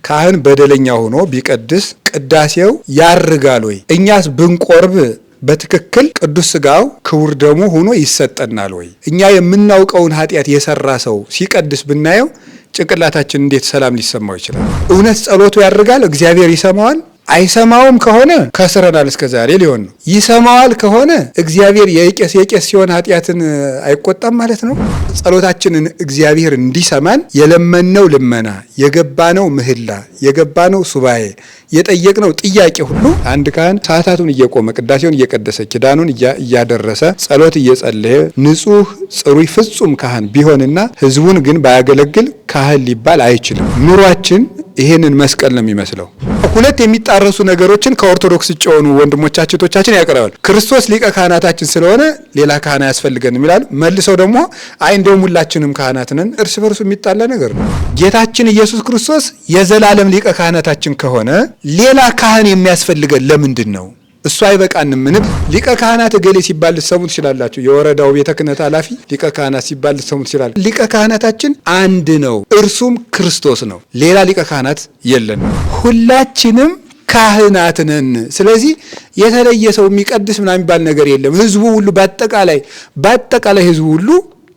ካህን በደለኛ ሆኖ ቢቀድስ ቅዳሴው ያርጋል ወይ? እኛስ ብንቆርብ በትክክል ቅዱስ ሥጋው ክቡር ደሙ ሆኖ ይሰጠናል ወይ? እኛ የምናውቀውን ኃጢአት የሰራ ሰው ሲቀድስ ብናየው ጭንቅላታችን እንዴት ሰላም ሊሰማው ይችላል? እውነት ጸሎቱ ያርጋል? እግዚአብሔር ይሰማዋል? አይሰማውም ከሆነ ከስረናል እስከ ዛሬ ሊሆን ነው። ይሰማዋል ከሆነ እግዚአብሔር የቄስ ሲሆን ኃጢአትን አይቆጣም ማለት ነው። ጸሎታችንን እግዚአብሔር እንዲሰማን የለመነው ልመና፣ የገባነው ምህላ፣ የገባነው ሱባኤ፣ የጠየቅነው ጥያቄ ሁሉ አንድ ካህን ሰዓታቱን እየቆመ ቅዳሴውን እየቀደሰ ኪዳኑን እያደረሰ ጸሎት እየጸለየ ንጹሕ ጽሩይ ፍጹም ካህን ቢሆንና ሕዝቡን ግን ባያገለግል ካህን ሊባል አይችልም። ኑሯችን ይሄንን መስቀል ነው የሚመስለው። ሁለት የሚጣረሱ ነገሮችን ከኦርቶዶክስ ውጭ የሆኑ ወንድሞቻችን ያቀርባሉ። ክርስቶስ ሊቀ ካህናታችን ስለሆነ ሌላ ካህን አያስፈልገንም ይላሉ። መልሰው ደግሞ እንደውም ሁላችንም ካህናት ነን። እርስ በርሱ የሚጣላ ነገር ነው። ጌታችን ኢየሱስ ክርስቶስ የዘላለም ሊቀ ካህናታችን ከሆነ ሌላ ካህን የሚያስፈልገን ለምንድን ነው? እሱ አይበቃንም? ምን ሊቀ ካህናት እገሌ ሲባል ልትሰሙ ትችላላችሁ። የወረዳው ቤተ ክህነት ኃላፊ ሊቀ ካህናት ሲባል ልትሰሙ ትችላላችሁ። ሊቀ ካህናታችን አንድ ነው፣ እርሱም ክርስቶስ ነው። ሌላ ሊቀ ካህናት የለንም። ሁላችንም ካህናት ነን። ስለዚህ የተለየ ሰው የሚቀድስ ምናምን የሚባል ነገር የለም። ህዝቡ ሁሉ በአጠቃላይ ህዝቡ ሁሉ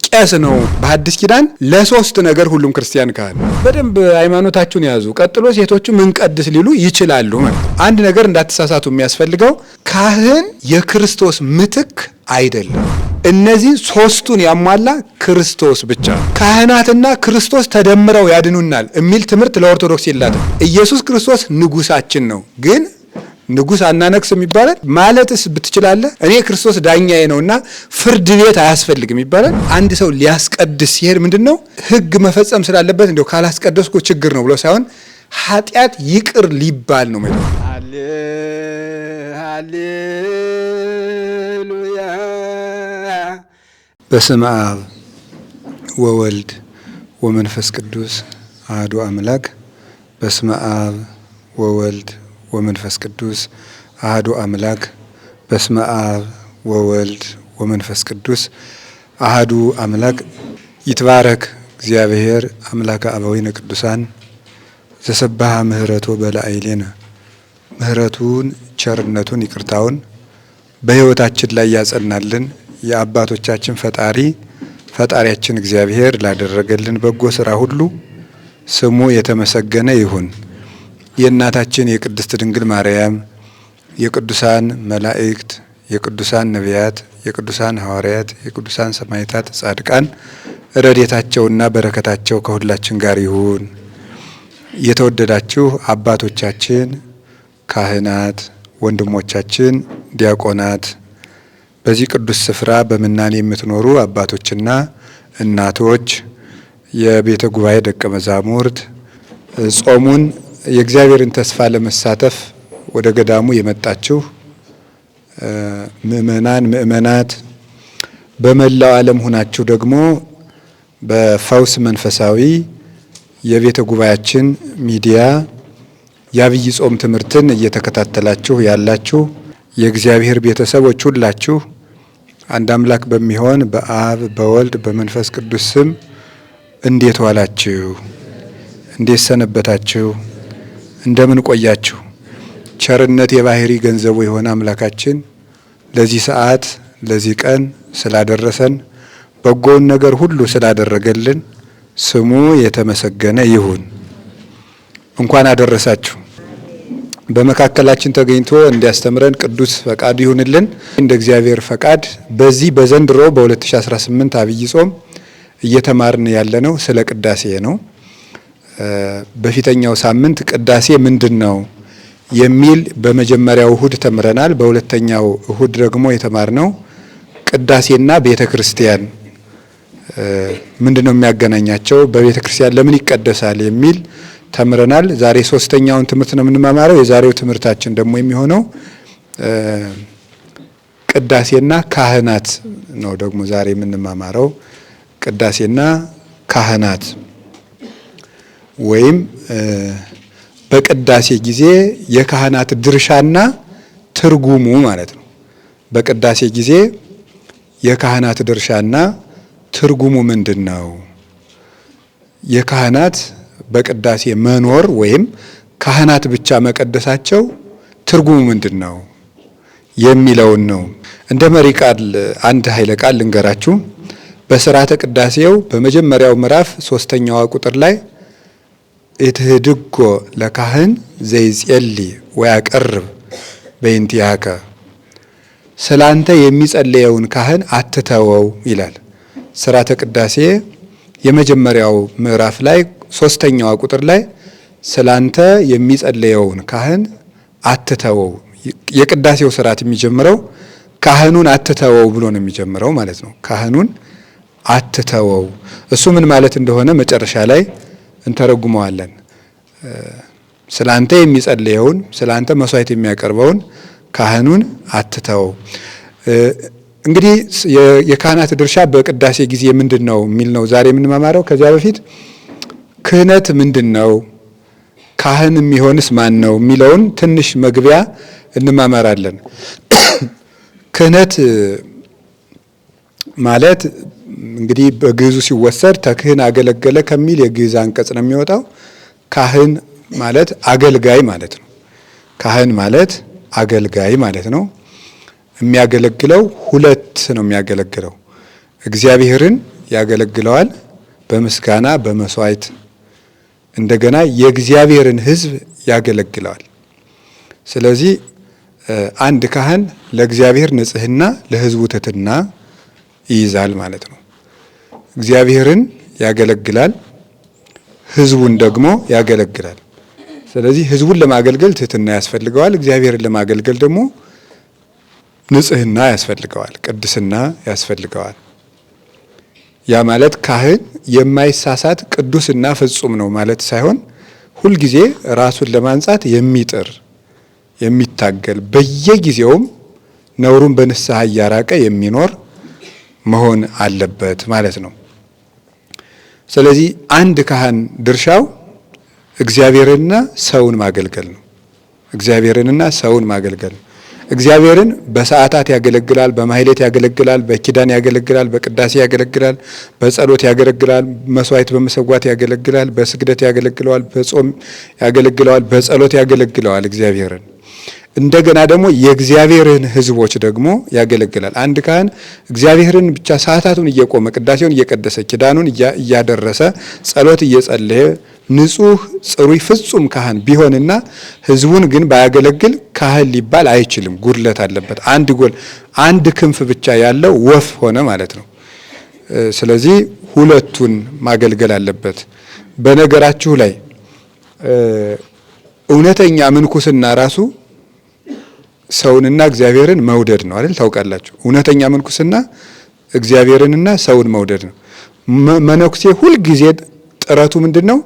ቄስ ነው። በሐዲስ ኪዳን ለሶስት ነገር ሁሉም ክርስቲያን ካህን። በደንብ ሃይማኖታችሁን ያዙ። ቀጥሎ ሴቶቹ ምን ቀድስ ሊሉ ይችላሉ። አንድ ነገር እንዳትሳሳቱ የሚያስፈልገው ካህን የክርስቶስ ምትክ አይደለም። እነዚህ ሶስቱን ያሟላ ክርስቶስ ብቻ። ካህናትና ክርስቶስ ተደምረው ያድኑናል የሚል ትምህርት ለኦርቶዶክስ የላትም። ኢየሱስ ክርስቶስ ንጉሳችን ነው ግን ንጉስ አናነክስም ይባላል። ማለትስ ብትችላለህ እኔ ክርስቶስ ዳኛዬ ነውና ፍርድ ቤት አያስፈልግም ይባላል። አንድ ሰው ሊያስቀድስ ሲሄድ ምንድነው ህግ መፈጸም ስላለበት እንደው ካላስቀደስኩ ችግር ነው ብሎ ሳይሆን ኃጢአት ይቅር ሊባል ነው ማለት ነው። ሃሌሉያ። በስመ አብ ወወልድ ወመንፈስ ቅዱስ አሐዱ አምላክ። በስመ አብ ወወልድ ወመንፈስ ቅዱስ አሐዱ አምላክ። በስመ አብ ወወልድ ወመንፈስ ቅዱስ አሐዱ አምላክ። ይትባረክ እግዚአብሔር አምላከ አበዊነ ቅዱሳን ዘሰብሐ ምህረቶ በላዕሌነ። ምህረቱን ቸርነቱን ይቅርታውን በሕይወታችን ላይ ያጸናልን የአባቶቻችን ፈጣሪያችን እግዚአብሔር ላደረገልን በጎ ሥራ ሁሉ ስሙ የተመሰገነ ይሁን። የእናታችን የቅድስት ድንግል ማርያም የቅዱሳን መላእክት የቅዱሳን ነቢያት የቅዱሳን ሐዋርያት የቅዱሳን ሰማዕታት ጻድቃን ረድኤታቸውና በረከታቸው ከሁላችን ጋር ይሁን። የተወደዳችሁ አባቶቻችን ካህናት፣ ወንድሞቻችን ዲያቆናት፣ በዚህ ቅዱስ ስፍራ በምናኔ የምትኖሩ አባቶችና እናቶች፣ የቤተ ጉባኤ ደቀ መዛሙርት፣ ጾሙን የእግዚአብሔርን ተስፋ ለመሳተፍ ወደ ገዳሙ የመጣችሁ ምእመናን ምእመናት፣ በመላው ዓለም ሆናችሁ ደግሞ በፈውስ መንፈሳዊ የቤተ ጉባኤያችን ሚዲያ የአብይ ጾም ትምህርትን እየተከታተላችሁ ያላችሁ የእግዚአብሔር ቤተሰቦች ሁላችሁ አንድ አምላክ በሚሆን በአብ በወልድ በመንፈስ ቅዱስ ስም እንዴት ዋላችሁ? እንዴት ሰነበታችሁ? እንደምን ቆያችሁ? ቸርነት የባህሪ ገንዘቡ የሆነ አምላካችን ለዚህ ሰዓት ለዚህ ቀን ስላደረሰን በጎውን ነገር ሁሉ ስላደረገልን ስሙ የተመሰገነ ይሁን። እንኳን አደረሳችሁ። በመካከላችን ተገኝቶ እንዲያስተምረን ቅዱስ ፈቃዱ ይሁንልን። እንደ እግዚአብሔር ፈቃድ በዚህ በዘንድሮ በ2018 አብይ ጾም እየተማርን ያለነው ስለ ቅዳሴ ነው። በፊተኛው ሳምንት ቅዳሴ ምንድን ነው የሚል በመጀመሪያው እሁድ ተምረናል። በሁለተኛው እሁድ ደግሞ የተማርነው ቅዳሴና ቤተ ክርስቲያን ምንድነው የሚያገናኛቸው፣ በቤተ ክርስቲያን ለምን ይቀደሳል የሚል ተምረናል። ዛሬ ሶስተኛውን ትምህርት ነው የምንማማረው። የዛሬው ትምህርታችን ደግሞ የሚሆነው ቅዳሴና ካህናት ነው። ደግሞ ዛሬ የምንማማረው ቅዳሴና ካህናት ወይም በቅዳሴ ጊዜ የካህናት ድርሻና ትርጉሙ ማለት ነው። በቅዳሴ ጊዜ የካህናት ድርሻና ትርጉሙ ምንድን ነው? የካህናት በቅዳሴ መኖር ወይም ካህናት ብቻ መቀደሳቸው ትርጉሙ ምንድን ነው የሚለውን ነው። እንደ መሪ ቃል አንድ ኃይለ ቃል ልንገራችሁ። በሥርዓተ ቅዳሴው በመጀመሪያው ምዕራፍ 3ኛዋ ቁጥር ላይ ኢትህድጎ ለካህን ዘይጼሊ ወያቀርብ በእንቲአከ፣ ስላንተ የሚጸልየውን ካህን አትተወው ይላል። ሥርዓተ ቅዳሴ የመጀመሪያው ምዕራፍ ላይ 3ኛዋ ቁጥር ላይ ስላንተ የሚጸልየውን ካህን አትተወው። የቅዳሴው ሥርዓት የሚጀምረው ካህኑን አትተወው ብሎ ነው የሚጀምረው ማለት ነው። ካህኑን አትተወው እሱ ምን ማለት እንደሆነ መጨረሻ ላይ እንተረጉመዋለን። ስላንተ የሚጸልየውን ስላንተ መስዋዕት የሚያቀርበውን ካህኑን አትተወው። እንግዲህ የካህናት ድርሻ በቅዳሴ ጊዜ ምንድን ነው የሚል ነው ዛሬ የምንማማረው። ከዚያ በፊት ክህነት ምንድን ነው፣ ካህን የሚሆንስ ማን ነው የሚለውን ትንሽ መግቢያ እንማማራለን። ክህነት ማለት እንግዲህ በግዕዙ ሲወሰድ ተክህን አገለገለ ከሚል የግዕዝ አንቀጽ ነው የሚወጣው። ካህን ማለት አገልጋይ ማለት ነው። ካህን ማለት አገልጋይ ማለት ነው። የሚያገለግለው ሁለት ነው የሚያገለግለው። እግዚአብሔርን ያገለግለዋል በምስጋና በመስዋዕት፣ እንደገና የእግዚአብሔርን ሕዝብ ያገለግለዋል። ስለዚህ አንድ ካህን ለእግዚአብሔር ንጽሕና ለሕዝቡ ትሕትና ይይዛል ማለት ነው። እግዚአብሔርን ያገለግላል፣ ሕዝቡን ደግሞ ያገለግላል። ስለዚህ ሕዝቡን ለማገልገል ትሕትና ያስፈልገዋል፣ እግዚአብሔርን ለማገልገል ደግሞ ንጽሕና ያስፈልገዋል፣ ቅድስና ያስፈልገዋል። ያ ማለት ካህን የማይሳሳት ቅዱስና ፍጹም ነው ማለት ሳይሆን ሁልጊዜ ራሱን ለማንጻት የሚጥር የሚታገል፣ በየጊዜውም ነውሩን በንስሐ እያራቀ የሚኖር መሆን አለበት ማለት ነው። ስለዚህ አንድ ካህን ድርሻው እግዚአብሔርንና ሰውን ማገልገል ነው። እግዚአብሔርንና ሰውን ማገልገል ነው። እግዚአብሔርን በሰዓታት ያገለግላል፣ በማህሌት ያገለግላል፣ በኪዳን ያገለግላል፣ በቅዳሴ ያገለግላል፣ በጸሎት ያገለግላል፣ መስዋዕት በመሰዋት ያገለግላል፣ በስግደት ያገለግለዋል፣ በጾም ያገለግለዋል፣ በጸሎት ያገለግለዋል እግዚአብሔርን። እንደገና ደግሞ የእግዚአብሔርን ሕዝቦች ደግሞ ያገለግላል። አንድ ካህን እግዚአብሔርን ብቻ ሰዓታቱን እየቆመ ቅዳሴውን እየቀደሰ ኪዳኑን እያደረሰ ጸሎት እየጸለየ ንጹሕ ጽሩይ ፍጹም ካህን ቢሆንና ሕዝቡን ግን ባያገለግል ካህን ሊባል አይችልም። ጉድለት አለበት። አንድ ክንፍ ብቻ ያለው ወፍ ሆነ ማለት ነው። ስለዚህ ሁለቱን ማገልገል አለበት። በነገራችሁ ላይ እውነተኛ ምንኩስና ራሱ ሰውንና እግዚአብሔርን መውደድ ነው አይደል? ታውቃላችሁ። እውነተኛ ምንኩስና እግዚአብሔርንና ሰውን መውደድ ነው። መነኩሴ ሁልጊዜ ጥረቱ ምንድን ነው?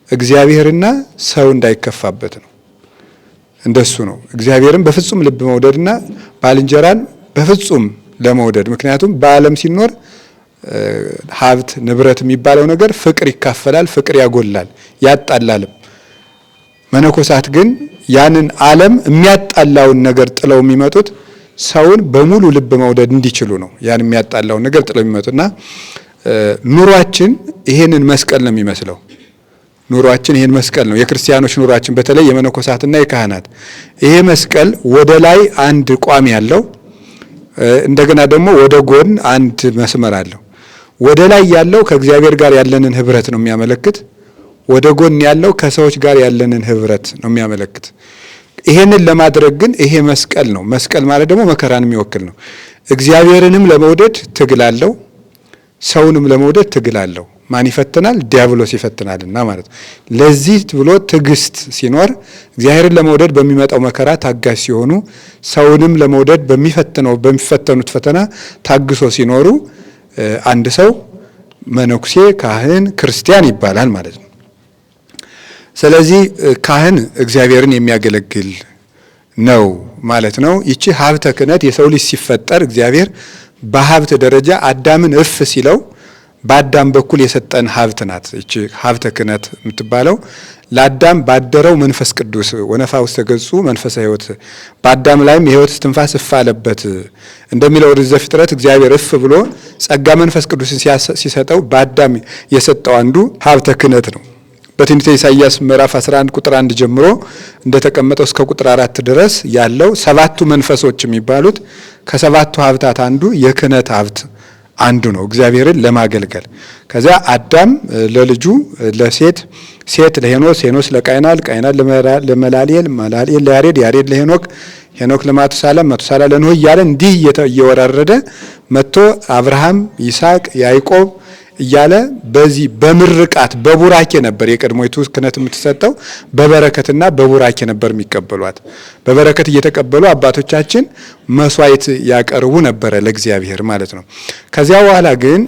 እግዚአብሔርና ሰው እንዳይከፋበት ነው። እንደሱ ነው። እግዚአብሔርን በፍጹም ልብ መውደድና ባልንጀራን በፍጹም ለመውደድ። ምክንያቱም በዓለም ሲኖር ሀብት ንብረት የሚባለው ነገር ፍቅር ይካፈላል፣ ፍቅር ያጎላል፣ ያጣላልም። መነኮሳት ግን ያንን ዓለም የሚያጣላውን ነገር ጥለው የሚመጡት ሰውን በሙሉ ልብ መውደድ እንዲችሉ ነው። ያን የሚያጣላውን ነገር ጥለው የሚመጡና ኑሯችን ይሄንን መስቀል ነው የሚመስለው። ኑሯችን ይሄን መስቀል ነው። የክርስቲያኖች ኑሯችን በተለይ የመነኮሳትና የካህናት ይሄ መስቀል ወደ ላይ አንድ ቋሚ ያለው፣ እንደገና ደግሞ ወደ ጎን አንድ መስመር አለው። ወደ ላይ ያለው ከእግዚአብሔር ጋር ያለንን ህብረት ነው የሚያመለክት። ወደ ጎን ያለው ከሰዎች ጋር ያለንን ህብረት ነው የሚያመለክት። ይሄንን ለማድረግ ግን ይሄ መስቀል ነው። መስቀል ማለት ደግሞ መከራን የሚወክል ነው። እግዚአብሔርንም ለመውደድ ትግል አለው፣ ሰውንም ለመውደድ ትግል አለው። ማን ይፈትናል? ዲያብሎስ ይፈትናልና ማለት ነው። ለዚህ ብሎ ትዕግስት ሲኖር እግዚአብሔርን ለመውደድ በሚመጣው መከራ ታጋሽ ሲሆኑ፣ ሰውንም ለመውደድ በሚፈተኑት ፈተና ታግሶ ሲኖሩ አንድ ሰው መነኩሴ፣ ካህን፣ ክርስቲያን ይባላል ማለት ነው። ስለዚህ ካህን እግዚአብሔርን የሚያገለግል ነው ማለት ነው። ይቺ ሀብተ ክህነት የሰው ልጅ ሲፈጠር እግዚአብሔር በሀብት ደረጃ አዳምን እፍ ሲለው በአዳም በኩል የሰጠን ሀብት ናት። ይቺ ሀብተ ክህነት የምትባለው ለአዳም ባደረው መንፈስ ቅዱስ ወነፋ ውስተ ገጹ መንፈሰ ሕይወት፣ በአዳም ላይም የሕይወት እስትንፋስ እፍ አለበት እንደሚለው ኦሪት ዘፍጥረት እግዚአብሔር እፍ ብሎ ጸጋ መንፈስ ቅዱስን ሲሰጠው በአዳም የሰጠው አንዱ ሀብተ ክህነት ነው። በትንቢተ ኢሳይያስ ምዕራፍ 11 ቁጥር 1 ጀምሮ እንደተቀመጠው እስከ ቁጥር 4 ድረስ ያለው ሰባቱ መንፈሶች የሚባሉት ከሰባቱ ሀብታት አንዱ የክህነት ሀብት አንዱ ነው፣ እግዚአብሔርን ለማገልገል። ከዚያ አዳም ለልጁ ለሴት፣ ሴት ለሄኖስ፣ ሄኖስ ለቃይናል፣ ቃይናል ለመላልኤል፣ መላልኤል ለያሬድ፣ ያሬድ ለሄኖክ፣ ሄኖክ ለማቱሳላ፣ ማቱሳላ ለኖህ እያለ እንዲህ እየወራረደ መጥቶ አብርሃም፣ ይስሐቅ፣ ያዕቆብ እያለ በዚህ በምርቃት በቡራኬ ነበር የቀድሞይቱ ክህነት የምትሰጠው። በበረከትና በቡራኬ ነበር የሚቀበሏት። በበረከት እየተቀበሉ አባቶቻችን መስዋዕት ያቀርቡ ነበረ ለእግዚአብሔር ማለት ነው። ከዚያ በኋላ ግን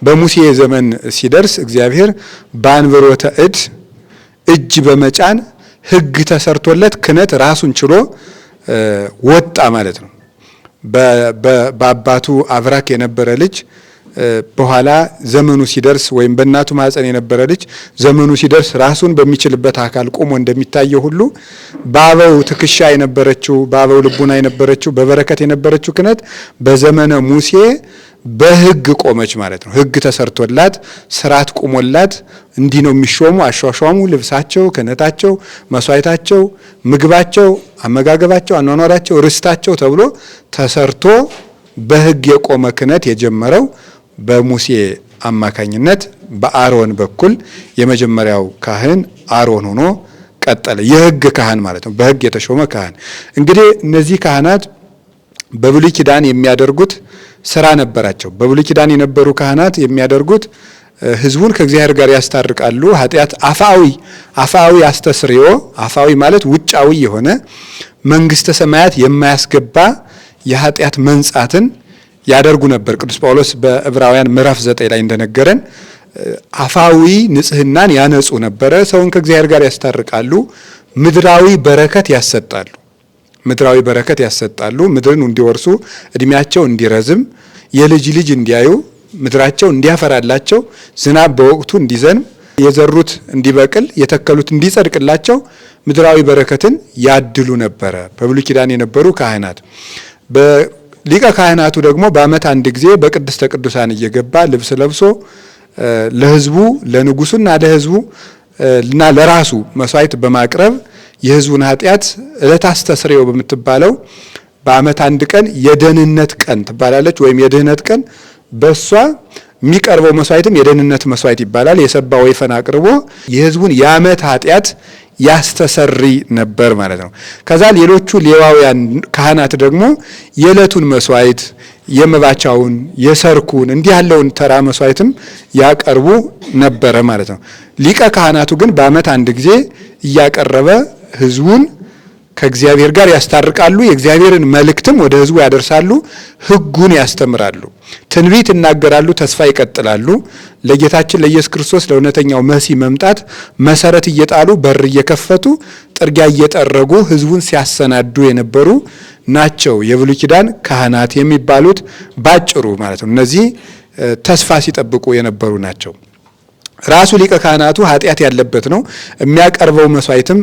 በሙሴ ዘመን ሲደርስ እግዚአብሔር በአንብሮተ እጅ በመጫን ሕግ ተሰርቶለት ክህነት ራሱን ችሎ ወጣ ማለት ነው። በአባቱ አብራክ የነበረ ልጅ በኋላ ዘመኑ ሲደርስ ወይም በእናቱ ማህፀን የነበረ ልጅ ዘመኑ ሲደርስ ራሱን በሚችልበት አካል ቆሞ እንደሚታየው ሁሉ በአበው ትከሻ የነበረችው በአበው ልቡና የነበረችው በበረከት የነበረችው ክህነት በዘመነ ሙሴ በሕግ ቆመች ማለት ነው። ሕግ ተሰርቶላት ስርዓት ቆሞላት እንዲህ ነው የሚሾሙ፣ አሿሿሙ፣ ልብሳቸው፣ ክህነታቸው፣ መስዋዕታቸው፣ ምግባቸው፣ አመጋገባቸው፣ አኗኗራቸው፣ ርስታቸው ተብሎ ተሰርቶ በሕግ የቆመ ክህነት የጀመረው በሙሴ አማካኝነት በአሮን በኩል የመጀመሪያው ካህን አሮን ሆኖ ቀጠለ። የሕግ ካህን ማለት ነው፣ በሕግ የተሾመ ካህን። እንግዲህ እነዚህ ካህናት በብሉይ ኪዳን የሚያደርጉት ስራ ነበራቸው። በብሉይ ኪዳን የነበሩ ካህናት የሚያደርጉት ሕዝቡን ከእግዚአብሔር ጋር ያስታርቃሉ። ኃጢአት አፋዊ አስተስርዮ፣ አፋዊ ማለት ውጫዊ የሆነ መንግስተ ሰማያት የማያስገባ የኃጢአት መንጻትን ያደርጉ ነበር። ቅዱስ ጳውሎስ በዕብራውያን ምዕራፍ 9 ላይ እንደነገረን አፋዊ ንጽህናን ያነጹ ነበረ። ሰውን ከእግዚአብሔር ጋር ያስታርቃሉ። ምድራዊ በረከት ያሰጣሉ። ምድራዊ በረከት ያሰጣሉ። ምድርን እንዲወርሱ፣ እድሜያቸው እንዲረዝም፣ የልጅ ልጅ እንዲያዩ፣ ምድራቸው እንዲያፈራላቸው፣ ዝናብ በወቅቱ እንዲዘንብ፣ የዘሩት እንዲበቅል፣ የተከሉት እንዲጸድቅላቸው ምድራዊ በረከትን ያድሉ ነበረ በብሉይ ኪዳን የነበሩ ካህናት። ሊቀ ካህናቱ ደግሞ በዓመት አንድ ጊዜ በቅድስተ ቅዱሳን እየገባ ልብስ ለብሶ ለሕዝቡ ለንጉሱና ለሕዝቡ እና ለራሱ መስዋዕት በማቅረብ የሕዝቡን ኃጢአት ዕለተ አስተስርዮ በምትባለው በዓመት አንድ ቀን የደህንነት ቀን ትባላለች፣ ወይም የድህነት ቀን በሷ የሚቀርበው መስዋዕትም የደህንነት መስዋዕት ይባላል። የሰባ ወይፈን አቅርቦ የሕዝቡን የዓመት ኃጢአት ያስተሰሪ ነበር ማለት ነው። ከዛ ሌሎቹ ሌዋውያን ካህናት ደግሞ የዕለቱን መስዋዕት የመባቻውን፣ የሰርኩን እንዲህ ያለውን ተራ መስዋዕትም ያቀርቡ ነበረ ማለት ነው። ሊቀ ካህናቱ ግን በዓመት አንድ ጊዜ እያቀረበ ሕዝቡን ከእግዚአብሔር ጋር ያስታርቃሉ። የእግዚአብሔርን መልእክትም ወደ ሕዝቡ ያደርሳሉ። ሕጉን ያስተምራሉ። ትንቢት ይናገራሉ። ተስፋ ይቀጥላሉ። ለጌታችን ለኢየሱስ ክርስቶስ ለእውነተኛው መሲህ መምጣት መሰረት እየጣሉ በር እየከፈቱ ጥርጊያ እየጠረጉ ሕዝቡን ሲያሰናዱ የነበሩ ናቸው የብሉይ ኪዳን ካህናት የሚባሉት ባጭሩ ማለት ነው። እነዚህ ተስፋ ሲጠብቁ የነበሩ ናቸው። ራሱ ሊቀ ካህናቱ ኃጢአት ያለበት ነው። የሚያቀርበው መስዋዕትም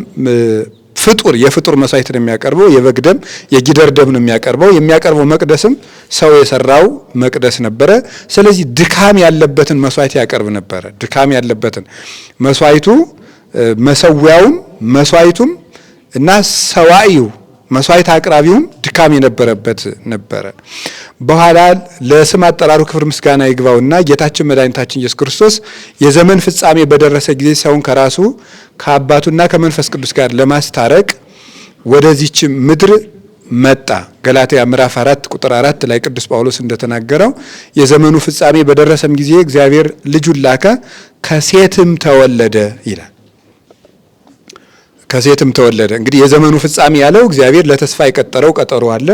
የፍጡር መስዋዕት ነው የሚያቀርበው። የበግ ደም የጊደር ደም ነው የሚያቀርበው መቅደስም ሰው የሰራው መቅደስ ነበረ። ስለዚህ ድካም ያለበትን መስዋዕት ያቀርብ ነበረ። ድካም ያለበትን መስዋዕቱ መሰዊያውም መስዋዕቱም እና ሰዋኢው መስዋዕት አቅራቢውም ድካም የነበረበት ነበረ። በኋላ ለስም አጠራሩ ክብር ምስጋና ይግባውና ጌታችን መድኃኒታችን ኢየሱስ ክርስቶስ የዘመን ፍጻሜ በደረሰ ጊዜ ሰውን ከራሱ ከአባቱና ከመንፈስ ቅዱስ ጋር ለማስታረቅ ወደዚች ምድር መጣ። ገላትያ ምዕራፍ 4 ቁጥር 4 ላይ ቅዱስ ጳውሎስ እንደተናገረው የዘመኑ ፍጻሜ በደረሰም ጊዜ እግዚአብሔር ልጁን ላከ፣ ከሴትም ተወለደ ይላል። ከሴትም ተወለደ። እንግዲህ የዘመኑ ፍጻሜ ያለው እግዚአብሔር ለተስፋ የቀጠረው ቀጠሮ አለ።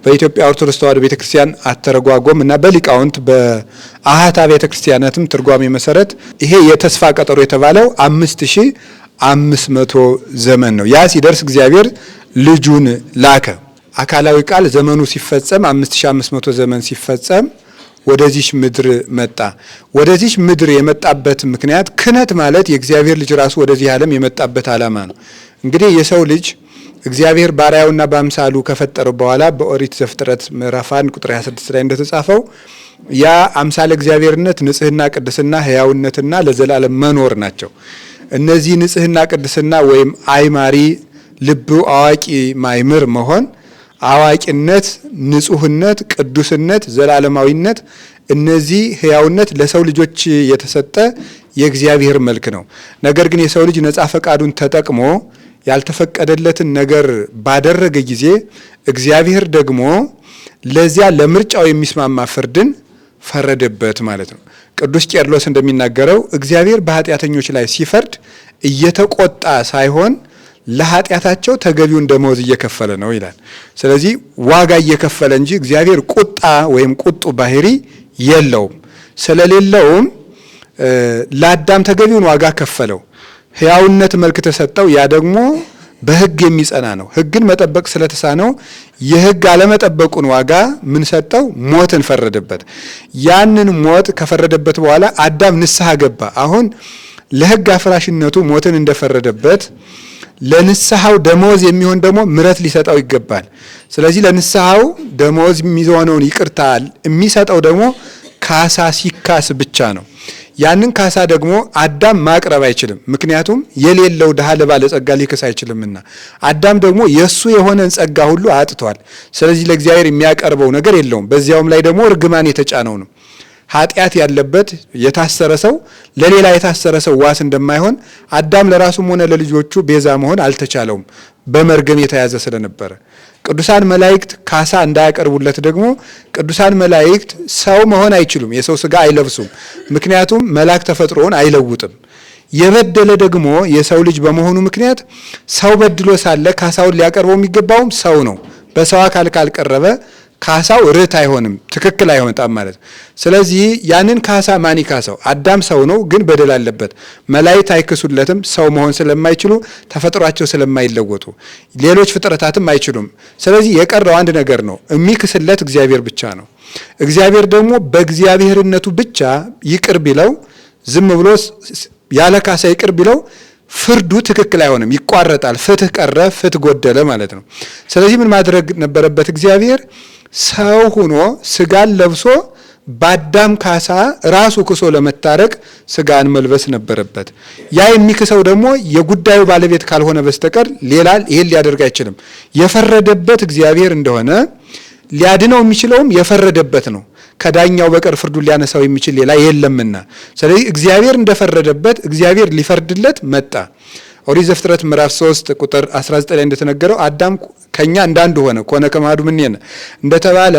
በኢትዮጵያ ኦርቶዶክስ ተዋሕዶ ቤተክርስቲያን አተረጓጎም እና በሊቃውንት በአሃታ ቤተክርስቲያናትም ትርጓሜ መሰረት ይሄ የተስፋ ቀጠሮ የተባለው 5500 ዘመን ነው። ያ ሲደርስ እግዚአብሔር ልጁን ላከ። አካላዊ ቃል ዘመኑ ሲፈጸም 5500 ዘመን ሲፈጸም ወደዚች ምድር መጣ። ወደዚች ምድር የመጣበት ምክንያት ክህነት ማለት የእግዚአብሔር ልጅ ራሱ ወደዚህ ዓለም የመጣበት ዓላማ ነው። እንግዲህ የሰው ልጅ እግዚአብሔር ባሪያውና በአምሳሉ ከፈጠረው በኋላ በኦሪት ዘፍጥረት ምዕራፍ 1 ቁጥር 26 ላይ እንደተጻፈው ያ አምሳለ እግዚአብሔርነት፣ ንጽህና፣ ቅድስና፣ ሕያውነትና ለዘላለም መኖር ናቸው። እነዚህ ንጽህና ቅድስና ወይም አይማሪ ልብ አዋቂ ማይምር መሆን አዋቂነት ንጹህነት ቅዱስነት ዘላለማዊነት እነዚህ ሕያውነት ለሰው ልጆች የተሰጠ የእግዚአብሔር መልክ ነው። ነገር ግን የሰው ልጅ ነፃ ፈቃዱን ተጠቅሞ ያልተፈቀደለትን ነገር ባደረገ ጊዜ እግዚአብሔር ደግሞ ለዚያ ለምርጫው የሚስማማ ፍርድን ፈረደበት ማለት ነው። ቅዱስ ቄርሎስ እንደሚናገረው እግዚአብሔር በኃጢአተኞች ላይ ሲፈርድ እየተቆጣ ሳይሆን ለኃጢአታቸው ተገቢውን ደመወዝ እየከፈለ ነው ይላል። ስለዚህ ዋጋ እየከፈለ እንጂ እግዚአብሔር ቁጣ ወይም ቁጡ ባህሪ የለውም። ስለሌለውም ለአዳም ተገቢውን ዋጋ ከፈለው። ሕያውነት መልክ ተሰጠው። ያ ደግሞ በሕግ የሚጸና ነው። ሕግን መጠበቅ ስለተሳነው የሕግ አለመጠበቁን ዋጋ ምን ሰጠው? ሞትን ፈረደበት። ያንን ሞት ከፈረደበት በኋላ አዳም ንስሐ ገባ። አሁን ለሕግ አፍራሽነቱ ሞትን እንደፈረደበት ለንስሐው ደመወዝ የሚሆን ደግሞ ምሕረት ሊሰጠው ይገባል። ስለዚህ ለንስሐው ደመወዝ የሚሆነውን ይቅርታ የሚሰጠው ደግሞ ካሳ ሲካስ ብቻ ነው። ያንን ካሳ ደግሞ አዳም ማቅረብ አይችልም። ምክንያቱም የሌለው ድሃ ለባለጸጋ ሊክስ አይችልምና አዳም ደግሞ የሱ የሆነን ጸጋ ሁሉ አጥቷል። ስለዚህ ለእግዚአብሔር የሚያቀርበው ነገር የለውም። በዚያውም ላይ ደግሞ እርግማን የተጫነው ነው። ኃጢአት ያለበት የታሰረ ሰው ለሌላ የታሰረ ሰው ዋስ እንደማይሆን አዳም ለራሱም ሆነ ለልጆቹ ቤዛ መሆን አልተቻለውም፣ በመርገም የተያዘ ስለነበረ። ቅዱሳን መላእክት ካሳ እንዳያቀርቡለት ደግሞ ቅዱሳን መላእክት ሰው መሆን አይችሉም፣ የሰው ስጋ አይለብሱም። ምክንያቱም መልአክ ተፈጥሮውን አይለውጥም። የበደለ ደግሞ የሰው ልጅ በመሆኑ ምክንያት ሰው በድሎ ሳለ ካሳውን ሊያቀርበው የሚገባውም ሰው ነው። በሰው አካል ካልቀረበ ካሳው ርት አይሆንም፣ ትክክል አይሆንም ማለት። ስለዚህ ያንን ካሳ ማን ይካሳው? አዳም ሰው ነው፣ ግን በደል አለበት። መላእክት አይክሱለትም፣ ሰው መሆን ስለማይችሉ ተፈጥሯቸው ስለማይለወጡ፣ ሌሎች ፍጥረታትም አይችሉም። ስለዚህ የቀረው አንድ ነገር ነው፣ የሚክስለት እግዚአብሔር ብቻ ነው። እግዚአብሔር ደግሞ በእግዚአብሔርነቱ ብቻ ይቅር ቢለው፣ ዝም ብሎ ያለ ካሳ ይቅር ቢለው ፍርዱ ትክክል አይሆንም፣ ይቋረጣል። ፍትህ ቀረ፣ ፍትህ ጎደለ ማለት ነው። ስለዚህ ምን ማድረግ ነበረበት? እግዚአብሔር ሰው ሆኖ ስጋን ለብሶ በአዳም ካሳ ራሱ ክሶ ለመታረቅ ስጋን መልበስ ነበረበት። ያ የሚክሰው ደግሞ የጉዳዩ ባለቤት ካልሆነ በስተቀር ሌላ ይሄን ሊያደርግ አይችልም። የፈረደበት እግዚአብሔር እንደሆነ ሊያድነው የሚችለውም የፈረደበት ነው። ከዳኛው በቀር ፍርዱን ሊያነሳው የሚችል ሌላ የለምና፣ ስለዚህ እግዚአብሔር እንደፈረደበት እግዚአብሔር ሊፈርድለት መጣ። ኦሪት ዘፍጥረት ምዕራፍ 3 ቁጥር 19 ላይ እንደተነገረው አዳም ከኛ እንዳንዱ ሆነ ኮነ ከማዱ ምን እንደተባለ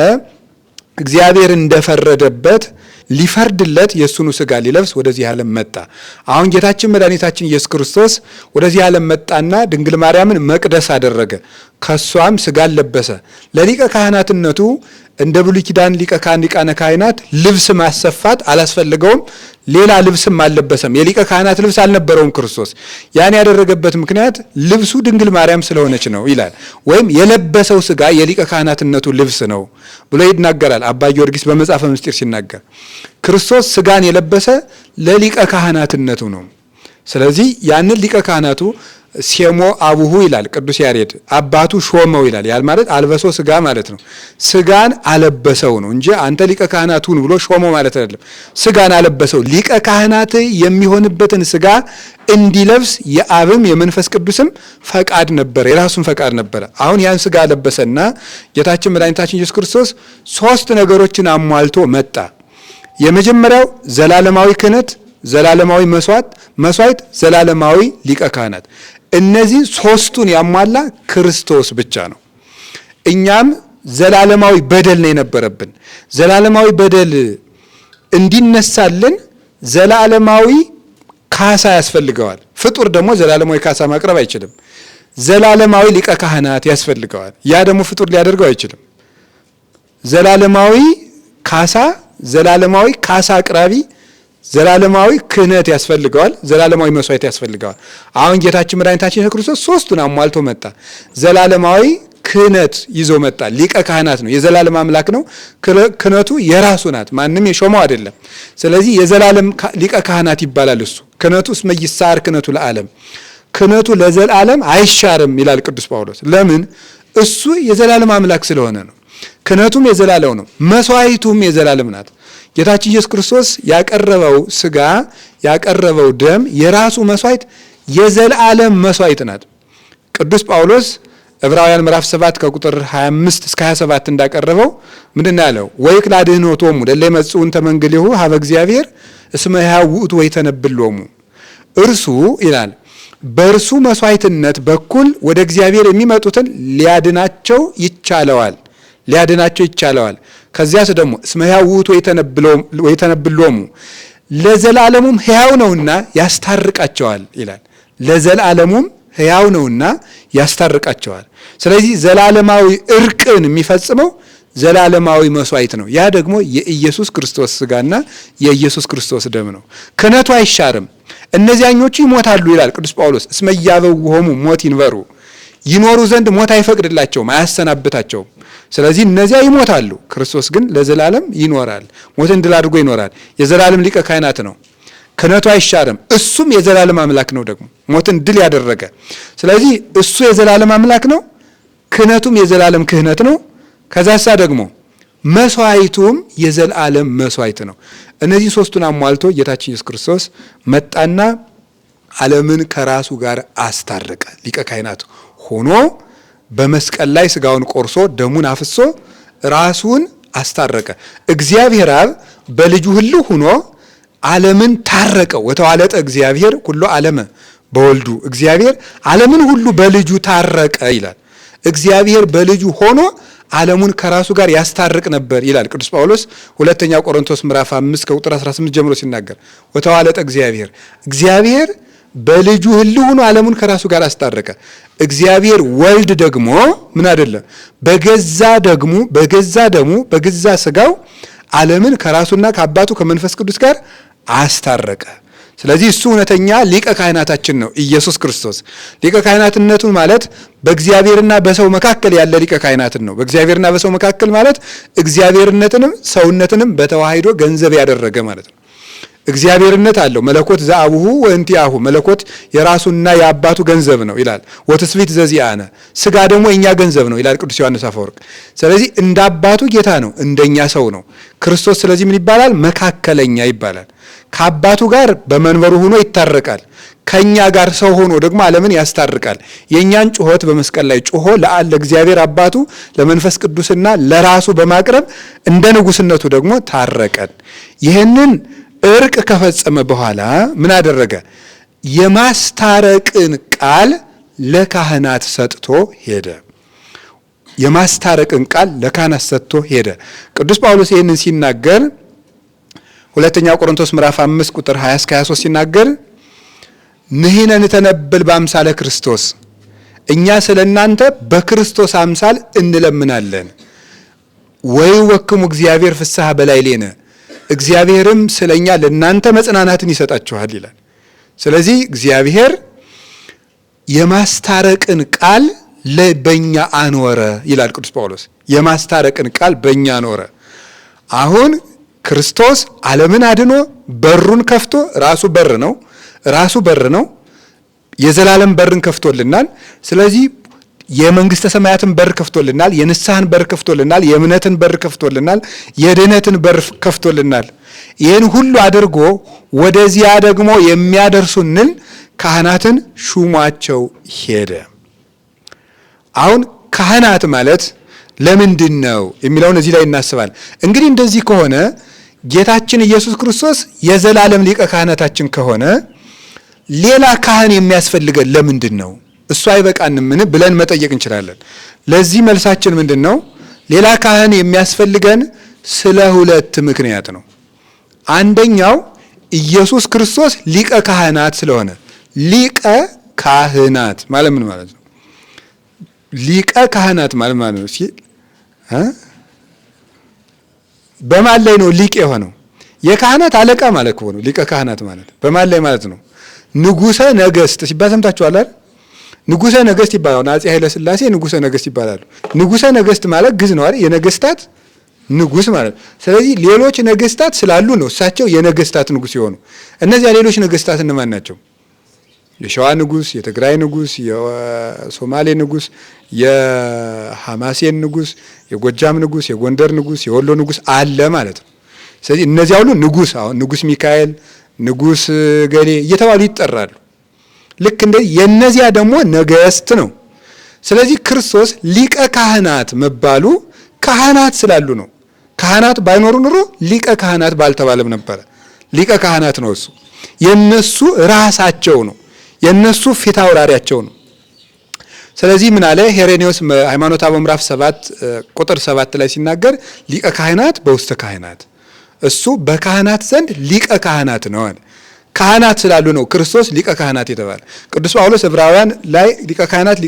እግዚአብሔር እንደፈረደበት ሊፈርድለት የእሱኑ ስጋ ሊለብስ ወደዚህ ዓለም መጣ። አሁን ጌታችን መድኃኒታችን ኢየሱስ ክርስቶስ ወደዚህ ዓለም መጣና ድንግል ማርያምን መቅደስ አደረገ። ከሷም ስጋን ለበሰ። ለሊቀ ካህናትነቱ እንደ ብሉይ ኪዳን ሊቀ ካህን ሊቃነ ካህናት ልብስ ማሰፋት አላስፈልገውም። ሌላ ልብስም አልለበሰም። የሊቀ ካህናት ልብስ አልነበረውም ክርስቶስ። ያን ያደረገበት ምክንያት ልብሱ ድንግል ማርያም ስለሆነች ነው ይላል። ወይም የለበሰው ስጋ የሊቀ ካህናትነቱ ልብስ ነው ብሎ ይናገራል አባ ጊዮርጊስ በመጽሐፈ ምስጢር ሲናገር። ክርስቶስ ስጋን የለበሰ ለሊቀ ካህናትነቱ ነው። ስለዚህ ያንን ሊቀ ካህናቱ ሴሞ አቡሁ ይላል ቅዱስ ያሬድ፣ አባቱ ሾመው ይላል። ያል ማለት አልበሶ ስጋ ማለት ነው። ስጋን አለበሰው ነው እንጂ አንተ ሊቀ ካህናት ሁን ብሎ ሾመው ማለት አይደለም። ስጋን አለበሰው። ሊቀ ካህናት የሚሆንበትን ስጋ እንዲለብስ የአብም የመንፈስ ቅዱስም ፈቃድ ነበረ፣ የራሱን ፈቃድ ነበረ። አሁን ያን ስጋ ለበሰና ጌታችን መድኃኒታችን ኢየሱስ ክርስቶስ ሶስት ነገሮችን አሟልቶ መጣ። የመጀመሪያው ዘላለማዊ ክህነት፣ ዘላለማዊ መስዋዕት፣ ዘላለማዊ ሊቀ ካህናት። እነዚህ ሶስቱን ያሟላ ክርስቶስ ብቻ ነው። እኛም ዘላለማዊ በደል ነው የነበረብን። ዘላለማዊ በደል እንዲነሳልን ዘላለማዊ ካሳ ያስፈልገዋል። ፍጡር ደግሞ ዘላለማዊ ካሳ ማቅረብ አይችልም። ዘላለማዊ ሊቀ ካህናት ያስፈልገዋል። ያ ደግሞ ፍጡር ሊያደርገው አይችልም። ዘላለማዊ ካሳ፣ ዘላለማዊ ካሳ አቅራቢ፣ ዘላለማዊ ክህነት ያስፈልገዋል። ዘላለማዊ መስዋዕት ያስፈልገዋል። አሁን ጌታችን መድኃኒታችን ክርስቶስ ሶስቱን አሟልቶ መጣ። ዘላለማዊ ክህነት ይዞ መጣ። ሊቀ ካህናት ነው። የዘላለም አምላክ ነው። ክህነቱ የራሱ ናት። ማንም የሾመው አይደለም። ስለዚህ የዘላለም ሊቀ ካህናት ይባላል። እሱ ክህነቱ እስመ ይሳር ክህነቱ ለዓለም፣ ክህነቱ ለዘላለም አይሻርም ይላል ቅዱስ ጳውሎስ። ለምን? እሱ የዘላለም አምላክ ስለሆነ ነው። ክህነቱም የዘላለም ነው። መስዋዕቱም የዘላለም ናት። ጌታችን ኢየሱስ ክርስቶስ ያቀረበው ስጋ ያቀረበው ደም የራሱ መስዋዕት የዘላለም መስዋዕት ናት። ቅዱስ ጳውሎስ ዕብራውያን ምዕራፍ 7 ከቁጥር 25 እስከ 27 እንዳቀረበው ምንድነው ያለው? ወይክል አድኅኖቶሙ ለእለ ይመጽኡን ተመንግሊሁ ሀበ እግዚአብሔር እስመ ሕያው ውእቱ ወይተነብሎሙ። እርሱ ይላል በእርሱ መስዋዕትነት በኩል ወደ እግዚአብሔር የሚመጡትን ሊያድናቸው ይቻለዋል። ከዚያስ ደግሞ እስመ ሕያው ውእቱ ወይተነብሎሙ ለዘላለሙም ሕያው ነውና ያስታርቃቸዋል ይላል። ለዘላለሙም ሕያው ነውና ያስታርቃቸዋል። ስለዚህ ዘላለማዊ እርቅን የሚፈጽመው ዘላለማዊ መስዋዕት ነው። ያ ደግሞ የኢየሱስ ክርስቶስ ስጋና የኢየሱስ ክርስቶስ ደም ነው። ክህነቱ አይሻርም። እነዚያኞቹ ይሞታሉ ይላል ቅዱስ ጳውሎስ። እስመ ኢያበውሆሙ ሞት ይንበሩ፣ ይኖሩ ዘንድ ሞት አይፈቅድላቸውም፣ አያሰናብታቸውም። ስለዚህ እነዚያ ይሞታሉ፣ ክርስቶስ ግን ለዘላለም ይኖራል። ሞትን ድል አድርጎ ይኖራል። የዘላለም ሊቀ ካህናት ነው። ክህነቱ አይሻርም። እሱም የዘላለም አምላክ ነው፣ ደግሞ ሞትን ድል ያደረገ። ስለዚህ እሱ የዘላለም አምላክ ነው፣ ክህነቱም የዘላለም ክህነት ነው። ከዛሳ ደግሞ መስዋዕቱም የዘላለም መስዋዕት ነው። እነዚህ ሶስቱን አሟልቶ ጌታችን ኢየሱስ ክርስቶስ መጣና ዓለምን ከራሱ ጋር አስታረቀ። ሊቀ ካህናት ሆኖ በመስቀል ላይ ስጋውን ቆርሶ ደሙን አፍሶ ራሱን አስታረቀ። እግዚአብሔር አብ በልጁ ሕልው ሆኖ ዓለምን ታረቀው። ወተዋለጠ እግዚአብሔር ኩሎ ዓለመ በወልዱ፣ እግዚአብሔር ዓለምን ሁሉ በልጁ ታረቀ ይላል። እግዚአብሔር በልጁ ሆኖ ዓለሙን ከራሱ ጋር ያስታርቅ ነበር ይላል ቅዱስ ጳውሎስ ሁለተኛ ቆሮንቶስ ምዕራፍ 5 ከቁጥር 18 ጀምሮ ሲናገር ወተዋለጠ እግዚአብሔር በልጁ ሕልው ሆኖ ዓለሙን ከራሱ ጋር አስታረቀ። እግዚአብሔር ወልድ ደግሞ ምን አይደለም በገዛ ደሙ በገዛ ስጋው ዓለምን ከራሱና ከአባቱ ከመንፈስ ቅዱስ ጋር አስታረቀ። ስለዚህ እሱ እውነተኛ ሊቀ ካህናታችን ነው ኢየሱስ ክርስቶስ። ሊቀ ካህናትነቱ ማለት በእግዚአብሔርና በሰው መካከል ያለ ሊቀ ካህናትን ነው። በእግዚአብሔርና በሰው መካከል ማለት እግዚአብሔርነትንም ሰውነትንም በተዋሂዶ ገንዘብ ያደረገ ማለት ነው። እግዚአብሔርነት አለው። መለኮት ዘአቡሁ ወእንቲአሁ፣ መለኮት የራሱና የአባቱ ገንዘብ ነው ይላል። ወትስብእት ዘዚአነ፣ ስጋ ደግሞ የኛ ገንዘብ ነው ይላል ቅዱስ ዮሐንስ አፈወርቅ። ስለዚህ እንደ አባቱ ጌታ ነው፣ እንደኛ ሰው ነው ክርስቶስ። ስለዚህ ምን ይባላል? መካከለኛ ይባላል። ከአባቱ ጋር በመንበሩ ሆኖ ይታረቃል። ከኛ ጋር ሰው ሆኖ ደግሞ ዓለምን ያስታርቃል። የኛን ጩኸት በመስቀል ላይ ጮሆ ለእግዚአብሔር አባቱ ለመንፈስ ቅዱስና ለራሱ በማቅረብ እንደ ንጉስነቱ ደግሞ ታረቀን። ይህንን እርቅ ከፈጸመ በኋላ ምን አደረገ? የማስታረቅን ቃል ለካህናት ሰጥቶ ሄደ። የማስታረቅን ቃል ለካህናት ሰጥቶ ሄደ። ቅዱስ ጳውሎስ ይህንን ሲናገር ሁለተኛ ቆሮንቶስ ምዕራፍ 5 ቁጥር 20 እስከ 23 ሲናገር ንሕነ ንተነብል በአምሳለ ክርስቶስ፣ እኛ ስለናንተ በክርስቶስ አምሳል እንለምናለን። ወይወክሙ እግዚአብሔር ፍስሐ በላዕሌነ፣ እግዚአብሔርም ስለኛ ለናንተ መጽናናትን ይሰጣችኋል ይላል። ስለዚህ እግዚአብሔር የማስታረቅን ቃል በእኛ አኖረ ይላል ቅዱስ ጳውሎስ። የማስታረቅን ቃል በእኛ አኖረ። አሁን ክርስቶስ ዓለምን አድኖ በሩን ከፍቶ ራሱ በር ነው። የዘላለም በርን ከፍቶልናል። ስለዚህ የመንግስተ ሰማያትን በር ከፍቶልናል። የንስሐን በር ከፍቶልናል። የእምነትን በር ከፍቶልናል። የድህነትን በር ከፍቶልናል። ይህን ሁሉ አድርጎ ወደዚያ ደግሞ የሚያደርሱንን ካህናትን ሹሟቸው ሄደ። አሁን ካህናት ማለት ለምንድን ነው የሚለውን እዚህ ላይ እናስባል። እንግዲህ እንደዚህ ከሆነ ጌታችን ኢየሱስ ክርስቶስ የዘላለም ሊቀ ካህናታችን ከሆነ ሌላ ካህን የሚያስፈልገን ለምንድን ነው? እሱ አይበቃንምን ብለን መጠየቅ እንችላለን። ለዚህ መልሳችን ምንድን ነው? ሌላ ካህን የሚያስፈልገን ስለ ሁለት ምክንያት ነው። አንደኛው ኢየሱስ ክርስቶስ ሊቀ ካህናት ስለሆነ። ሊቀ ካህናት ማለት ምን ማለት ነው? ሊቀ ካህናት ማለት ነው ሲል በማን ላይ ነው ሊቅ የሆነው? የካህናት አለቃ ማለት ነው። ሊቀ ካህናት ማለት በማን ላይ ማለት ነው? ንጉሰ ነገስት ሲባል ሰምታችኋል አይደል? ንጉሰ ነገስት ይባላሉ። አፄ ኃይለ ሥላሴ ንጉሰ ነገስት ይባላሉ። ንጉሰ ነገስት ማለት ግዝ ነው አይደል? የነገስታት ንጉስ ማለት። ስለዚህ ሌሎች ነገስታት ስላሉ ነው እሳቸው የነገስታት ንጉስ የሆኑ። እነዚያ ሌሎች ነገስታት እነማን ናቸው? የሸዋ ንጉስ፣ የትግራይ ንጉስ፣ የሶማሌ ንጉስ፣ የሐማሴን ንጉስ፣ የጎጃም ንጉስ፣ የጎንደር ንጉስ፣ የወሎ ንጉስ አለ ማለት ነው። ስለዚህ እነዚያ ሁሉ ንጉስ፣ አሁን ንጉስ ሚካኤል፣ ንጉስ ገሌ እየተባሉ ይጠራሉ። ልክ እንደ የነዚያ ደግሞ ነገስት ነው። ስለዚህ ክርስቶስ ሊቀ ካህናት መባሉ ካህናት ስላሉ ነው። ካህናት ባይኖሩ ኑሮ ሊቀ ካህናት ባልተባለም ነበረ። ሊቀ ካህናት ነው እሱ። የነሱ ራሳቸው ነው። የነሱ ፊት አውራሪያቸው ነው። ስለዚህ ምን አለ ሄሬኔዎስ ሃይማኖተ አበው ምዕራፍ 7 ቁጥር 7 ላይ ሲናገር ሊቀ ካህናት በውስተ ካህናት፣ እሱ በካህናት ዘንድ ሊቀ ካህናት ነው አለ። ካህናት ስላሉ ነው ክርስቶስ ሊቀ ካህናት የተባለ። ቅዱስ ጳውሎስ ዕብራውያን ላይ ሊቀ ካህናት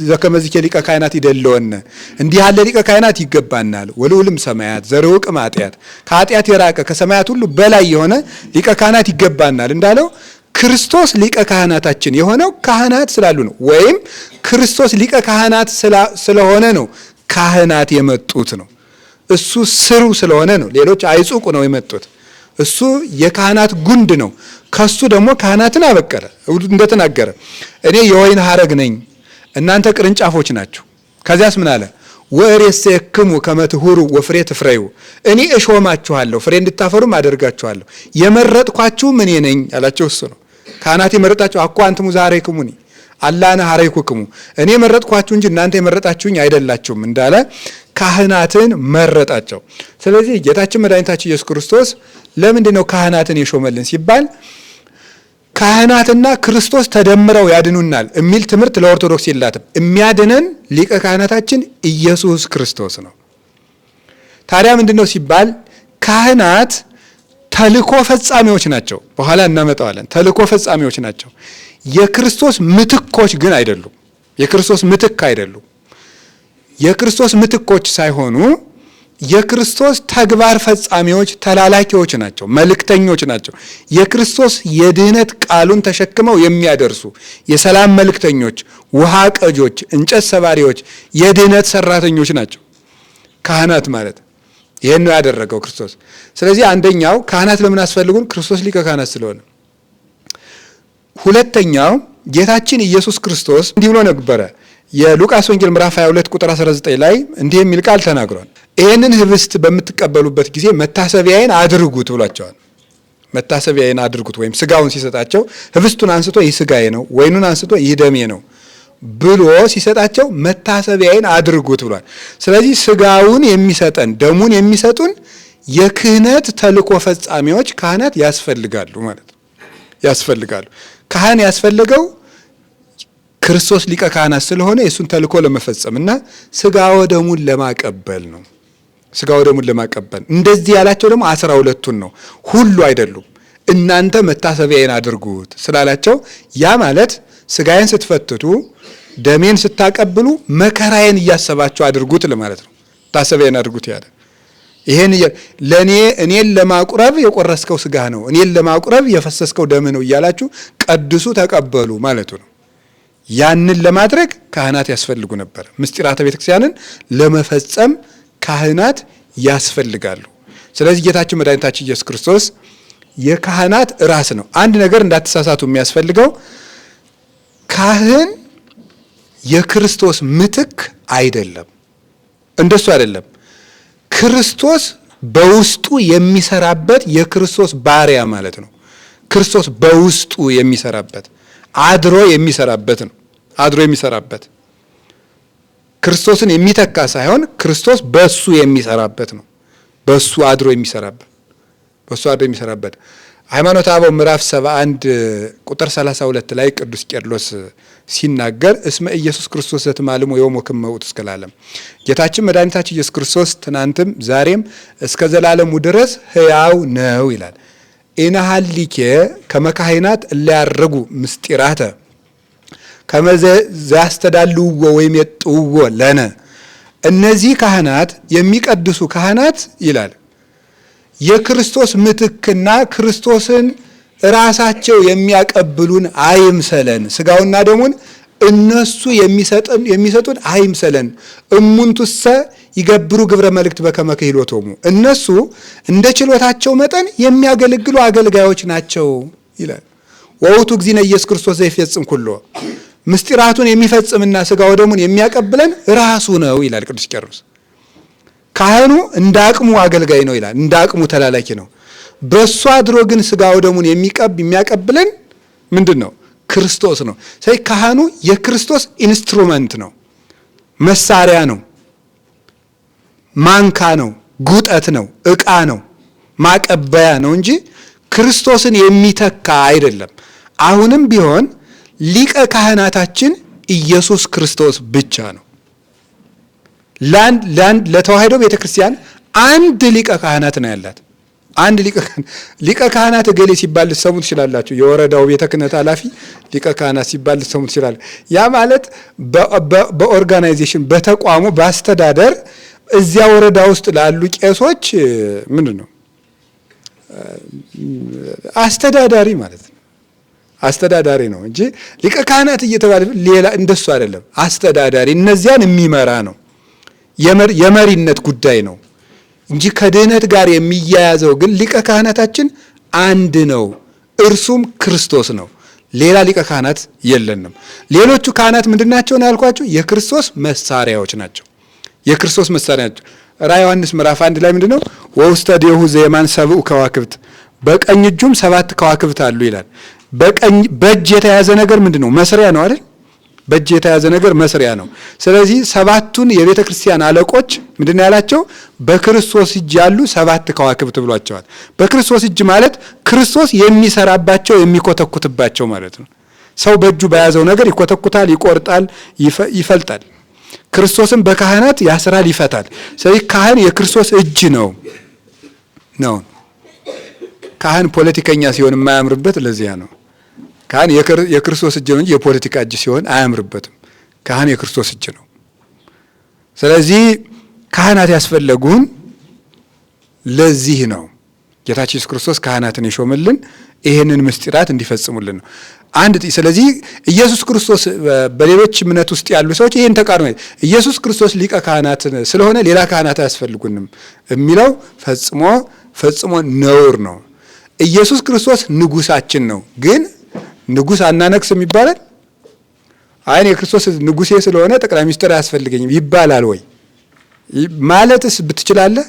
ዘከመዚኬ ሊቀ ካህናት ይደለወነ፣ እንዲህ ያለ ሊቀ ካህናት ይገባናል። ወልዑልም ሰማያት ዘርውቅም ኃጢአት፣ ከኃጢአት የራቀ ከሰማያት ሁሉ በላይ የሆነ ሊቀ ካህናት ይገባናል እንዳለው ክርስቶስ ሊቀ ካህናታችን የሆነው ካህናት ስላሉ ነው። ወይም ክርስቶስ ሊቀ ካህናት ስለሆነ ነው ካህናት የመጡት ነው። እሱ ስሩ ስለሆነ ነው። ሌሎች አይጹቁ ነው የመጡት። እሱ የካህናት ጉንድ ነው። ከሱ ደግሞ ካህናትን አበቀለ። እንደተናገረ እኔ የወይን ሐረግ ነኝ፣ እናንተ ቅርንጫፎች ናችሁ። ከዚያስ ምን አለ? ወእሬሴክሙ ከመ ትሁሩ ወፍሬ ትፍረዩ፣ እኔ እሾማችኋለሁ ፍሬ እንድታፈሩም አደርጋችኋለሁ። የመረጥኳችሁም እኔ ነኝ አላቸው። እሱ ነው ካህናት የመረጣችሁ። አኮ አንትሙ ዘሐረይኩሙኒ አላነ ሐረይኩክሙ፣ እኔ መረጥኳችሁ እንጂ እናንተ የመረጣችሁኝ አይደላችሁም እንዳለ ካህናትን መረጣቸው። ስለዚህ ጌታችን መድኃኒታችን ኢየሱስ ክርስቶስ ለምንድን ነው ካህናትን የሾመልን ሲባል ካህናትና ክርስቶስ ተደምረው ያድኑናል የሚል ትምህርት ለኦርቶዶክስ የላትም። የሚያድነን ሊቀ ካህናታችን ኢየሱስ ክርስቶስ ነው። ታዲያ ምንድን ነው ሲባል ካህናት ተልእኮ ፈጻሚዎች ናቸው። በኋላ እናመጣዋለን። ተልእኮ ፈጻሚዎች ናቸው። የክርስቶስ ምትኮች ግን አይደሉም። የክርስቶስ ምትክ አይደሉም። የክርስቶስ ምትኮች ሳይሆኑ የክርስቶስ ተግባር ፈጻሚዎች፣ ተላላኪዎች ናቸው፣ መልእክተኞች ናቸው። የክርስቶስ የድህነት ቃሉን ተሸክመው የሚያደርሱ የሰላም መልእክተኞች፣ ውሃ ቀጆች፣ እንጨት ሰባሪዎች፣ የድህነት ሰራተኞች ናቸው ካህናት ማለት። ይሄን ነው ያደረገው ክርስቶስ። ስለዚህ አንደኛው ካህናት ለምን አስፈልጉን? ክርስቶስ ሊቀ ካህናት ስለሆነ። ሁለተኛው ጌታችን ኢየሱስ ክርስቶስ እንዲህ ብሎ ነበረ። የሉቃስ ወንጌል ምዕራፍ 22 ቁጥር 19 ላይ እንዲህ የሚል ቃል ተናግሯል። ይህንን ህብስት በምትቀበሉበት ጊዜ መታሰቢያዬን አድርጉት ብሏቸዋል። መታሰቢያዬን አድርጉት ወይም ስጋውን ሲሰጣቸው ህብስቱን አንስቶ ይህ ስጋዬ ነው፣ ወይኑን አንስቶ ይህ ደሜ ነው ብሎ ሲሰጣቸው መታሰቢያዬን አድርጉት ብሏል። ስለዚህ ስጋውን የሚሰጠን ደሙን የሚሰጡን የክህነት ተልእኮ ፈጻሚዎች ካህናት ያስፈልጋሉ ማለት ነው። ያስፈልጋሉ። ካህን ያስፈልገው ክርስቶስ ሊቀ ካህናት ስለሆነ የእሱን ተልእኮ ለመፈጸምና ስጋ ወደሙን ለማቀበል ነው። ስጋ ወደሙን ለማቀበል እንደዚህ ያላቸው ደግሞ 12ቱን ነው፣ ሁሉ አይደሉም። እናንተ መታሰቢያዬን አድርጉት ስላላቸው ያ ማለት ስጋዬን ስትፈትቱ ደሜን ስታቀብሉ መከራዬን እያሰባችሁ አድርጉት ለማለት ነው። መታሰቢያዬን አድርጉት ያለ ይሄን እኔን ለማቁረብ የቆረስከው ስጋ ነው፣ እኔን ለማቁረብ የፈሰስከው ደም ነው እያላችሁ ቀድሱ ተቀበሉ ማለቱ ነው። ያንን ለማድረግ ካህናት ያስፈልጉ ነበር። ምስጢራተ ቤተክርስቲያንን ለመፈጸም ካህናት ያስፈልጋሉ። ስለዚህ ጌታችን መድኃኒታችን ኢየሱስ ክርስቶስ የካህናት ራስ ነው። አንድ ነገር እንዳትሳሳቱ የሚያስፈልገው ካህን የክርስቶስ ምትክ አይደለም። እንደሱ አይደለም። ክርስቶስ በውስጡ የሚሰራበት የክርስቶስ ባሪያ ማለት ነው። ክርስቶስ በውስጡ የሚሰራበት አድሮ የሚሰራበት ነው። አድሮ የሚሰራበት ክርስቶስን የሚተካ ሳይሆን ክርስቶስ በሱ የሚሰራበት ነው። በሱ አድሮ የሚሰራበት በሱ አድሮ የሚሰራበት ሃይማኖተ አበው ምዕራፍ 71 ቁጥር 32 ላይ ቅዱስ ቄርሎስ ሲናገር እስመ ኢየሱስ ክርስቶስ ዘትማልሞ ዮሞ ከመውት እስከ ለዓለም፣ ጌታችን መድኃኒታችን ኢየሱስ ክርስቶስ ትናንትም ዛሬም እስከ ዘላለሙ ድረስ ሕያው ነው ይላል። ኢናሃሊኬ ከመካህናት እላያርጉ ምስጢራተ ከመዘ ያስተዳልውዎ ወይም የጥውዎ ለነ፣ እነዚህ ካህናት የሚቀድሱ ካህናት ይላል የክርስቶስ ምትክና ክርስቶስን ራሳቸው የሚያቀብሉን አይምሰለን። ስጋውና ደሙን እነሱ የሚሰጡን አይምሰለን። እሙንቱሰ ይገብሩ ግብረ መልእክት በከመ ክህሎቶሙ፣ እነሱ እንደ ችሎታቸው መጠን የሚያገለግሉ አገልጋዮች ናቸው ይላል። ወውቱ እግዚእነ ኢየሱስ ክርስቶስ ዘይፈጽም ኩሎ፣ ምስጢራቱን የሚፈጽምና ስጋው ደሙን የሚያቀብለን ራሱ ነው ይላል ቅዱስ ቄርሎስ። ካህኑ እንደ አቅሙ አገልጋይ ነው ይላል፣ እንደ አቅሙ ተላላኪ ነው። በእሱ አድሮ ግን ሥጋው ደሙን የሚያቀብለን ምንድን ነው? ክርስቶስ ነው። ስለዚህ ካህኑ የክርስቶስ ኢንስትሩመንት ነው፣ መሳሪያ ነው፣ ማንካ ነው፣ ጉጠት ነው፣ ዕቃ ነው፣ ማቀበያ ነው እንጂ ክርስቶስን የሚተካ አይደለም። አሁንም ቢሆን ሊቀ ካህናታችን ኢየሱስ ክርስቶስ ብቻ ነው። ለተዋሕዶ ቤተክርስቲያን አንድ ሊቀ ካህናት ነው ያላት። አንድ ሊቀ ካህናት እገሌ ሲባል ልትሰሙ ትችላላችሁ። የወረዳው ቤተ ክህነት ኃላፊ ሊቀ ካህናት ሲባል ልትሰሙ ትችላላችሁ። ያ ማለት በኦርጋናይዜሽን በተቋሙ በአስተዳደር እዚያ ወረዳ ውስጥ ላሉ ቄሶች ምንድን ነው አስተዳዳሪ ማለት ነው። አስተዳዳሪ ነው እንጂ ሊቀ ካህናት እየተባለ ሌላ እንደሱ አይደለም። አስተዳዳሪ እነዚያን የሚመራ ነው። የመሪነት ጉዳይ ነው እንጂ ከድህነት ጋር የሚያያዘው ግን ሊቀ ካህናታችን አንድ ነው፣ እርሱም ክርስቶስ ነው። ሌላ ሊቀ ካህናት የለንም። ሌሎቹ ካህናት ምንድናቸው ነው ያልኳቸው? የክርስቶስ መሳሪያዎች ናቸው። የክርስቶስ መሳሪያ ናቸው። ራዕየ ዮሐንስ ምዕራፍ 1 ላይ ምንድነው? ወውስተ ዴሁ ዘየማን ሰብኡ ከዋክብት፣ በቀኝ እጁም 7 ከዋክብት አሉ ይላል። በእጅ የተያዘ ነገር ምንድነው? መስሪያ ነው አይደል? በእጅ የተያዘ ነገር መስሪያ ነው። ስለዚህ 7ቱን የቤተ ክርስቲያን አለቆች ምንድነው ያላቸው? በክርስቶስ እጅ ያሉ 7 ከዋክብት ብሏቸዋል። በክርስቶስ እጅ ማለት ክርስቶስ የሚሰራባቸው የሚኮተኩትባቸው ማለት ነው። ሰው በእጁ በያዘው ነገር ይኮተኩታል፣ ይቆርጣል፣ ይፈልጣል። ክርስቶስም በካህናት ያስራል፣ ይፈታል። ስለዚህ ካህን የክርስቶስ እጅ ነው። ካህን ፖለቲከኛ ሲሆን የማያምርበት ለዚያ ነው። ካህን የክርስቶስ እጅ ነው እንጂ የፖለቲካ እጅ ሲሆን አያምርበትም። ካህን የክርስቶስ እጅ ነው። ስለዚህ ካህናት ያስፈለጉን ለዚህ ነው። ጌታችን ኢየሱስ ክርስቶስ ካህናትን የሾመልን ይሄንን ምስጢራት እንዲፈጽሙልን ነው። ስለዚህ ኢየሱስ ክርስቶስ በሌሎች እምነት ውስጥ ያሉ ሰዎች ይሄን ተቃርኖ ኢየሱስ ክርስቶስ ሊቀ ካህናት ስለሆነ ሌላ ካህናት አያስፈልጉንም የሚለው ፈጽሞ ነውር ነው። ኢየሱስ ክርስቶስ ንጉሳችን ነው። ግን ንጉስ አናነግስም ይባላል? አይን የክርስቶስ ንጉሴ ስለሆነ ጠቅላይ ሚኒስትር አያስፈልገኝም ይባላል ወይ? ማለትስ ብትችላለህ?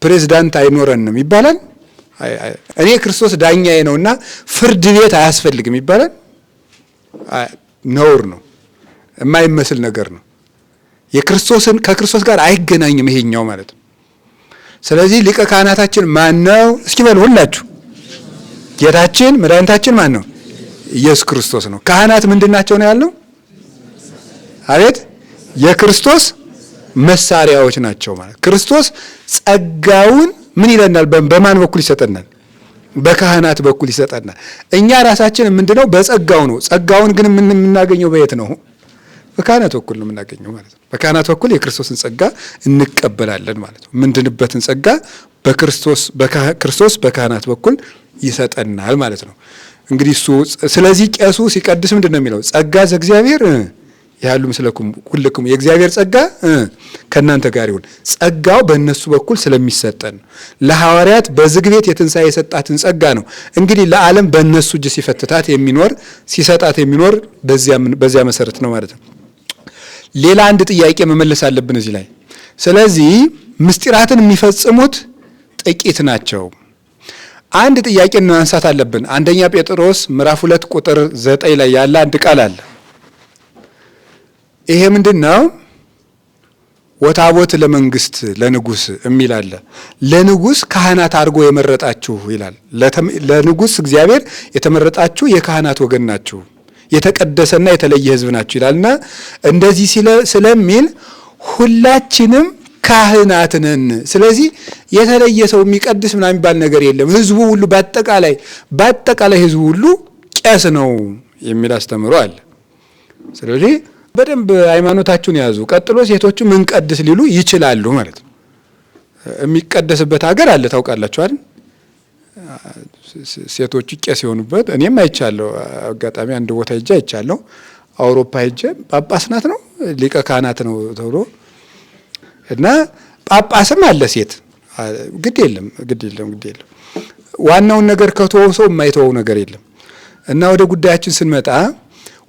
ፕሬዝዳንት አይኖረንም ይባላል? እኔ ክርስቶስ ዳኛዬ ነውና ፍርድ ቤት አያስፈልግም ይባላል? ነውር ነው። የማይመስል ነገር ነው። ከክርስቶስ ጋር አይገናኝም ይሄኛው ማለት ነው። ስለዚህ ሊቀ ካህናታችን ማን ነው? እስኪ በሉ ሁላችሁ። ጌታችን መድኃኒታችን ማን ነው? ኢየሱስ ክርስቶስ ነው። ካህናት ምንድናቸው ነው ያልነው? አቤት የክርስቶስ መሳሪያዎች ናቸው ማለት። ክርስቶስ ጸጋውን ምን ይለናል? በማን በኩል ይሰጠናል? በካህናት በኩል ይሰጠናል። እኛ ራሳችን ምንድነው? በጸጋው ነው። ጸጋውን ግን የምናገኘው በየት ነው? በካህናት በኩል ነው የምናገኘው ማለት ነው። በካህናት በኩል የክርስቶስን ጸጋ እንቀበላለን ማለት ነው። ምንድንበትን ጸጋ ክርስቶስ በካህናት በኩል ይሰጠናል ማለት ነው። እንግዲህ ስለዚህ ቄሱ ሲቀድስ ምንድን ነው የሚለው? ጸጋ ዘእግዚአብሔር ያሉ ምስለኩም ሁልኩም፣ የእግዚአብሔር ጸጋ ከእናንተ ጋር ይሁን። ጸጋው በእነሱ በኩል ስለሚሰጠን ለሐዋርያት በዝግ ቤት የትንሣኤ የሰጣትን ጸጋ ነው እንግዲህ ለዓለም በእነሱ እጅ ሲሰጣት የሚኖር በዚያ መሰረት ነው ማለት ነው። ሌላ አንድ ጥያቄ መመለስ አለብን እዚህ ላይ። ስለዚህ ምስጢራትን የሚፈጽሙት ጥቂት ናቸው። አንድ ጥያቄ ማንሳት አለብን። አንደኛ ጴጥሮስ ምዕራፍ 2 ቁጥር 9 ላይ ያለ አንድ ቃል አለ። ይሄ ምንድነው? ወታቦት ለመንግስት ለንጉስ የሚል አለ። ለንጉስ ካህናት አድርጎ የመረጣችሁ ይላል። ለንጉስ እግዚአብሔር የተመረጣችሁ የካህናት ወገን ናችሁ፣ የተቀደሰና የተለየ ሕዝብ ናችሁ ይላልና እንደዚህ ስለሚል ሁላችንም ካህናት ነን። ስለዚህ የተለየ ሰው የሚቀድስ ምናምን የሚባል ነገር የለም። ሕዝቡ ሁሉ በአጠቃላይ ሕዝቡ ሁሉ ቄስ ነው የሚል አስተምሮ አለ። ስለዚህ በደንብ ሃይማኖታችሁን ያዙ። ቀጥሎ ሴቶቹ ምን ቀድስ ሊሉ ይችላሉ ማለት ነው። የሚቀደስበት ሀገር አለ ታውቃላችሁ አይደል? ሴቶቹ ቄስ የሆኑበት እኔም አይቻለሁ። አጋጣሚ አንድ ቦታ ሄጄ አይቻለሁ። አውሮፓ ሄጄ ጳጳስ ናት ነው ሊቀ ካህናት ነው ተብሎ እና ጳጳስም አለ ሴት። ግድ የለም። ዋናውን ነገር ከተወው ሰው የማይተወው ነገር የለም። እና ወደ ጉዳያችን ስንመጣ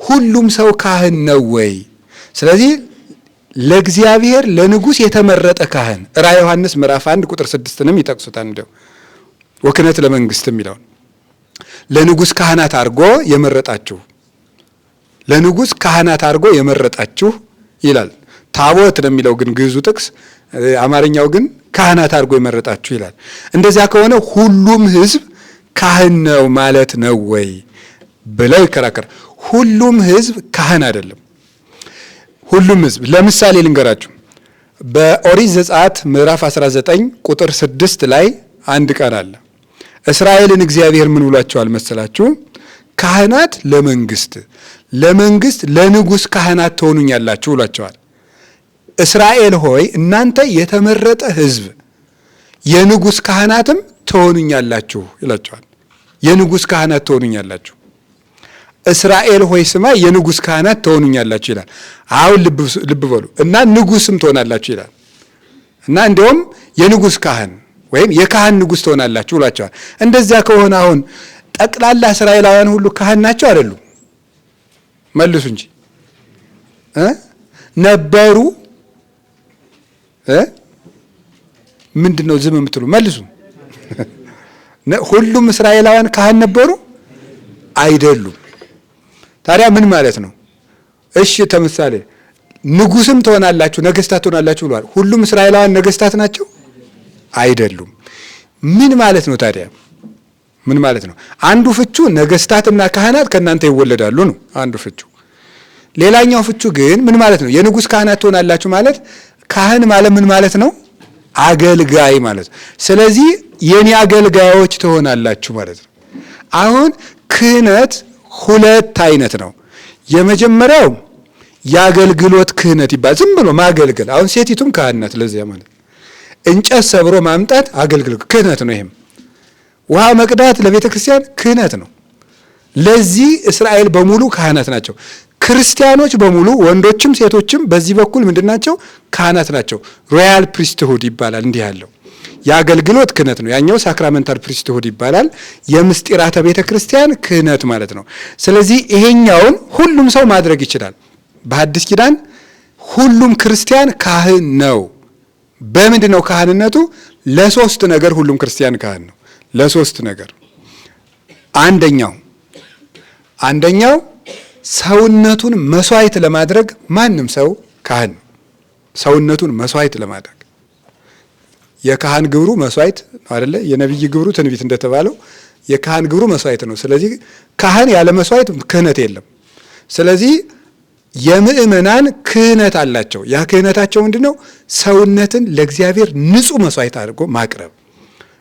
ሁሉም ሰው ካህን ነው ወይ? ስለዚህ ለእግዚአብሔር ለንጉሥ የተመረጠ ካህን ራዕየ ዮሐንስ ምዕራፍ 1 ቁጥር 6ንም ይጠቅሱታል። እንደው ወክህነት ለመንግስት የሚለውን ለንጉሥ ካህናት አድርጎ የመረጣችሁ፣ ለንጉሥ ካህናት አድርጎ የመረጣችሁ ይላል። ታቦት ነው የሚለው ግን ግዕዙ ጥቅስ፣ አማርኛው ግን ካህናት አድርጎ የመረጣችሁ ይላል። እንደዚያ ከሆነ ሁሉም ሕዝብ ካህን ነው ማለት ነው ወይ ብለው ይከራከራል። ሁሉም ሕዝብ ካህን አይደለም። ሁሉም ሕዝብ ለምሳሌ ልንገራችሁ። በኦሪት ዘጸአት ምዕራፍ 19 ቁጥር 6 ላይ አንድ ቃል አለ። እስራኤልን እግዚአብሔር ምን ብሏቸዋል መሰላችሁ? ካህናት ለመንግስት ለንጉሥ ካህናት ትሆኑኛላችሁ ብሏቸዋል። እስራኤል ሆይ እናንተ የተመረጠ ሕዝብ የንጉሥ ካህናትም ትሆኑኛላችሁ ይላቸዋል። የንጉሥ ካህናት ትሆኑኛላችሁ። እስራኤል ሆይ ስማ የንጉሥ ካህናት ትሆኑኛላችሁ ይላል። አሁን ልብ በሉ እና ንጉሥም ትሆናላችሁ ይላል እና እንዲያውም የንጉሥ ካህን ወይም የካህን ንጉሥ ትሆናላችሁ ብሏቸዋል። እንደዚያ ከሆነ አሁን ጠቅላላ እስራኤላውያን ሁሉ ካህን ናቸው አይደሉም? መልሱ እንጂ ነበሩ። ምንድን ነው ዝም የምትሉ? መልሱ። ሁሉም እስራኤላውያን ካህን ነበሩ አይደሉም? ታዲያ ምን ማለት ነው? እሺ ተምሳሌ ንጉሥም ትሆናላችሁ ነገስታት ትሆናላችሁ ብሏል። ሁሉም እስራኤላውያን ነገስታት ናቸው አይደሉም? ምን ማለት ነው ታዲያ? ምን ማለት ነው? አንዱ ፍቹ ነገስታትና ካህናት ከእናንተ ይወለዳሉ ነው አንዱ ፍቹ። ሌላኛው ፍቹ ግን ምን ማለት ነው? የንጉሥ ካህናት ትሆናላችሁ ማለት ካህን ማለት ምን ማለት ነው? አገልጋይ ማለት ነው። ስለዚህ የኔ አገልጋዮች ትሆናላችሁ ማለት ነው። አሁን ክህነት ሁለት አይነት ነው። የመጀመሪያው የአገልግሎት ክህነት ይባላል። ዝም ብሎ ማገልገል። አሁን ሴቲቱም ካህን ናት። ለዚያ ማለት እንጨት ሰብሮ ማምጣት አገልግሎት ክህነት ነው። ይሄም ውሃ መቅዳት ለቤተ ክርስቲያን ክህነት ነው። ለዚህ እስራኤል በሙሉ ካህናት ናቸው። ክርስቲያኖች በሙሉ ወንዶችም ሴቶችም በዚህ በኩል ምንድናቸው? ካህናት ናቸው። ሮያል ፕሪስትሁድ ይባላል። እንዲህ ያለው የአገልግሎት ክህነት ነው። ያኛው ሳክራመንታል ፕሪስትሁድ ይባላል። የምስጢራተ ቤተ ክርስቲያን ክህነት ማለት ነው። ስለዚህ ይሄኛውን ሁሉም ሰው ማድረግ ይችላል። በሐዲስ ኪዳን ሁሉም ክርስቲያን ካህን ነው። በምንድን ነው ካህንነቱ? ለሶስት ነገር ሁሉም ክርስቲያን ካህን ነው። ለሶስት ነገር አንደኛው ሰውነቱን መስዋዕት ለማድረግ ማንም ሰው ካህን ነው። ሰውነቱን መስዋዕት ለማድረግ የካህን ግብሩ መስዋዕት ነው አይደለ? የነቢይ ግብሩ ትንቢት እንደተባለው የካህን ግብሩ መስዋዕት ነው። ስለዚህ ካህን ያለ መስዋዕት ክህነት የለም። ስለዚህ የምእመናን ክህነት አላቸው። ያ ክህነታቸው ምንድነው? ሰውነትን ለእግዚአብሔር ንጹሕ መስዋዕት አድርጎ ማቅረብ።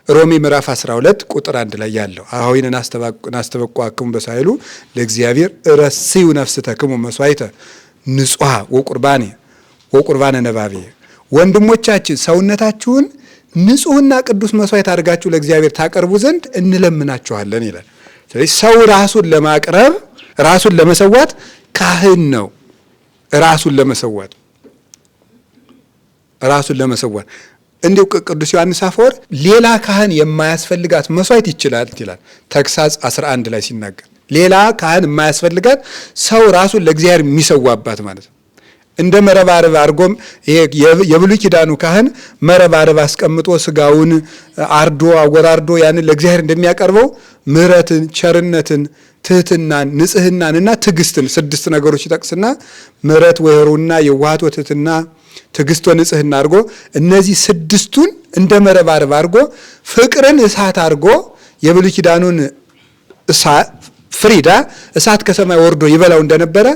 ሮሜ ምዕራፍ 12 ቁጥር 1 ላይ ያለው አሁን አስተበቁአክሙ በሳይሉ ለእግዚአብሔር ረስዩ ነፍስተክሙ መስዋዕተ ንጹሐ ወቁርባነ ነባቤ። ወንድሞቻችን ሰውነታችሁን ንጹሕና ቅዱስ መስዋዕት አድርጋችሁ ለእግዚአብሔር ታቀርቡ ዘንድ እንለምናችኋለን ይላል። ስለዚህ ሰው ራሱን ለማቅረብ ራሱን ለመሰዋት ካህን ነው። ራሱን ለመሰዋት እንዲሁ ቅዱስ ዮሐንስ አፈወርቅ ሌላ ካህን የማያስፈልጋት መስዋዕት ይችላል ይላል። ተግሳጽ 11 ላይ ሲናገር ሌላ ካህን የማያስፈልጋት ሰው ራሱን ለእግዚአብሔር የሚሰዋባት ማለት ነው። እንደ መረባረብ አድርጎም የብሉይ ኪዳኑ ካህን መረባረብ አስቀምጦ ስጋውን አርዶ አወራርዶ ያንን ለእግዚአብሔር እንደሚያቀርበው ምሕረትን፣ ቸርነትን፣ ትህትናን፣ ንጽህናንና ትዕግስትን 6 ነገሮች ይጠቅስና ምሕረት ወይሩና የዋሃት ወትህትና ትዕግስት ወንጽህና አድርጎ እነዚህ 6ቱን እንደ መረባረብ አድርጎ ፍቅርን እሳት አድርጎ የብሉይ ኪዳኑን ፍሪዳ እሳት ከሰማይ ወርዶ ይበላው እንደነበረ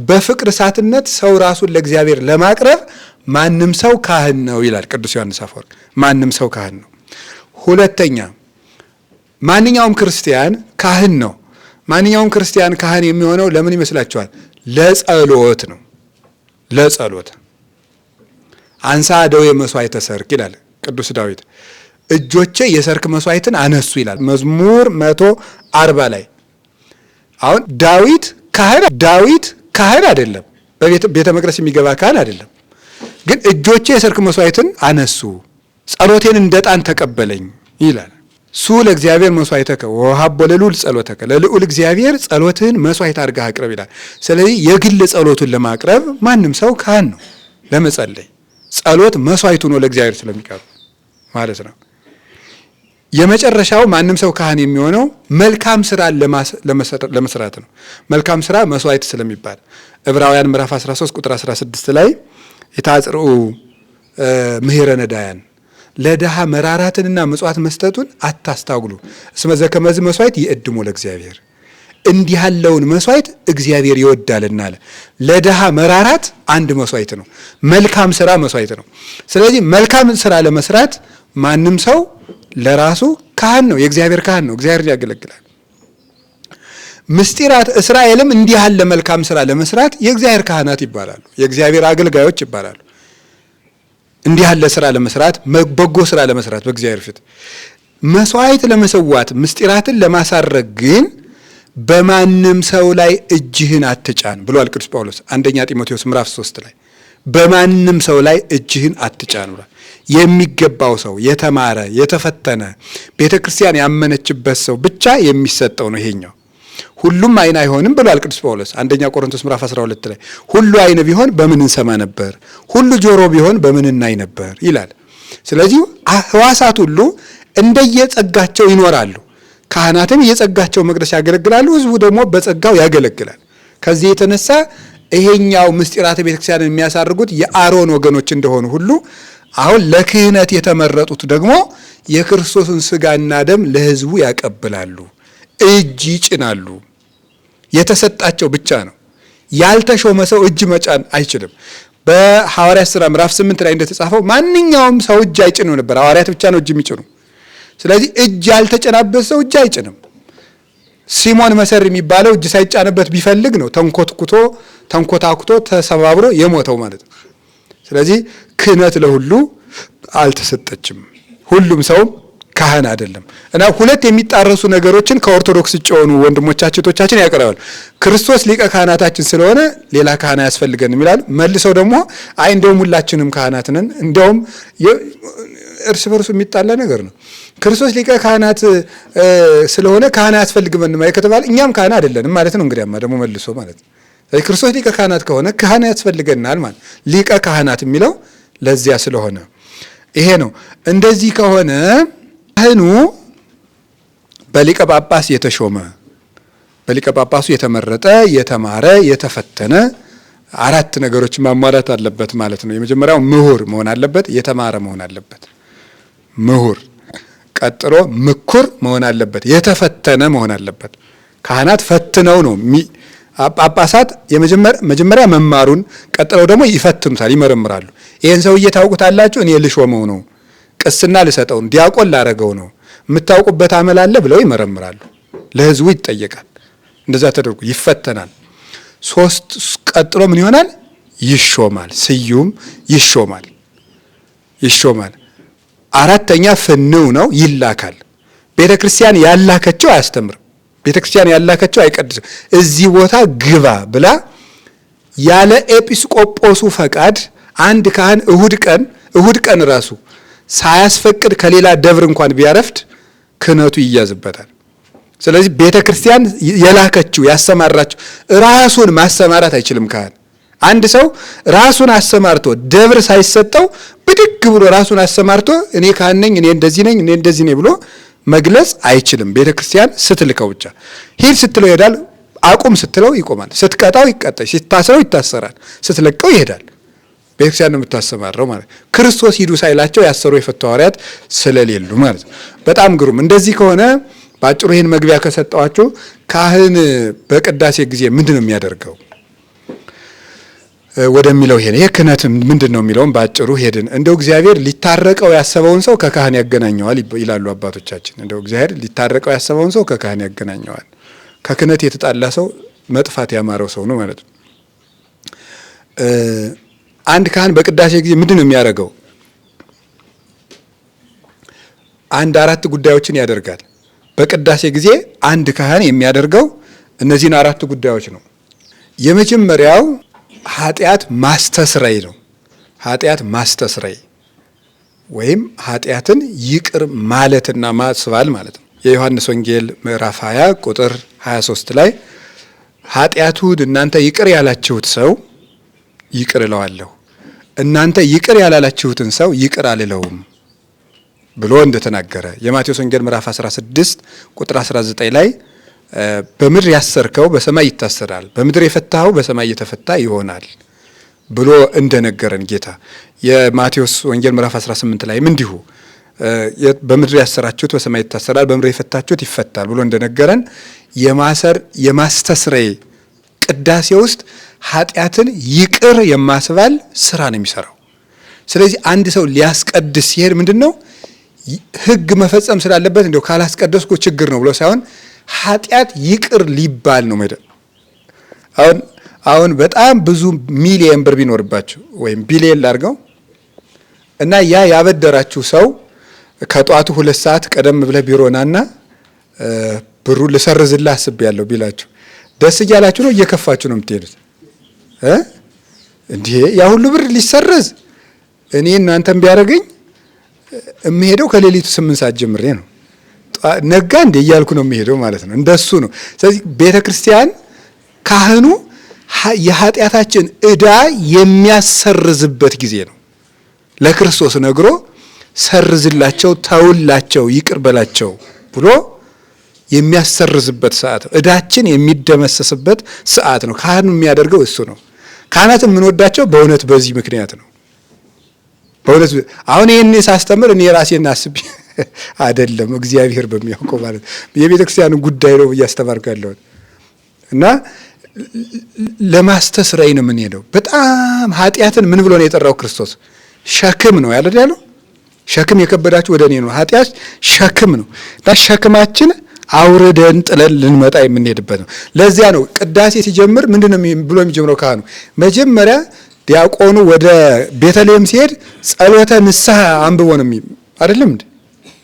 በፍቅር እሳትነት ሰው ራሱን ለእግዚአብሔር ለማቅረብ ማንም ሰው ካህን ነው ይላል ቅዱስ ዮሐንስ አፈወርቅ። ማንም ሰው ካህን ነው። ሁለተኛ ማንኛውም ክርስቲያን ካህን ነው። ማንኛውም ክርስቲያን ካህን የሚሆነው ለምን ይመስላችኋል? ለጸሎት ነው። ለጸሎት አንሳ ደዌ መስዋዕተ ሰርክ ይላል ቅዱስ ዳዊት። እጆቼ የሰርክ መስዋዕትን አነሱ ይላል መዝሙር 140 ላይ። አሁን ዳዊት ካህን አይደለም፣ በቤተ መቅደስ የሚገባ ካህን አይደለም። ግን እጆቼ የሰርክ መስዋዕትን አነሱ፣ ጸሎቴን እንደ ዕጣን ተቀበለኝ ይላል። ሱ ለእግዚአብሔር መስዋዕተከ ወሀቦ ለልዑል ጸሎተከ፣ ለልዑል እግዚአብሔር ጸሎትህን መስዋዕት አድርገህ አቅርብ ይላል። ስለዚህ የግል ጸሎቱን ለማቅረብ ማንም ሰው ካህን ነው። ለመጸለይ ጸሎት መስዋዕት ሆኖ ለእግዚአብሔር ስለሚቀርብ ማለት ነው። የመጨረሻው ማንም ሰው ካህን የሚሆነው መልካም ስራ ለመስራት ነው። መልካም ስራ መስዋዕት ስለሚባል ዕብራውያን ምዕራፍ 13 ቁጥር 16 ላይ የታጽርኡ ምህረ ነዳያን ለድሃ መራራትንና ምጽዋት መስጠቱን አታስታጉሉ እስመ ዘከመዝ መስዋዕት ይእድሙ ለእግዚአብሔር። እንዲህ ያለውን መስዋዕት እግዚአብሔር ይወዳልና አለ። ለድሃ መራራት አንድ መስዋዕት ነው። መልካም ስራ መስዋዕት ነው። ስለዚህ መልካም ስራ ለመስራት ማንም ሰው ለራሱ ካህን ነው፣ የእግዚአብሔር ካህን ነው፣ እግዚአብሔር ያገለግላል። ምስጢራት እስራኤልም እንዲህ ያለ መልካም ስራ ለመስራት የእግዚአብሔር ካህናት ይባላሉ፣ የእግዚአብሔር አገልጋዮች ይባላሉ። እንዲህ ያለ ስራ ለመስራት በጎ ስራ ለመስራት በእግዚአብሔር ፊት መስዋዕት ለመሰዋት ምስጢራትን ለማሳረግ ግን በማንም ሰው ላይ እጅህን አትጫን ብሏል ቅዱስ ጳውሎስ አንደኛ ጢሞቴዎስ ምዕራፍ 3 ላይ በማንም ሰው ላይ እጅህን አትጫን ብሏል። የሚገባው ሰው የተማረ የተፈተነ ቤተክርስቲያን ያመነችበት ሰው ብቻ የሚሰጠው ነው ይሄኛው። ሁሉም አይን አይሆንም ብሏል ቅዱስ ጳውሎስ አንደኛ ቆሮንቶስ ምዕራፍ 12 ላይ ሁሉ አይን ቢሆን በምን እንሰማ ነበር፣ ሁሉ ጆሮ ቢሆን በምን እናይ ነበር ይላል። ስለዚህ ሕዋሳት ሁሉ እንደየጸጋቸው ይኖራሉ። ካህናትም የጸጋቸው መቅደስ ያገለግላሉ፣ ህዝቡ ደግሞ በጸጋው ያገለግላል። ከዚህ የተነሳ ይሄኛው ምስጢራተ ቤተክርስቲያንን የሚያሳርጉት የአሮን ወገኖች እንደሆኑ ሁሉ አሁን ለክህነት የተመረጡት ደግሞ የክርስቶስን ስጋና ደም ለህዝቡ ያቀብላሉ፣ እጅ ይጭናሉ። የተሰጣቸው ብቻ ነው። ያልተሾመ ሰው እጅ መጫን አይችልም። በሐዋርያት ሥራ ምዕራፍ 8 ላይ እንደተጻፈው ማንኛውም ሰው እጅ አይጭኑ ነበር፣ ሐዋርያት ብቻ ነው እጅ የሚጭኑ። ስለዚህ እጅ ያልተጨናበት ሰው እጅ አይጭንም። ሲሞን መሰሪ የሚባለው እጅ ሳይጫንበት ቢፈልግ ነው ተንኮታኩቶ ተሰባብሮ የሞተው ማለት ነው። ስለዚህ ክህነት ለሁሉ አልተሰጠችም። ሁሉም ሰው ካህን አይደለም እና ሁለት የሚጣረሱ ነገሮችን ከኦርቶዶክስ ውጭ የሆኑ ወንድሞቻችን እህቶቻችን ያቀርባሉ። ክርስቶስ ሊቀ ካህናታችን ስለሆነ ሌላ ካህን አያስፈልገንም ይላሉ። መልሰው ደግሞ አይ እንደውም ሁላችንም ካህናት ነን፣ እንደውም እርስ በርሱ የሚጣላ ነገር ነው። ክርስቶስ ሊቀ ካህናት ስለሆነ ካህን አያስፈልግም ከተባለ እኛም ካህን አይደለንም ማለት ነው። እንግዲያማ ደግሞ መልሶ ማለት ነው ክርስቶስ ሊቀ ካህናት ከሆነ ካህን ያስፈልገናል ማለት ሊቀ ካህናት የሚለው ለዚያ ስለሆነ ይሄ ነው። እንደዚህ ከሆነ ካህኑ በሊቀ ጳጳስ የተሾመ በሊቀ ጳጳሱ የተመረጠ የተማረ የተፈተነ አራት ነገሮች ማሟላት አለበት ማለት ነው። የመጀመሪያው ምሁር መሆን አለበት፣ የተማረ መሆን አለበት። ምሁር ቀጥሎ ምኩር መሆን አለበት፣ የተፈተነ መሆን አለበት። ካህናት ፈትነው ነው ጳጳሳት መጀመሪያ መማሩን ቀጥለው ደግሞ ይፈትኑታል፣ ይመረምራሉ። ይሄን ሰውዬ ታውቁታላችሁ፣ እኔ ልሾመው ነው፣ ቅስና ልሰጠው፣ ዲያቆን ላረገው ነው፣ የምታውቁበት አመል አለ ብለው ይመረምራሉ። ለህዝቡ ይጠየቃል። እንደዛ ተደርጎ ይፈተናል። ቀጥሎ ምን ይሆናል? ይሾማል። ስዩም ይሾማል። አራተኛ ፍንው ነው፣ ይላካል። ቤተክርስቲያን ያላከችው አያስተምርም። ቤተክርስቲያን ያላከችው አይቀድስም። እዚህ ቦታ ግባ ብላ ያለ ኤጲስቆጶሱ ፈቃድ አንድ ካህን እሁድ ቀን ራሱ ሳያስፈቅድ ከሌላ ደብር እንኳን ቢያረፍድ ክህነቱ ይያዝበታል። ስለዚህ ቤተክርስቲያን የላከችው ያሰማራችው ራሱን ማሰማራት አይችልም። ካህን አንድ ሰው ራሱን አሰማርቶ ደብር ሳይሰጠው ብድግ ብሎ ራሱን አሰማርቶ እኔ ካህን ነኝ፣ እኔ እንደዚህ ነኝ፣ እኔ እንደዚህ ነኝ ብሎ መግለጽ አይችልም። ቤተክርስቲያን ስትልከው ብቻ ሂድ ስትለው ይሄዳል፣ አቁም ስትለው ይቆማል፣ ስትቀጣው ይቀጣል፣ ሲታሰረው ይታሰራል፣ ስትለቀው ይሄዳል። ቤተክርስቲያን ነው የምታሰማረው ማለት። ክርስቶስ ሂዱ ሳይላቸው ያሰሩ የፈቱ ሐዋርያት ስለሌሉ ማለት ነው። በጣም ግሩም። እንደዚህ ከሆነ ባጭሩ ይህን መግቢያ ከሰጠዋችሁ ካህን በቅዳሴ ጊዜ ምንድን ነው የሚያደርገው ወደሚለው ይሄ ክህነት ምንድን ነው የሚለውን ባጭሩ ሄድን። እንደው እግዚአብሔር ሊታረቀው ያሰበውን ሰው ከካህን ያገናኘዋል ይላሉ አባቶቻችን። እንደው እግዚአብሔር ሊታረቀው ያሰበውን ሰው ከካህን ያገናኘዋል። ከክህነት የተጣላ ሰው መጥፋት ያማረው ሰው ነው ማለት ነው። አንድ ካህን በቅዳሴ ጊዜ ምንድን ነው የሚያደርገው? አራት ጉዳዮችን ያደርጋል። በቅዳሴ ጊዜ አንድ ካህን የሚያደርገው እነዚህን 4 ጉዳዮች ነው። የመጀመሪያው ኃጢአት ማስተስረይ ነው። ኃጢአት ማስተስረይ ወይም ኃጢአትን ይቅር ማለትና ማስባል ማለት ነው። የዮሐንስ ወንጌል ምዕራፍ 20 ቁጥር 23 ላይ ኃጢአቱን እናንተ ይቅር ያላችሁት ሰው ይቅር እለዋለሁ፣ እናንተ ይቅር ያላላችሁትን ሰው ይቅር አልለውም ብሎ እንደተናገረ የማቴዎስ ወንጌል ምዕራፍ 16 ቁጥር 19 ላይ በምድር ያሰርከው በሰማይ ይታሰራል፣ በምድር የፈታኸው በሰማይ የተፈታ ይሆናል ብሎ እንደነገረን ጌታ የማቴዎስ ወንጌል ምዕራፍ 18 ላይም እንዲሁ በምድር ያሰራችሁት በሰማይ ይታሰራል፣ በምድር የፈታችሁት ይፈታል ብሎ እንደነገረን የማስተስረይ ቅዳሴ ውስጥ ኃጢአትን ይቅር የማስባል ስራ ነው የሚሰራው። ስለዚህ አንድ ሰው ሊያስቀድስ ሲሄድ ምንድነው ሕግ መፈጸም ስላለበት እንደው ካላስቀደስኩ ችግር ነው ብሎ ሳይሆን ኃጢአት ይቅር ሊባል ነው ማለት። አሁን በጣም ብዙ ሚሊየን ብር ቢኖርባችሁ ወይም ቢሊየን ላድርገው እና ያበደራችሁ ሰው ከጧቱ 2 ሰዓት ቀደም ብለህ ቢሮናና ብሩን ልሰርዝልህ አስቤያለሁ ቢላችሁ ደስ እያላችሁ ነው እየከፋችሁ ነው የምትሄዱት? እንዴ ያ ሁሉ ብር ሊሰረዝ እኔ እናንተም ቢያደርገኝ የምሄደው ከሌሊቱ 8 ሰዓት ጀምሬ ነው። ነጋ እንዴ እያልኩ ነው የምሄደው ማለት ነው። እንደሱ ነው። ስለዚህ ቤተ ክርስቲያን ካህኑ የኃጢአታችን ዕዳ የሚያሰርዝበት ጊዜ ነው። ለክርስቶስ ነግሮ ሰርዝላቸው፣ ተውላቸው፣ ይቅር በላቸው ብሎ የሚያሰርዝበት ሰዓት ነው። ዕዳችን የሚደመሰስበት ሰዓት ነው። ካህኑ የሚያደርገው እሱ ነው። ካህናትን የምንወዳቸው በእውነት በዚህ ምክንያት ነው። በእውነት አሁን ይህን ሳስተምር እኔ ራሴን አስቤ አይደለም፣ እግዚአብሔር በሚያውቀው ማለት የቤተ ክርስቲያኑ ጉዳይ ነው እያስተማርኩ ያለሁት እና ለማስተስረይ ነው የምንሄደው። በጣም ኃጢአትን ምን ብሎ ነው የጠራው ክርስቶስ? ሸክም ነው ያለው። ሸክም የከበዳችሁ ወደ እኔ ነው። ኃጢአት ሸክም ነው እና ሸክማችን አውርደን ጥለን ልንመጣ የምንሄድበት ነው። ለዚያ ነው ቅዳሴ ሲጀምር ምንድነው ብሎ የሚጀምረው ካህኑ? መጀመሪያ ዲያቆኑ ወደ ቤተልሔም ሲሄድ ጸሎተ ንስሐ አንብቦ ነው አይደለም እንዴ?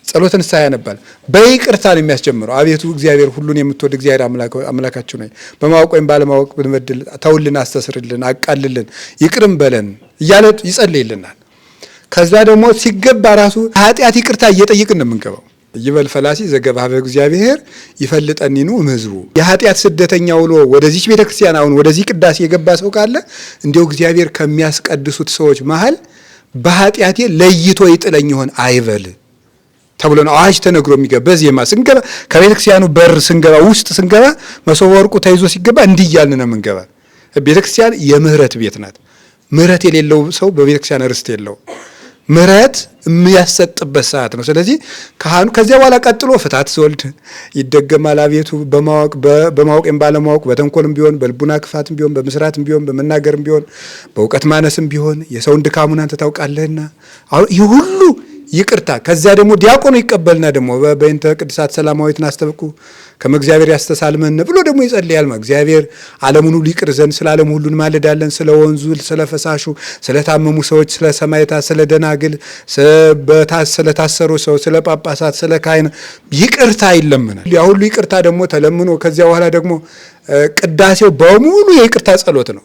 ጸሎተ ንስሐ ያነባል። በይቅርታ ነው የሚያስጀምረው። አቤቱ እግዚአብሔር ሁሉን የምትወድ እግዚአብሔር አምላካችሁ ነኝ፣ በማወቅ ወይም ባለማወቅ ብንበድል ተውልን፣ አስተስርልን፣ አቃልልን፣ ይቅርም በለን እያለ ይጸልይልናል። ከዛ ደግሞ ሲገባ ራሱ ኃጢአት ይቅርታ እየጠየቅን ነው የምንገባው። ይበል ፈላሲ ዘገባህ በእግዚአብሔር ይፈልጠኒኑ እምሕዝቡ። የኃጢአት ስደተኛ ውሎ ወደዚች ቤተክርስቲያን አሁን ወደዚህ ቅዳሴ የገባ ሰው ካለ እንዲያው እግዚአብሔር ከሚያስቀድሱት ሰዎች መሃል በኃጢአቴ ለይቶ ይጥለኝ ይሆን አይበል ተብሎ ነው አዋጅ ተነግሮ የሚገባ። በዜማ ስንገባ ከቤተክርስቲያኑ በር ስንገባ ውስጥ ስንገባ መሶበ ወርቁ ተይዞ ሲገባ እንዲህ እያልን ነው የምንገባ። ቤተክርስቲያን የምህረት ቤት ናት። ምህረት የሌለው ሰው በቤተክርስቲያን ርስት የለው። ምህረት የሚያሰጥበት ሰዓት ነው። ስለዚህ ካህኑ ከዚያ በኋላ ቀጥሎ ፍትሐት ዘወልድ ይደገማል። አቤቱ በማወቅም ባለማወቅ በተንኮልም ቢሆን በልቡና ክፋትም ቢሆን በምስራትም ቢሆን በመናገርም ቢሆን በእውቀት ማነስም ቢሆን የሰውን ድካሙን አንተ ታውቃለህና አሁን ይህ ሁሉ ይቅርታ። ከዚያ ደግሞ ዲያቆኑ ይቀበልና ደግሞ በእንተ ቅድሳት ሰላማዊት ናስተብቁ ከመ እግዚአብሔር ያስተሳልመን ብሎ ደግሞ ይጸልያል። እግዚአብሔር ዓለሙን ሁሉ ይቅር ዘንድ ስለ ዓለሙ ሁሉ እንማልዳለን። ስለ ወንዙ፣ ስለ ፈሳሹ፣ ስለ ታመሙ ሰዎች፣ ስለ ሰማዕታት፣ ስለ ደናግል፣ ስለ ታሰሩ ሰው፣ ስለ ጳጳሳት፣ ስለ ካህን ይቅርታ ይለምናል። ያ ሁሉ ይቅርታ ደግሞ ተለምኖ ከዚያ በኋላ ደግሞ ቅዳሴው በሙሉ የይቅርታ ጸሎት ነው።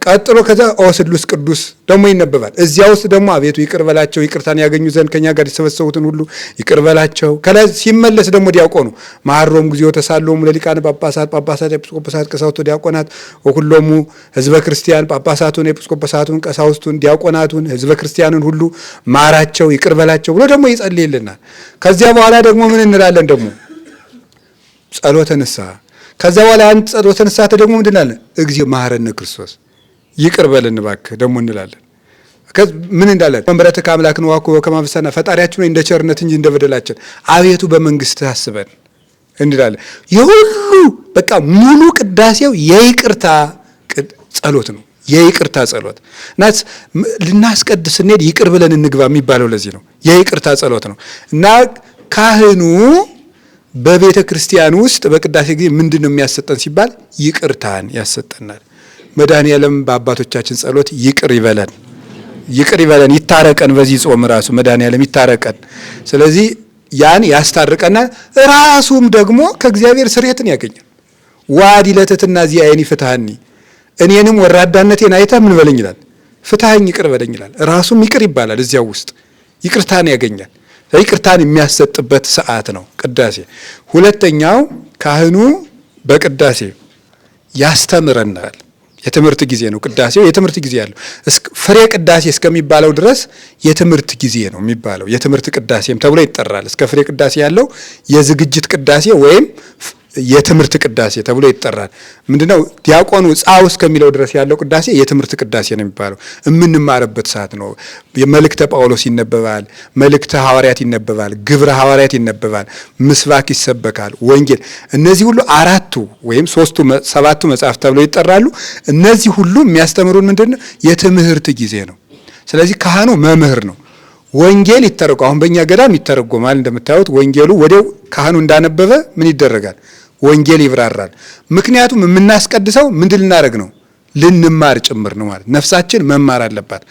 ቀጥሎ ከዛ ኦ ስሉስ ቅዱስ ደግሞ ይነበባል። እዚያ ውስጥ ደግሞ አቤቱ ይቅር በላቸው ይቅርታን ያገኙ ዘንድ ከኛ ጋር የተሰበሰቡትን ሁሉ ይቅር በላቸው። ከላይ ሲመለስ ደግሞ ዲያቆኑ መሐሮም ጊዜው ተሳሎሙ ለሊቃነ ጳጳሳት ኤጲስቆጶሳት ቀሳውስቱ ዲያቆናት ወሁሎሙ ህዝበ ክርስቲያን ጳጳሳቱን ኤጲስቆጶሳቱን ቀሳውስቱን ዲያቆናቱን ህዝበ ክርስቲያንን ሁሉ ማራቸው ይቅር በላቸው ብሎ ደግሞ ይጸልይልናል። ከዚያ በኋላ ደግሞ ምን እንላለን? ደግሞ ጸሎተ ንስሐ። ከዚያ በኋላ አንድ ጸሎተ ንስሐ ደግሞ ምንድን እንላለን? እግዚኦ መሐረነ ክርስቶስ ይቅር በለን እባክህ ደግሞ እንላለን። ምን እንዳለን? መንበረትከ አምላክነ ወአኮ በከመ አበሳነ፣ ፈጣሪያችን እንደ ቸርነት እንጂ እንደ በደላችን አቤቱ በመንግስትህ አስበን እንላለን። የሁሉ በቃ ሙሉ ቅዳሴው የይቅርታ ጸሎት ነው። የይቅርታ ጸሎት ናት። ልናስቀድስ ስንሄድ ይቅር ብለን እንግባ የሚባለው ለዚህ ነው። የይቅርታ ጸሎት ነው እና ካህኑ በቤተ ክርስቲያን ውስጥ በቅዳሴ ጊዜ ምንድን ነው የሚያሰጠን ሲባል ይቅርታን ያሰጠናል። መድኃኔዓለም በአባቶቻችን ጸሎት ይቅር ይበለን፣ ይቅር ይበለን፣ ይታረቀን። በዚህ ጾም ራሱ መድኃኔዓለም ይታረቀን። ስለዚህ ያን ያስታርቀናል። ራሱም ደግሞ ከእግዚአብሔር ስርየትን ያገኛል። ዋዲ ለትሕትና ዚአየኒ ፍትሐኒ፣ እኔንም ወራዳነቴን አይተህ ምን በለኝ ይላል፣ ፍትሐኝ ይቅር በለኝ ይላል። ራሱም ይቅር ይባላል። እዚያው ውስጥ ይቅርታን ያገኛል። ይቅርታን የሚያሰጥበት ሰዓት ነው ቅዳሴ። ሁለተኛው ካህኑ በቅዳሴ ያስተምረናል። የትምህርት ጊዜ ነው። ቅዳሴው የትምህርት ጊዜ ያለው ፍሬ ቅዳሴ እስከሚባለው ድረስ የትምህርት ጊዜ ነው የሚባለው። የትምህርት ቅዳሴም ተብሎ ይጠራል። እስከ ፍሬ ቅዳሴ ያለው የዝግጅት ቅዳሴ ወይም የትምህርት ቅዳሴ ተብሎ ይጠራል። ምንድነው? ዲያቆኑ ጻው እስከሚለው ድረስ ያለው ቅዳሴ የትምህርት ቅዳሴ ነው የሚባለው። የምንማርበት ሰዓት ነው። የመልእክተ ጳውሎስ ይነበባል፣ መልእክተ ሐዋርያት ይነበባል፣ ግብረ ሐዋርያት ይነበባል፣ ምስባክ ይሰበካል፣ ወንጌል። እነዚህ ሁሉ አራቱ ወይም ሰባቱ መጽሐፍ ተብሎ ይጠራሉ። እነዚህ ሁሉ የሚያስተምሩን ምንድነው? የትምህርት ጊዜ ነው። ስለዚህ ካህኑ መምህር ነው። ወንጌል ይተረጎማል። አሁን በእኛ ገዳም ይተረጎማል። እንደምታዩት ወንጌሉ ወዲያው ካህኑ እንዳነበበ ምን ይደረጋል? ወንጌል ይብራራል። ምክንያቱም የምናስቀድሰው ምንድን ልናደርግ ነው? ልንማር ጭምር ነው ማለት። ነፍሳችን መማር አለባት።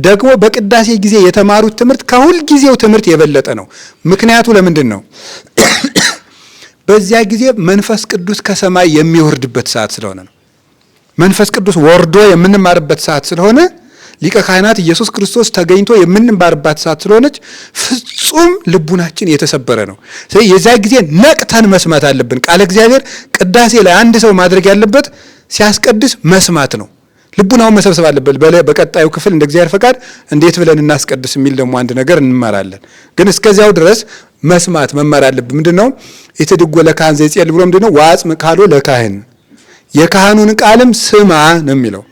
ደግሞ በቅዳሴ ጊዜ የተማሩት ትምህርት ከሁል ጊዜው ትምህርት የበለጠ ነው። ምክንያቱ ለምንድን ነው? በዚያ ጊዜ መንፈስ ቅዱስ ከሰማይ የሚወርድበት ሰዓት ስለሆነ ነው። መንፈስ ቅዱስ ወርዶ የምንማርበት ሰዓት ስለሆነ ሊቀ ካህናት ኢየሱስ ክርስቶስ ተገኝቶ የምንማርባት ሰዓት ስለሆነች ፍጹም ልቡናችን የተሰበረ ነው። ስለዚህ የዛ ጊዜ ነቅተን መስማት አለብን። ቃለ እግዚአብሔር ቅዳሴ ላይ አንድ ሰው ማድረግ ያለበት ሲያስቀድስ መስማት ነው። ልቡናውን መሰብሰብ አለበት። በቀጣዩ ክፍል እንደ እግዚአብሔር ፈቃድ እንዴት ብለን እናስቀድስ የሚል ደግሞ አንድ ነገር እንማራለን። ግን እስከዚያው ድረስ መስማት መማር አለብን። ምንድነው? የተድጎ ለካህን ዘይጼል ብሎ ምንድነው? ዋጽም ካሎ ለካህን፣ የካህኑን ቃልም ስማ ነው የሚለው።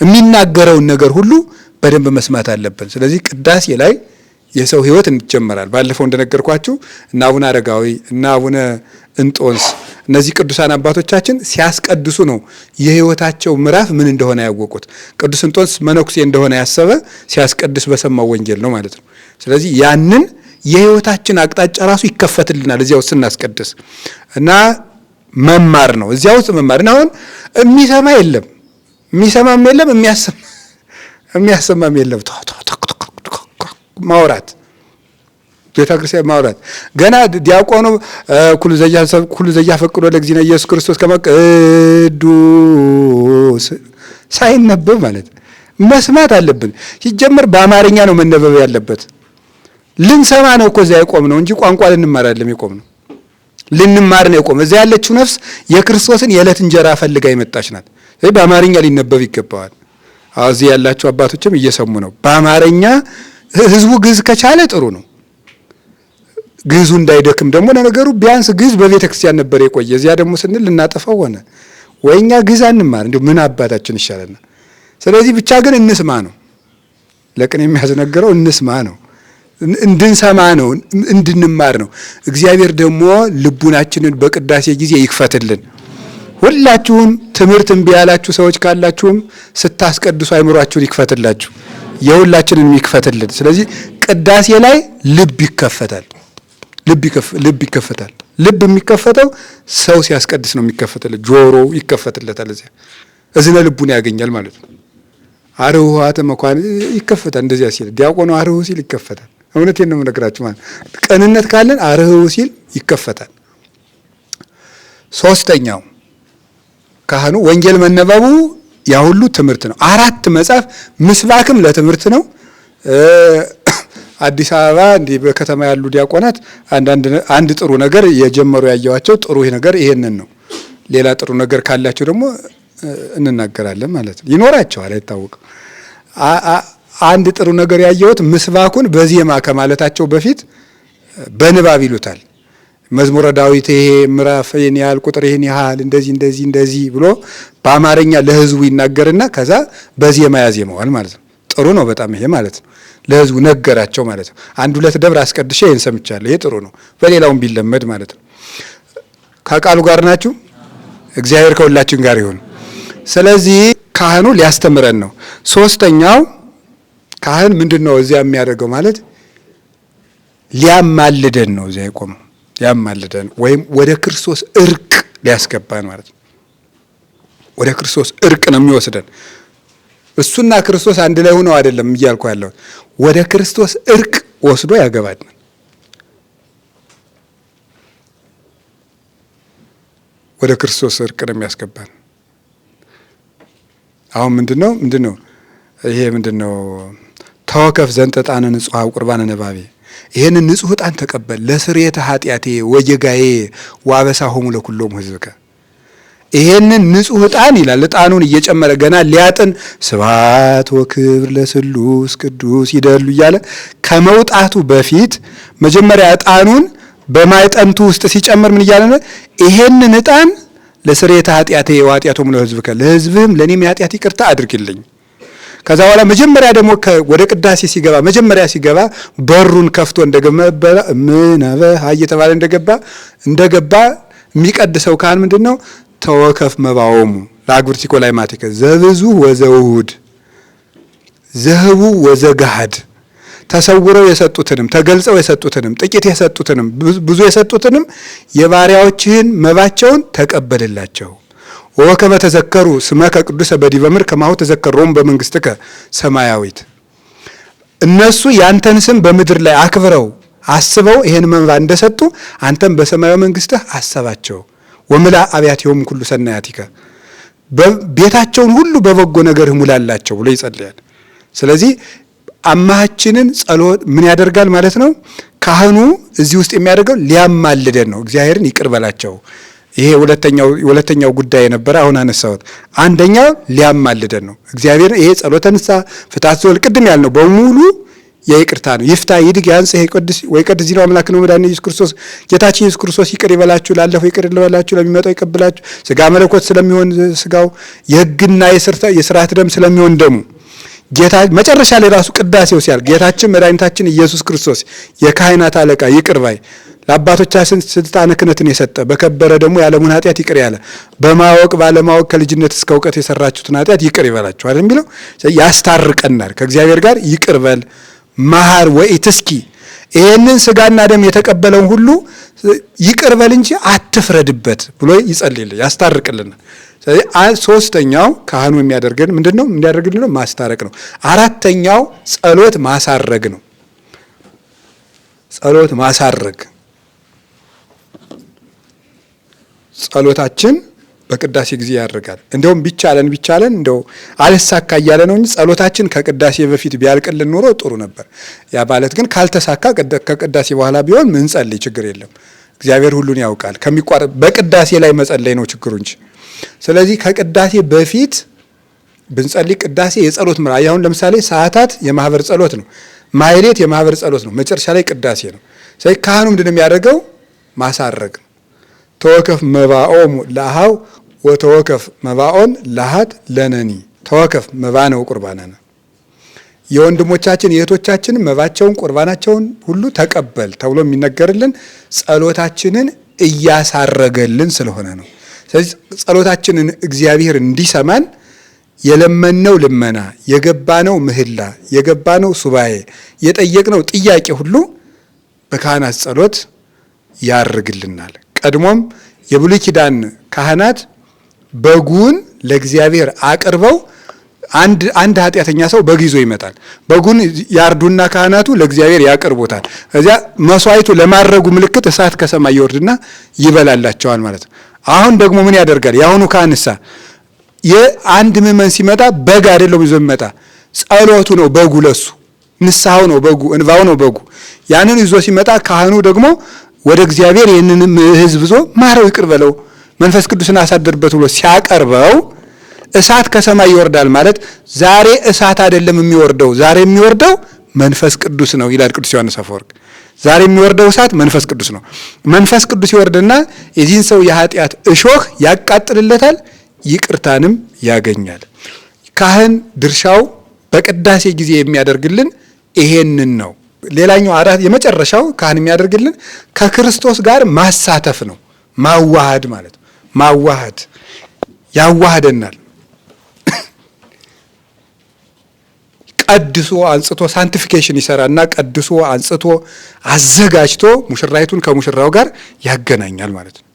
የሚናገረውን ነገር ሁሉ በደንብ መስማት አለብን። ስለዚህ ቅዳሴ ላይ የሰው ሕይወት እንጀምራል። ባለፈው እንደነገርኳችሁ እና አቡነ አረጋዊ እና አቡነ እንጦንስ እነዚህ ቅዱሳን አባቶቻችን ሲያስቀድሱ ነው የሕይወታቸው ምዕራፍ ምን እንደሆነ ያወቁት። ቅዱስ እንጦንስ መነኩሴ እንደሆነ ያሰበ ሲያስቀድስ በሰማው ወንጌል ነው ማለት ነው። ስለዚህ ያንን የሕይወታችን አቅጣጫ ራሱ ይከፈትልናል እዚያው ስናስቀድስ እና መማር ነው። እዚያ ውስጥ መማር እና አሁን የሚሰማ የለም፣ የሚሰማም የለም፣ የሚያሰማም የለም። ማውራት ቤተ ክርስቲያን ማውራት ገና ዲያቆኑ ኩሉ ዘያፈቅዶ ለእግዚእነ ኢየሱስ ክርስቶስ ከመ ቅዱስ ሳይነበብ ማለት መስማት አለብን። ሲጀምር በአማርኛ ነው መነበብ ያለበት። ልንሰማ ነው እኮ እዚያ የቆም ነው እንጂ ቋንቋ ልንማር አይደለም የቆም ነው። ልንማር ነው የቆም። እዚያ ያለችው ነፍስ የክርስቶስን የዕለት እንጀራ ፈልጋ የመጣች ናት። ስለዚህ በአማርኛ ሊነበብ ይገባዋል። እዚህ ያላችሁ አባቶችም እየሰሙ ነው። በአማርኛ ህዝቡ ግዕዝ ከቻለ ጥሩ ነው። ግዕዙ እንዳይደክም ደግሞ ለነገሩ ቢያንስ ግዕዝ በቤተ ክርስቲያን ነበር የቆየ። እዚያ ደግሞ ስንል ልናጠፋው ሆነ። ወይኛ ግዕዝ አንማር እንዲሁ ምን አባታችን ይሻለናል። ስለዚህ ብቻ ግን እንስማ ነው። ለቅኔ የሚያስነግረው እንስማ ነው፣ እንድንሰማ ነው፣ እንድንማር ነው። እግዚአብሔር ደግሞ ልቡናችንን በቅዳሴ ጊዜ ይክፈትልን። ሁላችሁም ትምህርት እምቢ ያላችሁ ሰዎች ካላችሁም ስታስቀድሱ አይምሯችሁን ይክፈትላችሁ፣ የሁላችንን ይክፈትልን። ስለዚህ ቅዳሴ ላይ ልብ ይከፈታል። ልብ ይከፈታል። ልብ የሚከፈተው ሰው ሲያስቀድስ ነው የሚከፈትለት። ጆሮ ይከፈትለታል። እዚያ እዝነ ልቡን ያገኛል ማለት ነው። አርኅዋተ መኳን ይከፈታል። እንደዚያ ሲል ዲያቆኑ አርኅው ሲል ይከፈታል። እውነቴን ነው የምነግራችሁ ማለት ቅንነት ካለን አርኅው ሲል ይከፈታል። ሶስተኛው ካህኑ ወንጌል መነበቡ ያ ሁሉ ትምህርት ነው። 4 መጽሐፍ ምስባክም ለትምህርት ነው። አዲስ አበባ እንዲህ በከተማ ያሉ ዲያቆናት አንድ ጥሩ ነገር የጀመሩ ያየዋቸው ጥሩ ነገር ይሄንን ነው። ሌላ ጥሩ ነገር ካላቸው ደግሞ እንናገራለን ማለት ነው። ይኖራቸዋል፣ አይታወቅም። አንድ ጥሩ ነገር ያየሁት ምስባኩን በዜማ ከማለታቸው በፊት በንባብ ይሉታል። መዝሙረ ዳዊት ይሄ ምዕራፍ ይሄን ያህል ቁጥር ይሄን ያህል እንደዚህ ብሎ በአማርኛ ለሕዝቡ ይናገርና ከዛ በዜማ ያዜመዋል ማለት ነው። ጥሩ ነው በጣም ይሄ ማለት ነው። ለሕዝቡ ነገራቸው ማለት ነው። 1-2 ደብር አስቀድሼ ይሄን ሰምቻለሁ፣ ይሄ ጥሩ ነው። በሌላውም ቢለመድ ማለት ነው። ከቃሉ ጋር ናችሁ። እግዚአብሔር ከሁላችን ጋር ይሁን። ስለዚህ ካህኑ ሊያስተምረን ነው። ሶስተኛው ካህን ምንድነው እዚያ የሚያደርገው ማለት ሊያማልደን ነው። እዚያ የቆመው ሊያማልደን ወይም ወደ ክርስቶስ እርቅ ሊያስገባን ማለት ነው። ወደ ክርስቶስ እርቅ ነው የሚወስደን። እሱና ክርስቶስ አንድ ላይ ሆነው አይደለም እያልኩ ያለው፣ ወደ ክርስቶስ እርቅ ወስዶ ያገባናል። ወደ ክርስቶስ እርቅ ነው የሚያስገባን። አሁን ምንድነው ይሄ ምንድነው? ተወከፍ ዘንተ ዕጣነ ንጹሐ ቁርባነ ነባቤ፣ ይሄንን ንጹህ ዕጣን ተቀበል ለስርየተ ኃጢአቴ ወጌጋዬ ወአበሳሆሙ ለኩሎሙ ሕዝብከ። ይሄንን ንጹህ ዕጣን ይላል ዕጣኑን እየጨመረ ገና ሊያጥን ስብሐት ወክብር ለስሉስ ቅዱስ ይደሉ እያለ ከመውጣቱ በፊት መጀመሪያ ዕጣኑን በማይጠንቱ ውስጥ ሲጨምር ምን እያለ ነው? ይሄንን ዕጣን ለስርየተ ኃጢአቴ ወኃጢአቶሙ ለሕዝብከ ለሕዝብህም ለእኔም የኃጢአት ይቅርታ አድርግልኝ። ከዛ በኋላ መጀመሪያ ደግሞ ወደ ቅዳሴ ሲገባ መጀመሪያ ሲገባ በሩን ከፍቶ እንደገባ ምናበ እየተባለ እንደገባ የሚቀድሰው ካህን ምንድን ነው? ተወከፍ መባኦሙ ለአግብርቲኮ ላይ ማቲከ ዘብዙ ወዘውሁድ ዘህቡ ወዘጋሃድ ተሰውረው የሰጡትንም ተገልጸው የሰጡትንም ጥቂት የሰጡትንም ብዙ የሰጡትንም የባሪያዎችህን መባቸውን ተቀበልላቸው። ወከመ ተዘከሩ ስመከ ቅዱሰ በዲበ ምድር ከማሁ ተዘከሮሙ በመንግሥትከ ሰማያዊት። እነሱ ያንተን ስም በምድር ላይ አክብረው አስበው ይሄን መባ እንደሰጡ አንተም በሰማያዊ መንግሥትህ አሰባቸው። ወምላ አብያቲሆሙ ኩሉ ሰናያቲከ ቤታቸውን ሁሉ በበጎ ነገር ሙላላቸው ብሎ ይጸልያል። ስለዚህ አማሃችንን ጸሎት ምን ያደርጋል ማለት ነው? ካህኑ እዚህ ውስጥ የሚያደርገው ሊያማልደን ነው። እግዚአብሔርን ይቅር በላቸው። ይሄ ሁለተኛው ጉዳይ የነበረ አሁን አነሳሁት። አንደኛው ሊያማልደን ነው። እግዚአብሔር ይሄ ጸሎተ ንስሐ ፍትሐት ዘወልድ ቅድም ያልነው በሙሉ የይቅርታ ነው። ይፍታ ይድግ ያንጽ ወይ ቅድስ ዚሮ አምላክ ነው መድኃኒነ ኢየሱስ ክርስቶስ ጌታችን ኢየሱስ ክርስቶስ ይቅር ይበላችሁ፣ ላለፈው ይቅር ይበላችሁ፣ ለሚመጣው ይቀበላችሁ። ስጋ መለኮት ስለሚሆን ስጋው የሕግና የሥርዓት ደም ስለሚሆን ደሙ ጌታ መጨረሻ ላይ ራሱ ቅዳሴው ሲያል ጌታችን መድኃኒታችን ኢየሱስ ክርስቶስ የካህናት አለቃ ይቅር ባይ ለአባቶቻችን ስልጣነ ክህነትን የሰጠ በከበረ ደግሞ የዓለሙን ኃጢአት ይቅር ያለ በማወቅ ባለማወቅ ከልጅነት እስከ እውቀት የሰራችሁትን ኃጢአት ይቅር ይበላችሁ አይደል የሚለው ያስታርቀናል ከእግዚአብሔር ጋር ይቅር በል መሐር ወኢትስኪ ይሄንን ስጋና ደም የተቀበለውን ሁሉ ይቅር በል እንጂ አትፍረድበት ብሎ ይጸልይልን ያስታርቅልናል። ስለዚህ ሶስተኛው ካህኑ የሚያደርገን ምንድነው? የሚያደርግልን ነው ማስታረቅ ነው። አራተኛው ጸሎት ማሳረግ ነው። ጸሎት ማሳረግ ጸሎታችን በቅዳሴ ጊዜ ያደርጋል። እንደውም ቢቻለን እንደው አልሳካ እያለ ነው እንጂ ጸሎታችን ከቅዳሴ በፊት ቢያልቅልን ኖሮ ጥሩ ነበር። ያ ማለት ግን ካልተሳካ ከቅዳሴ በኋላ ቢሆን ምን ጸልይ ችግር የለም። እግዚአብሔር ሁሉን ያውቃል። በቅዳሴ ላይ መጸለይ ነው ችግሩ እንጂ። ስለዚህ ከቅዳሴ በፊት ብንጸልይ ቅዳሴ የጸሎት ምራ አሁን ለምሳሌ ሰዓታት የማህበር ጸሎት ነው። ማህሌት የማህበር ጸሎት ነው። መጨረሻ ላይ ቅዳሴ ነው። ስለዚህ ካህኑ ምንድነው የሚያደርገው? ማሳረግ ነው። ተወከፍ መባኦሙ ለአኀው ወተወከፍ መባኦን ለአኀት ለነኒ። ተወከፍ መባ ነው ቁርባናና የወንድሞቻችን የእህቶቻችን መባቸውን ቁርባናቸውን ሁሉ ተቀበል ተብሎ የሚነገርልን ጸሎታችንን እያሳረገልን ስለሆነ ነው። ስለዚህ ጸሎታችንን እግዚአብሔር እንዲሰማን የለመነው ልመና፣ የገባነው ምህላ፣ የገባነው ሱባኤ፣ የጠየቅነው ጥያቄ ሁሉ በካህናት ጸሎት ያርግልናል። ቀድሞም የብሉይ ኪዳን ካህናት በጉን ለእግዚአብሔር አቅርበው አንድ ኃጢአተኛ ሰው በግ ይዞ ይመጣል። በጉን ያርዱና ካህናቱ ለእግዚአብሔር ያቀርቡታል። እዚያ መስዋዕቱ ለማድረጉ ምልክት እሳት ከሰማይ ይወርድና ይበላላቸዋል ማለት ነው። አሁን ደግሞ ምን ያደርጋል? የአሁኑ ካህንሳ የአንድ ምዕመን ሲመጣ በግ አይደለም ይዞ የሚመጣ ጸሎቱ ነው በጉ፣ ለሱ ንስሐው ነው በጉ፣ እንባው ነው በጉ። ያንን ይዞ ሲመጣ ካህኑ ደግሞ ወደ እግዚአብሔር ይህንን ሕዝብ ይዞ ማረው፣ ይቅር በለው፣ መንፈስ ቅዱስን አሳድርበት ብሎ ሲያቀርበው እሳት ከሰማይ ይወርዳል ማለት ዛሬ እሳት አይደለም የሚወርደው፣ ዛሬ የሚወርደው መንፈስ ቅዱስ ነው ይላል ቅዱስ ዮሐንስ አፈወርቅ። ዛሬ የሚወርደው እሳት መንፈስ ቅዱስ ነው። መንፈስ ቅዱስ ይወርድና የዚህን ሰው የኃጢአት እሾህ ያቃጥልለታል፣ ይቅርታንም ያገኛል። ካህን ድርሻው በቅዳሴ ጊዜ የሚያደርግልን ይሄንን ነው። ሌላኛው የመጨረሻው ካህን የሚያደርግልን ከክርስቶስ ጋር ማሳተፍ ነው። ማዋሃድ ማለት ነው። ማዋሃድ ያዋሃደናል። ቀድሶ አንጽቶ ሳንቲፊኬሽን ይሰራና ቀድሶ አንጽቶ አዘጋጅቶ ሙሽራይቱን ከሙሽራው ጋር ያገናኛል ማለት ነው።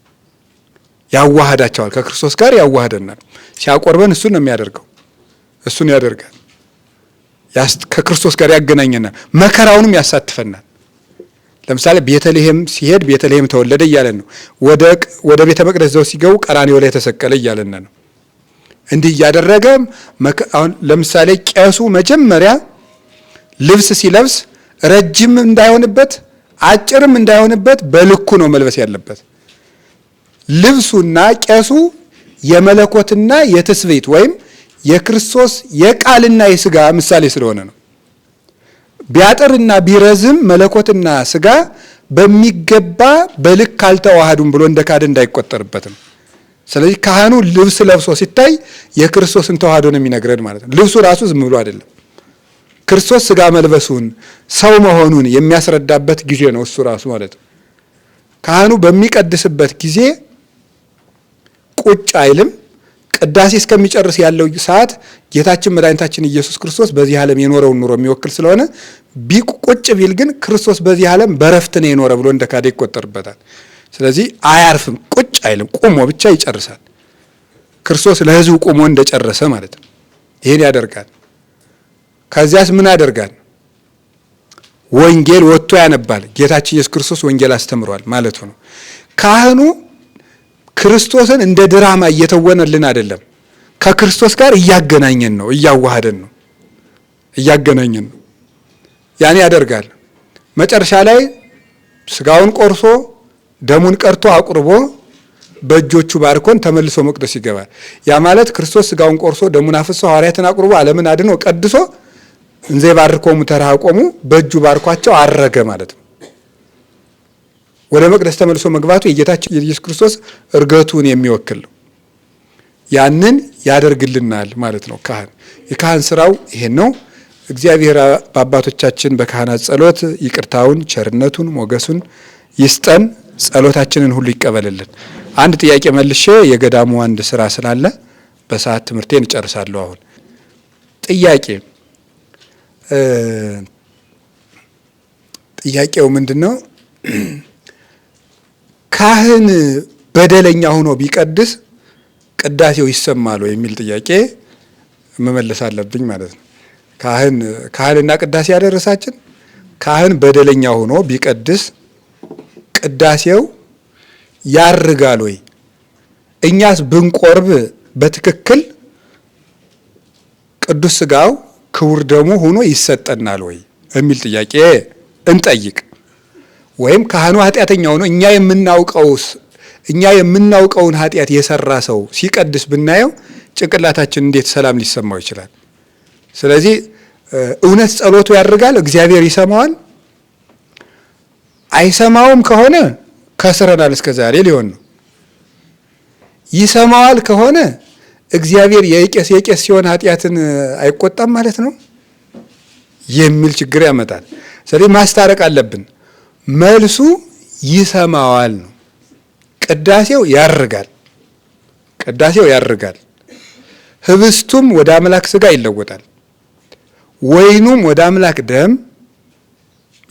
ያዋሃዳቸዋል። ከክርስቶስ ጋር ያዋሃደናል። ሲያቆርበን እሱን ነው የሚያደርገው። እሱን ያደርጋል። ከክርስቶስ ጋር ያገናኘናል። መከራውንም ያሳትፈናል። ለምሳሌ ቤተልሔም ሲሄድ ቤተልሔም ተወለደ እያለን ነው። ወደ ቤተ መቅደስ ዘው ሲገቡ ቀራንዮ ላይ ተሰቀለ እያለን ነው። እንዲህ እያደረገ አሁን ለምሳሌ ቄሱ መጀመሪያ ልብስ ሲለብስ ረጅም እንዳይሆንበት አጭርም እንዳይሆንበት በልኩ ነው መልበስ ያለበት። ልብሱና ቄሱ የመለኮትና የትስብእት ወይም የክርስቶስ የቃልና የሥጋ ምሳሌ ስለሆነ ነው። ቢያጥርና ቢረዝም መለኮትና ሥጋ በሚገባ በልክ አልተዋሃዱም ብሎ እንደ ካድ እንዳይቆጠርበት ነው። ስለዚህ ካህኑ ልብስ ለብሶ ሲታይ የክርስቶስን ተዋህዶ ነው የሚነግረን ማለት ነው። ልብሱ ራሱ ዝም ብሎ አይደለም። ክርስቶስ ሥጋ መልበሱን ሰው መሆኑን የሚያስረዳበት ጊዜ ነው እሱ ራሱ ማለት ነው። ካህኑ በሚቀድስበት ጊዜ ቁጭ አይልም። ቅዳሴ እስከሚጨርስ ያለው ሰዓት ጌታችን መድኃኒታችን ኢየሱስ ክርስቶስ በዚህ ዓለም የኖረውን ኑሮ የሚወክል ስለሆነ ቁጭ ቢል ግን ክርስቶስ በዚህ ዓለም በረፍት ነው የኖረ ብሎ እንደ ካደ ይቆጠርበታል። ስለዚህ አያርፍም፣ ቁጭ አይልም፣ ቁሞ ብቻ ይጨርሳል። ክርስቶስ ለሕዝቡ ቁሞ እንደጨረሰ ማለት ነው። ይሄን ያደርጋል። ከዚያስ ምን ያደርጋል? ወንጌል ወጥቶ ያነባል። ጌታችን ኢየሱስ ክርስቶስ ወንጌል አስተምሯል ማለቱ ነው። ካህኑ ክርስቶስን እንደ ድራማ እየተወነልን አይደለም፣ ከክርስቶስ ጋር እያገናኘን ነው፣ እያዋሃደን ነው፣ እያገናኘን ነው። ያን ያደርጋል። መጨረሻ ላይ ስጋውን ቆርሶ ደሙን ቀርቶ አቁርቦ በእጆቹ ባርኮን ተመልሶ መቅደስ ይገባል። ያ ማለት ክርስቶስ ስጋውን ቆርሶ ደሙን አፍሶ ሐዋርያትን አቁርቦ ዓለምን አድኖ ቀድሶ እንዘ ይባርኮሙ ተራቆሙ በእጁ ባርኳቸው አረገ ማለት ነው። ወደ መቅደስ ተመልሶ መግባቱ የጌታችን የኢየሱስ ክርስቶስ እርገቱን የሚወክል ነው። ያንን ያደርግልናል ማለት ነው ካህን። የካህን ስራው ይሄን ነው። እግዚአብሔር በአባቶቻችን በካህናት ጸሎት ይቅርታውን፣ ቸርነቱን፣ ሞገሱን ይስጠን። ጸሎታችንን ሁሉ ይቀበልልን። አንድ ጥያቄ መልሼ የገዳሙ አንድ ስራ ስላለ በሰዓት ትምህርቴን እጨርሳለሁ። አሁን ጥያቄው ምንድነው? ካህን በደለኛ ሆኖ ቢቀድስ ቅዳሴው ይሰማል የሚል ጥያቄ መመለስ አለብኝ ማለት ነው። ካህንና ቅዳሴ ያደረሳችን ካህን በደለኛ ሆኖ ቢቀድስ ቅዳሴው ያርጋል ወይ? እኛስ ብንቆርብ በትክክል ቅዱስ ሥጋው ክቡር ደሙ ሆኖ ይሰጠናል ወይ የሚል ጥያቄ እንጠይቅ። ወይም ካህኑ ኃጢአተኛ ሆኖ እኛ የምናውቀውን ኃጢአት የሰራ ሰው ሲቀድስ ብናየው ጭንቅላታችን እንዴት ሰላም ሊሰማው ይችላል? ስለዚህ እውነት ጸሎቱ ያርጋል? እግዚአብሔር ይሰማዋል? አይሰማውም ከሆነ ከስረናል እስከ ዛሬ ሊሆን ነው። ይሰማዋል ከሆነ እግዚአብሔር የቄስ ሲሆን ኃጢአትን አይቆጣም ማለት ነው የሚል ችግር ያመጣል። ስለዚህ ማስታረቅ አለብን። መልሱ ይሰማዋል ነው። ቅዳሴው ያርጋል። ህብስቱም ወደ አምላክ ሥጋ ይለወጣል፣ ወይኑም ወደ አምላክ ደም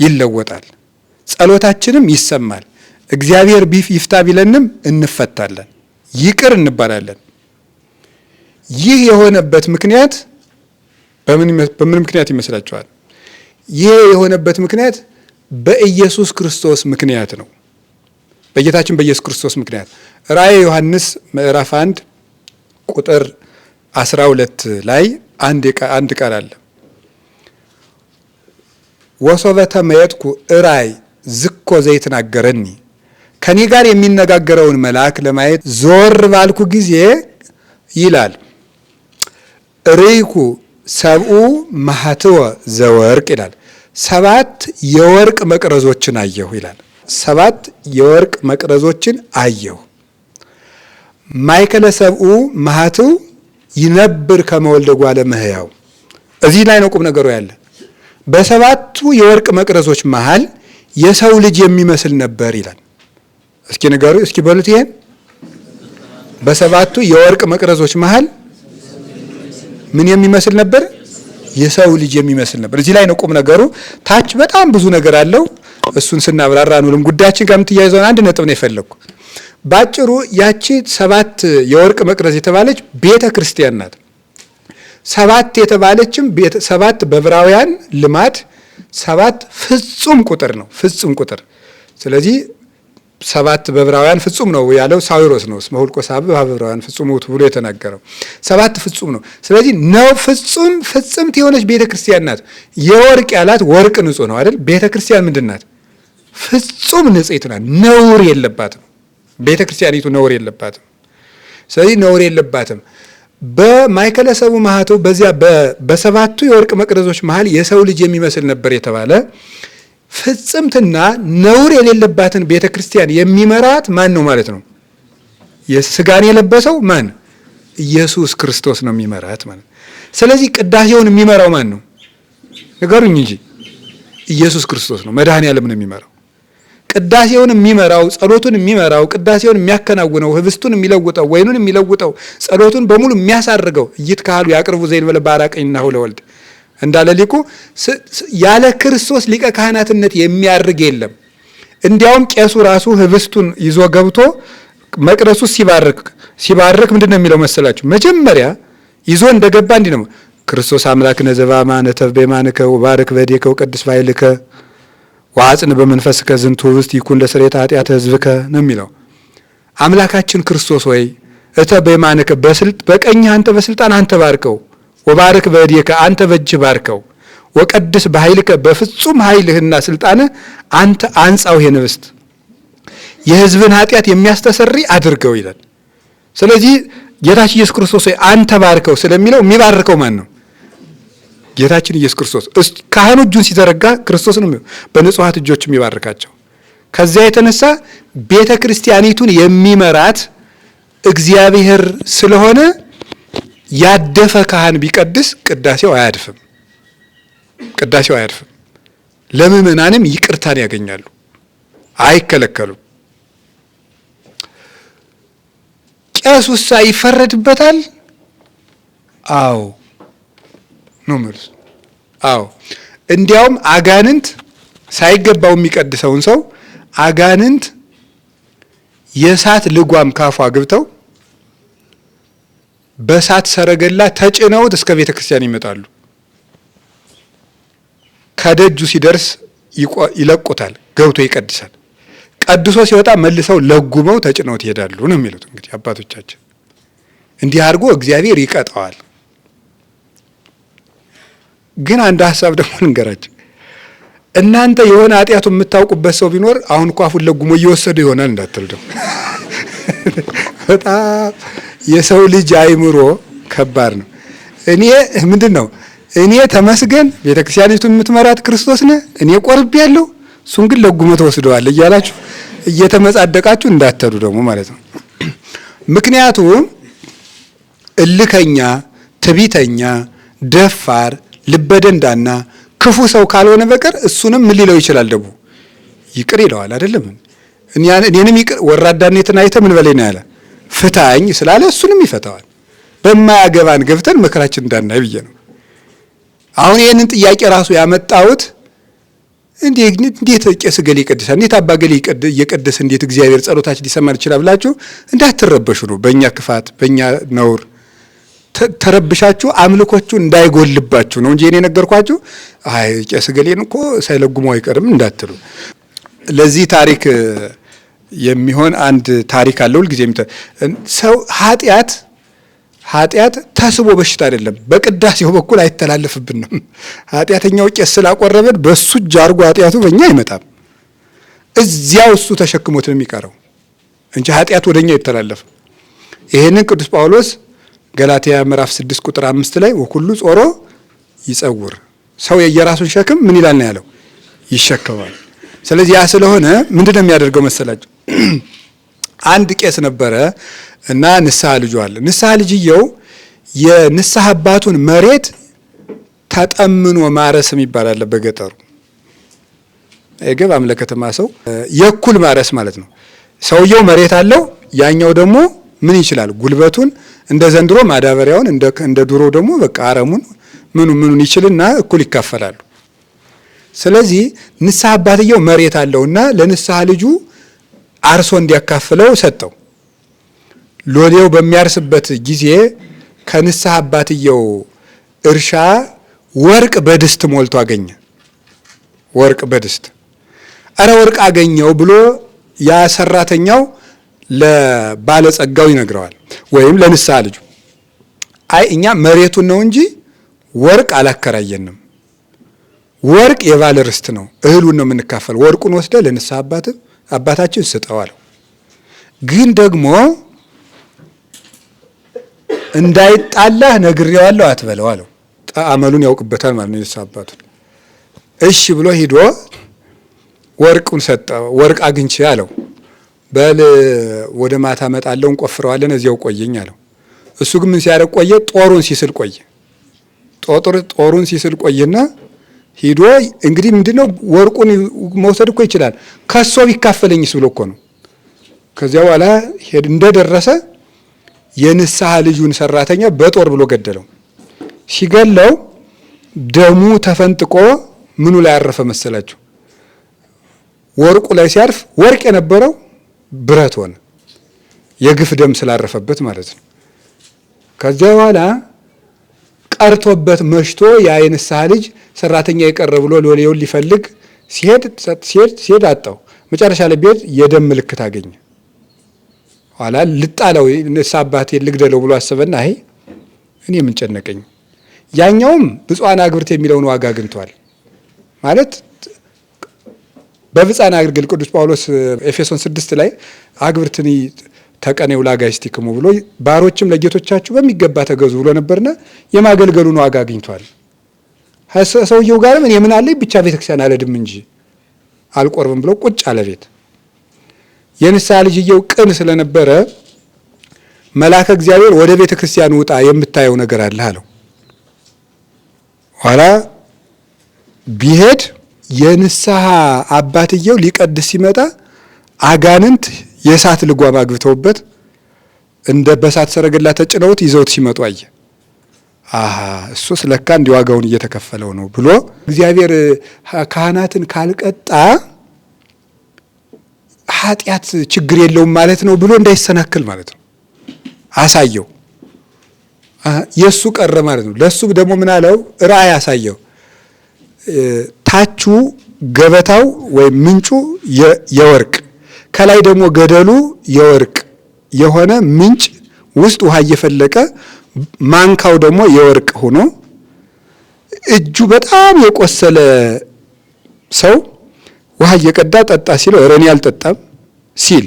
ይለወጣል። ጸሎታችንም ይሰማል። እግዚአብሔር ይፍታ ቢለንም እንፈታለን፣ ይቅር እንባላለን። ይህ የሆነበት ምክንያት በምን ምክንያት ይመስላችኋል? ይህ የሆነበት ምክንያት በኢየሱስ ክርስቶስ ምክንያት ነው። በጌታችን በኢየሱስ ክርስቶስ ምክንያት ራእየ ዮሐንስ ምዕራፍ 1 ቁጥር 12 ላይ አንድ ቃል አለ። ወሶበተ መየጥኩ እራይ ዝኮ ዘይትናገረኒ፣ ከኔ ጋር የሚነጋገረውን መልአክ ለማየት ዞር ባልኩ ጊዜ ይላል ርይኩ ሰብኡ ማህትወ ዘወርቅ ይላል። 7 የወርቅ መቅረዞችን አየሁ ይላል። 7 የወርቅ መቅረዞችን አየሁ። ማይከለ ሰብኡ ማህትው ይነብር ከመወልደ ጓለ እመሕያው። እዚህ ላይ ነው ቁም ነገሩ ያለ። በ7ቱ የወርቅ መቅረዞች መሃል የሰው ልጅ የሚመስል ነበር ይላል። እስኪ ንገሩ፣ እስኪ በሉት ይሄን። በ7ቱ የወርቅ መቅረዞች መሃል ምን የሚመስል ነበር? የሰው ልጅ የሚመስል ነበር። እዚህ ላይ ነው ቁም ነገሩ። ታች በጣም ብዙ ነገር አለው። እሱን ስናብራራ ነው ጉዳያችን ጋር የምትያይዘውን አንድ ነጥብ ነው የፈለግኩ። ባጭሩ ያቺ 7 የወርቅ መቅረዝ የተባለች ቤተ ክርስቲያን ናት። 7 የተባለችም 7 በዕብራውያን ልማድ 7 ፍጹም ቁጥር ነው፣ ፍጹም ቁጥር። ስለዚህ 7 በዕብራውያን ፍጹም ነው ያለው ሳዊሮስ ነው። እስመ ሁልቆ ሳብዕ በዕብራውያን ፍጹም ውእቱ ብሎ የተናገረው 7 ፍጹም ነው። ስለዚህ ነው ፍጽምት የሆነች ቤተ ክርስቲያን ናት። የወርቅ ያላት ወርቅ ንጹህ ነው አይደል? ቤተ ክርስቲያን ምንድን ናት? ፍጹም ንጽሕት ናት። ነውር የለባትም። ቤተ ክርስቲያኒቱ ነውር የለባትም። ስለዚህ ነውር የለባትም። በማይከለ ሰብእ ማኅተው በዚያ በሰባቱ የወርቅ መቅረዞች መሃል የሰው ልጅ የሚመስል ነበር የተባለ ፍጽምትና ነውር የሌለባትን ቤተ ክርስቲያን የሚመራት ማን ነው ማለት ነው? የስጋን የለበሰው ማን? ኢየሱስ ክርስቶስ ነው የሚመራት ማለት። ስለዚህ ቅዳሴውን የሚመራው ማን ነው? ንገሩኝ እንጂ። ኢየሱስ ክርስቶስ ነው፣ መድኃኔዓለም ነው የሚመራው። ቅዳሴውን የሚመራው፣ ጸሎቱን የሚመራው፣ ቅዳሴውን የሚያከናውነው፣ ህብስቱን የሚለውጠው፣ ወይኑን የሚለውጠው፣ ጸሎቱን በሙሉ የሚያሳርገው ኢይትከሀሉ ያቅርቡ ዘእንበለ በአራቅኝናሁ ለወልድ እንዳለ ሊቁ ያለ ክርስቶስ ሊቀ ካህናትነት የሚያርግ የለም። እንዲያውም ቄሱ ራሱ ህብስቱን ይዞ ገብቶ መቅደሱ ሲባርክ ምንድን ነው የሚለው መሰላችሁ? መጀመሪያ ይዞ እንደገባ እንዲህ ነው፣ ክርስቶስ አምላክነ ዘበአማነ ተቤማንከ ወባርክ በእዴከ ወቀድስ ባይልከ ወአጽን በመንፈስከ ዝንቱ ህብስት ይኩን ለስርየተ ኃጢአተ ሕዝብከ ነው የሚለው። አምላካችን ክርስቶስ ወይ እተ በየማንከ በቀኝህ አንተ በስልጣን አንተ ባርከው፣ ወባርክ በእዴከ አንተ በእጅህ ባርከው፣ ወቀድስ በኃይልከ በፍጹም ኃይልህና ስልጣንህ አንተ አንጻው ይሄን ህብስት የህዝብን ኃጢአት የሚያስተሰሪ አድርገው ይላል። ስለዚህ ጌታችን ኢየሱስ ክርስቶስ ወይ አንተ ባርከው ስለሚለው የሚባርከው ማን ነው? ጌታችን ኢየሱስ ክርስቶስ። ካህኑ እጁን ሲዘረጋ ክርስቶስ ነው በንጹሐት እጆች የሚባርካቸው። ከዚያ የተነሳ ቤተ ክርስቲያኒቱን የሚመራት እግዚአብሔር ስለሆነ ያደፈ ካህን ቢቀድስ ቅዳሴው አያድፍም። ቅዳሴው አያድፍም። ለምእመናንም ይቅርታን ያገኛሉ፣ አይከለከሉም። ቄሱሳ ይፈረድበታል? አዎ ነው መልሱ። አዎ እንዲያውም አጋንንት ሳይገባው የሚቀድሰውን ሰው አጋንንት የእሳት ልጓም ካፏ ገብተው በእሳት ሰረገላ ተጭነውት እስከ ቤተ ክርስቲያን ይመጣሉ። ከደጁ ሲደርስ ይለቁታል፣ ገብቶ ይቀድሳል። ቀድሶ ሲወጣ መልሰው ለጉመው ተጭነውት ይሄዳሉ ነው የሚሉት እንግዲህ አባቶቻችን። እንዲህ አድርጎ እግዚአብሔር ይቀጣዋል። ግን አንድ ሀሳብ ደግሞ ልንገራችሁ። እናንተ የሆነ ኃጢአቱ የምታውቁበት ሰው ቢኖር አሁን እኮ አፉን ለጉሞ እየወሰዱ ይሆናል እንዳትሉ ደግሞ። በጣም የሰው ልጅ አይምሮ ከባድ ነው። እኔ ተመስገን ቤተክርስቲያኒቱን የምትመራት ክርስቶስ ነህ፣ እኔ ቆርቤያለሁ፣ እሱን ግን ለጉሞ ተወስደዋል እያላችሁ እየተመጻደቃችሁ እንዳትሉ ደግሞ ማለት ነው። ምክንያቱም እልከኛ፣ ትዕቢተኛ፣ ደፋር፣ ልበደንዳና ክፉ ሰው ካልሆነ በቀር እሱንም ምን ሊለው ይችላል? ደግሞ ይቅር ይለዋል አይደለም? እኔንም ይቅር ወራዳነትን አይተህ ምን በለኝ ነው ያለ፣ ፍታኝ ስላለ እሱንም ይፈታዋል። በማያገባን ገብተን መከራችን እንዳናይ ብዬ ነው። አሁን ይህንን ጥያቄ ራሱ ያመጣሁት እንዴት ቄስ ገሌ ይቀድሳል፣ እንዴት አባ ገሌ እየቀደሰ እንዴት እግዚአብሔር ጸሎታችን ሊሰማን ይችላል ብላችሁ እንዳትረበሹ ነው። በእኛ ክፋት በእኛ ነውር ተረብሻችሁ አምልኮቹ እንዳይጎልባችሁ ነው እንጂ እኔ ነገርኳችሁ። አይ ቄስ ገሌን እኮ ሳይለጉሙ አይቀርም እንዳትሉ። ለዚህ ታሪክ የሚሆን አንድ ታሪክ አለ። ሁልጊዜ ሰው ኃጢአት ተስቦ በሽታ አይደለም፣ በቅዳሴው በኩል አይተላለፍብንም። ኃጢአተኛው ቄስ ስላቆረበን በሱ እጅ አድርጎ ኃጢአቱ በእኛ አይመጣም። እዚያው እሱ ተሸክሞት ነው የሚቀረው እንጂ ኃጢአት ወደኛ አይተላለፍም። ይሄንን ቅዱስ ጳውሎስ ገላትያ ምዕራፍ 6 ቁጥር 5 ላይ ወኩሉ ጾሮ ይጸውር፣ ሰው የየራሱን ሸክም ምን ይላል ነው ያለው? ይሸከማል። ስለዚህ ያ ስለሆነ ምንድነው የሚያደርገው መሰላችሁ? አንድ ቄስ ነበረ እና ንስሐ ልጁ አለ። ንስሐ ልጅየው የንስሐ አባቱን መሬት ተጠምኖ ማረስም ይባላል በገጠሩ። አይገባም ለከተማ ሰው የኩል ማረስ ማለት ነው። ሰውየው መሬት አለው፣ ያኛው ደግሞ ምን ይችላል? ጉልበቱን እንደ ዘንድሮ ማዳበሪያውን እንደ ድሮ ደግሞ በቃ አረሙን ምኑን ይችልና እኩል ይካፈላሉ። ስለዚህ ንስሐ አባትየው መሬት አለውና ለንስሐ ልጁ አርሶ እንዲያካፍለው ሰጠው። ሎሌው በሚያርስበት ጊዜ ከንስሐ አባትየው እርሻ ወርቅ በድስት ሞልቶ አገኘ። ወርቅ በድስት አረ ወርቅ አገኘው ብሎ ያ ሰራተኛው ለባለጸጋው ይነግረዋል፣ ወይም ለንስሐ ልጁ አይ እኛ መሬቱን ነው እንጂ ወርቅ አላከራየንም፣ ወርቅ የባለ ርስት ነው፣ እህሉን ነው የምንካፈል፣ ወርቁን ወስደ ለንስሐ አባታችን ስጠው አለው። ግን ደግሞ እንዳይጣላህ ነግሬዋለሁ አትበለው አለው። አመሉን ያውቅበታል ማለት ነው የንስሐ አባቱ። እሺ ብሎ ሂዶ ወርቁን ሰጠው። ወርቅ አግኝቼ አለው። በል ወደ ማታ መጣለው እንቆፍረዋለን እዚያው ቆየኝ አለው። እሱ ግን ምን ሲያደርግ ቆየ? ጦሩን ሲስል ቆየ። ጦሩን ሲስል ቆየና ሂዶ እንግዲህ ምንድነው ወርቁን መውሰድ እኮ ይችላል፣ ከሶ ቢካፈለኝስ ብሎ እኮ ነው። ከዚያ በኋላ እንደደረሰ የንስሐ ልጁን ሰራተኛ በጦር ብሎ ገደለው። ሲገለው ደሙ ተፈንጥቆ ምኑ ላይ ያረፈ መሰላችሁ? ወርቁ ላይ ሲያርፍ ወርቅ የነበረው ብረት ሆነ፣ የግፍ ደም ስላረፈበት ማለት ነው። ከዚያ በኋላ ቀርቶበት መሽቶ ያ የንስሐ ልጅ ሰራተኛ የቀረ ብሎ ሎሌውን ሊፈልግ ሲሄድ አጣው። መጨረሻ ላይ ቤት የደም ምልክት አገኘ። ኋላ ልጣለው ንስሐ አባቴ ልግደለው ብሎ አሰበና አይ እኔ ምን ጨነቀኝ። ያኛውም ብፁዓን አግብርት የሚለውን ዋጋ አግኝቷል ማለት በብፁዓን አገልግል ቅዱስ ጳውሎስ ኤፌሶን 6 ላይ አግብርትኒ ተቀኔው ላጋይስቲክሙ ብሎ ባሮችም ለጌቶቻችሁ በሚገባ ተገዙ ብሎ ነበርና የማገልገሉን ዋጋ አግኝቷል። ሰውየው ጋርም እኔ ምን አለኝ ብቻ ቤተክርስቲያን አልሄድም እንጂ አልቆርብም ብሎ ቁጭ አለ ቤት። የንስሐ ልጅየው ቅን ስለነበረ መልአከ እግዚአብሔር ወደ ቤተክርስቲያን ውጣ የምታየው ነገር አለ አለው። ኋላ ቢሄድ የንስሐ አባትየው ሊቀድስ ሲመጣ አጋንንት የእሳት ልጓም አግብተውበት እንደ በእሳት ሰረገላ ተጭነውት ይዘውት ሲመጡ አየ። አሃ እሱስ ለካ እንዲህ ዋጋውን እየተከፈለው ነው ብሎ እግዚአብሔር ካህናትን ካልቀጣ ኃጢአት ችግር የለውም ማለት ነው ብሎ እንዳይሰናከል ማለት ነው አሳየው። የሱ ቀረ ማለት ነው። ለሱ ደግሞ ምን አለው? ራእይ አሳየው። ታቹ ገበታው ወይም ምንጩ የወርቅ ከላይ ደግሞ ገደሉ የወርቅ የሆነ ምንጭ ውስጥ ውሃ እየፈለቀ ማንካው ደግሞ የወርቅ ሆኖ እጁ በጣም የቆሰለ ሰው ውሃ እየቀዳ ጠጣ ሲለው እኔ አልጠጣም ሲል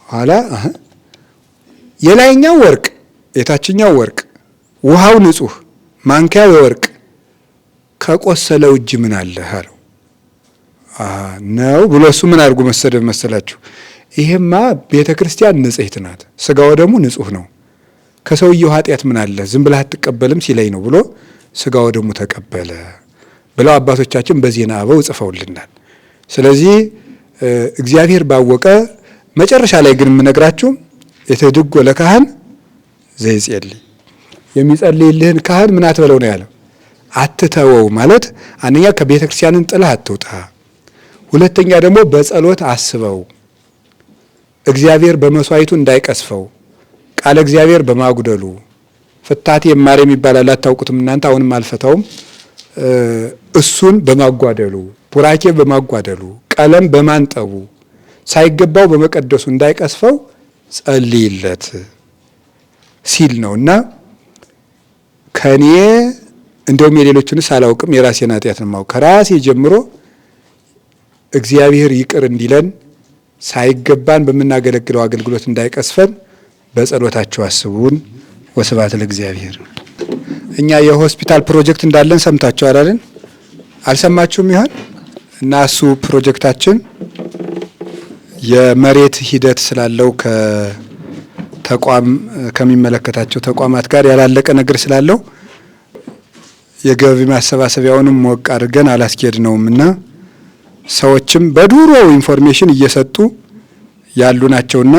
ኋላ የላይኛው ወርቅ የታችኛው ወርቅ ውሃው ንጹህ ማንካው የወርቅ ከቆሰለው እጅ ምን አለ አለው። ነው ብሎ እሱ ምን አድርጎ መሰደብ መሰላችሁ? ይሄማ ቤተክርስቲያን ንጽሕት ናት፣ ስጋው ደግሞ ንጹህ ነው፣ ከሰውየው ኃጢአት ምን አለ ዝም ብለህ አትቀበልም ሲለኝ ነው ብሎ ስጋው ደግሞ ተቀበለ ብለው አባቶቻችን በዜና አበው ጽፈውልናል። ስለዚህ እግዚአብሔር ባወቀ መጨረሻ ላይ ግን የምነግራችሁ የተድጎ ለካህን ዘይጸልይ የሚጸልይልህን ካህን ምን አትበለው ነው ያለው። አትተወው ማለት አንደኛ ከቤተ ክርስቲያንን ጥለህ አትውጣ፣ ሁለተኛ ደግሞ በጸሎት አስበው፣ እግዚአብሔር በመስዋዕቱ እንዳይቀስፈው፣ ቃለ እግዚአብሔር በማጉደሉ ፍታቴ ማርያም ይባላል አታውቁትም እናንተ አሁንም አልፈታውም። እሱን በማጓደሉ ቡራኬ በማጓደሉ ቀለም በማንጠቡ ሳይገባው በመቀደሱ እንዳይቀስፈው ጸልይለት ሲል ነውና ከኔ እንደውም የሌሎችንስ አላውቅም የራሴን ኃጢአት ነው የማውቅ። ከራሴ ጀምሮ እግዚአብሔር ይቅር እንዲለን ሳይገባን በምናገለግለው አገልግሎት እንዳይቀስፈን በጸሎታቸው አስቡን። ወስብሐት ለእግዚአብሔር። እኛ የሆስፒታል ፕሮጀክት እንዳለን ሰምታችሁ አይደል? አልሰማችሁም ይሆን? እና እሱ ፕሮጀክታችን የመሬት ሂደት ስላለው ከተቋም ከሚመለከታቸው ተቋማት ጋር ያላለቀ ነገር ስላለው የገቢ ማሰባሰቢያውንም ሞቅ አድርገን አላስኬድነውም እና ሰዎችም በዱሮ ኢንፎርሜሽን እየሰጡ ያሉ ናቸውና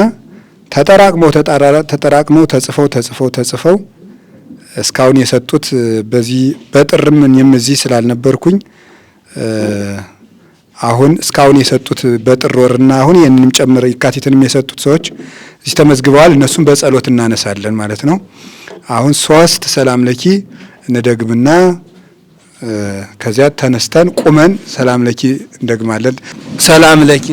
ተጠራቅመው ተጽፈው እስካሁን የሰጡት በዚህ በጥርም እኔም እዚህ ስላልነበርኩኝ አሁን እስካሁን የሰጡት በጥር ወርና አሁን ይህንንም ጨምረ የካቲትንም የሰጡት ሰዎች እዚህ ተመዝግበዋል። እነሱም በጸሎት እናነሳለን ማለት ነው። አሁን 3 ሰላም ለኪ እንደግምና ከዚያ ተነስተን ቁመን ሰላም ለኪ እንደግማለን። ሰላም ለኪ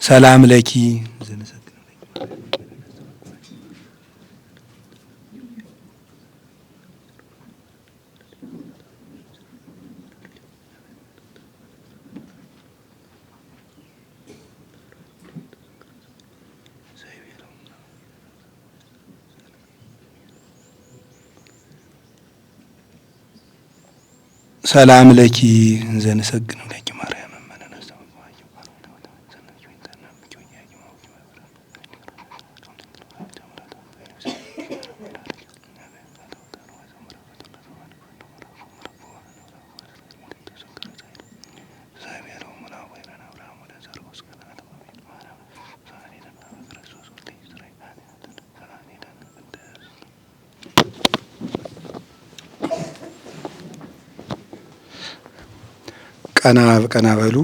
ሰላም ለኪ ሰላም ለኪ ዘንሰግን ለኪ ማርያም ቀና በሉ።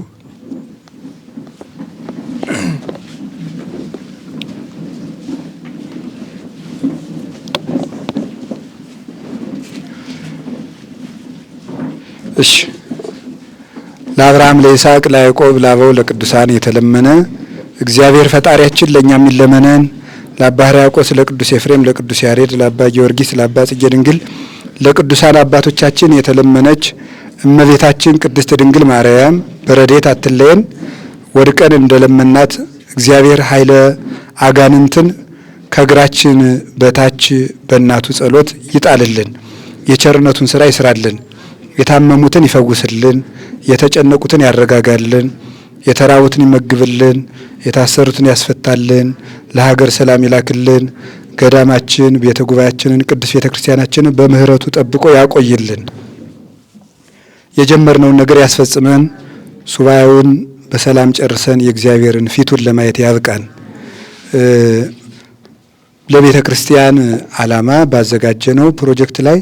እሺ ለአብርሃም ለይስሐቅ ለያዕቆብ ለአበው ለቅዱሳን የተለመነ እግዚአብሔር ፈጣሪያችን ለእኛ የሚለመነን ለአባ ሕርያቆስ ለቅዱስ ኤፍሬም ለቅዱስ ያሬድ ለአባ ጊዮርጊስ ለአባ ጽጌ ድንግል ለቅዱሳን አባቶቻችን የተለመነች እመቤታችን ቅድስት ድንግል ማርያም በረድኤት አትለየን። ወድቀን እንደለመናት እግዚአብሔር ኃይለ አጋንንትን ከእግራችን በታች በእናቱ ጸሎት ይጣልልን። የቸርነቱን ስራ ይስራልን። የታመሙትን ይፈውስልን። የተጨነቁትን ያረጋጋልን። የተራቡትን ይመግብልን። የታሰሩትን ያስፈታልን። ለሀገር ሰላም ይላክልን። ገዳማችን ቤተ ጉባኤያችንን ቅዱስ ቤተ ክርስቲያናችንን በምህረቱ ጠብቆ ያቆይልን። የጀመርነውን ነገር ያስፈጽመን። ሱባኤውን በሰላም ጨርሰን የእግዚአብሔርን ፊቱን ለማየት ያብቃን። ለቤተ ክርስቲያን ዓላማ ባዘጋጀነው ፕሮጀክት ላይ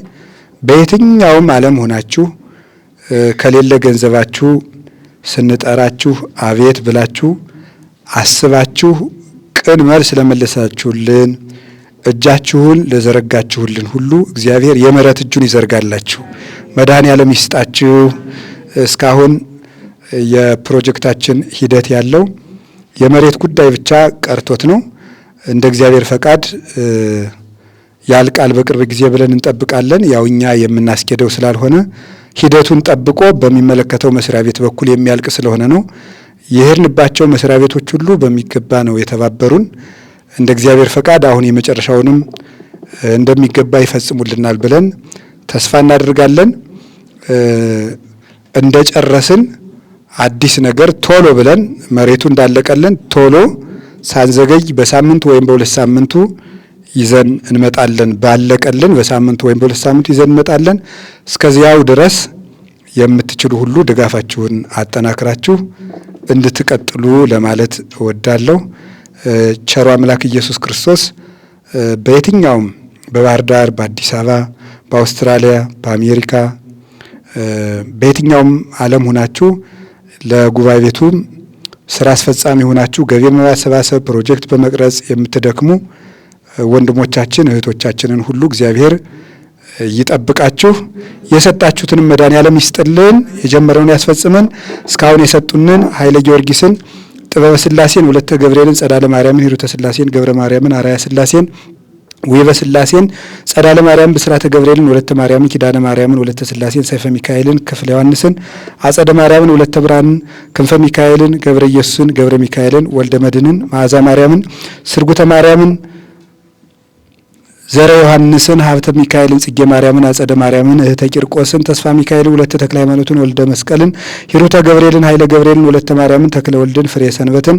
በየትኛውም ዓለም ሆናችሁ ከሌለ ገንዘባችሁ ስንጠራችሁ አቤት ብላችሁ አስባችሁ ቅን መልስ ለመለሳችሁልን እጃችሁን ለዘረጋችሁልን ሁሉ እግዚአብሔር የምሕረት እጁን ይዘርጋላችሁ። መድኃኔዓለም ይስጣችሁ። እስካሁን የፕሮጀክታችን ሂደት ያለው የመሬት ጉዳይ ብቻ ቀርቶት ነው። እንደ እግዚአብሔር ፈቃድ ያልቃል በቅርብ ጊዜ ብለን እንጠብቃለን። ያው እኛ የምናስኬደው ስላልሆነ ሂደቱን ጠብቆ በሚመለከተው መስሪያ ቤት በኩል የሚያልቅ ስለሆነ ነው። የሄድንባቸው መስሪያ ቤቶች ሁሉ በሚገባ ነው የተባበሩን። እንደ እግዚአብሔር ፈቃድ አሁን የመጨረሻውንም እንደሚገባ ይፈጽሙልናል ብለን ተስፋ እናደርጋለን። እንደጨረስን አዲስ ነገር ቶሎ ብለን መሬቱ እንዳለቀልን ቶሎ ሳንዘገይ በሳምንቱ ወይም በሁለት ሳምንቱ ይዘን እንመጣለን። ባለቀልን በሳምንቱ ወይም በሁለት ሳምንቱ ይዘን እንመጣለን። እስከዚያው ድረስ የምትችሉ ሁሉ ድጋፋችሁን አጠናክራችሁ እንድትቀጥሉ ለማለት እወዳለሁ። ቸሩ አምላክ ኢየሱስ ክርስቶስ በየትኛውም በባህር ዳር፣ በአዲስ አበባ፣ በአውስትራሊያ፣ በአሜሪካ በየትኛውም ዓለም ሆናችሁ ለጉባኤ ቤቱ ስራ አስፈጻሚ ሆናችሁ ገቢ በማሰባሰብ ፕሮጀክት በመቅረጽ የምትደክሙ ወንድሞቻችን እህቶቻችንን ሁሉ እግዚአብሔር ይጠብቃችሁ። የሰጣችሁትንም መድኃኔዓለም ይስጥልን። የጀመረውን ያስፈጽመን። እስካሁን የሰጡንን ኃይለ ጊዮርጊስን፣ ጥበበ ሥላሴን፣ ወለተ ገብርኤልን፣ ጸዳለ ማርያምን፣ ሂሩተ ሥላሴን፣ ገብረ ማርያምን፣ አርአያ ሥላሴን፣ ውበ ሥላሴን፣ ጸዳለ ማርያም፣ ብስራተ ገብርኤልን፣ ወለተ ማርያምን፣ ኪዳነ ማርያምን፣ ወለተ ሥላሴን፣ ሰይፈ ሚካኤልን፣ ክፍለ ዮሐንስን፣ አጸደ ማርያምን፣ ወለተ ብርሃንን፣ ክንፈ ሚካኤልን፣ ገብረ ኢየሱስን፣ ገብረ ሚካኤልን፣ ወልደ መድንን፣ መዓዛ ማርያምን፣ ስርጉተ ማርያምን፣ ዘረ ዮሐንስን፣ ሀብተ ሚካኤልን፣ ጽጌ ማርያምን፣ አጸደ ማርያምን፣ እህተ ቂርቆስን፣ ተስፋ ሚካኤልን፣ ወለተ ተክለ ሃይማኖትን፣ ወልደ መስቀልን፣ ሂሩተ ገብርኤልን፣ ኃይለ ገብርኤልን፣ ወለተ ማርያምን፣ ተክለ ወልድን፣ ፍሬ ሰንበትን፣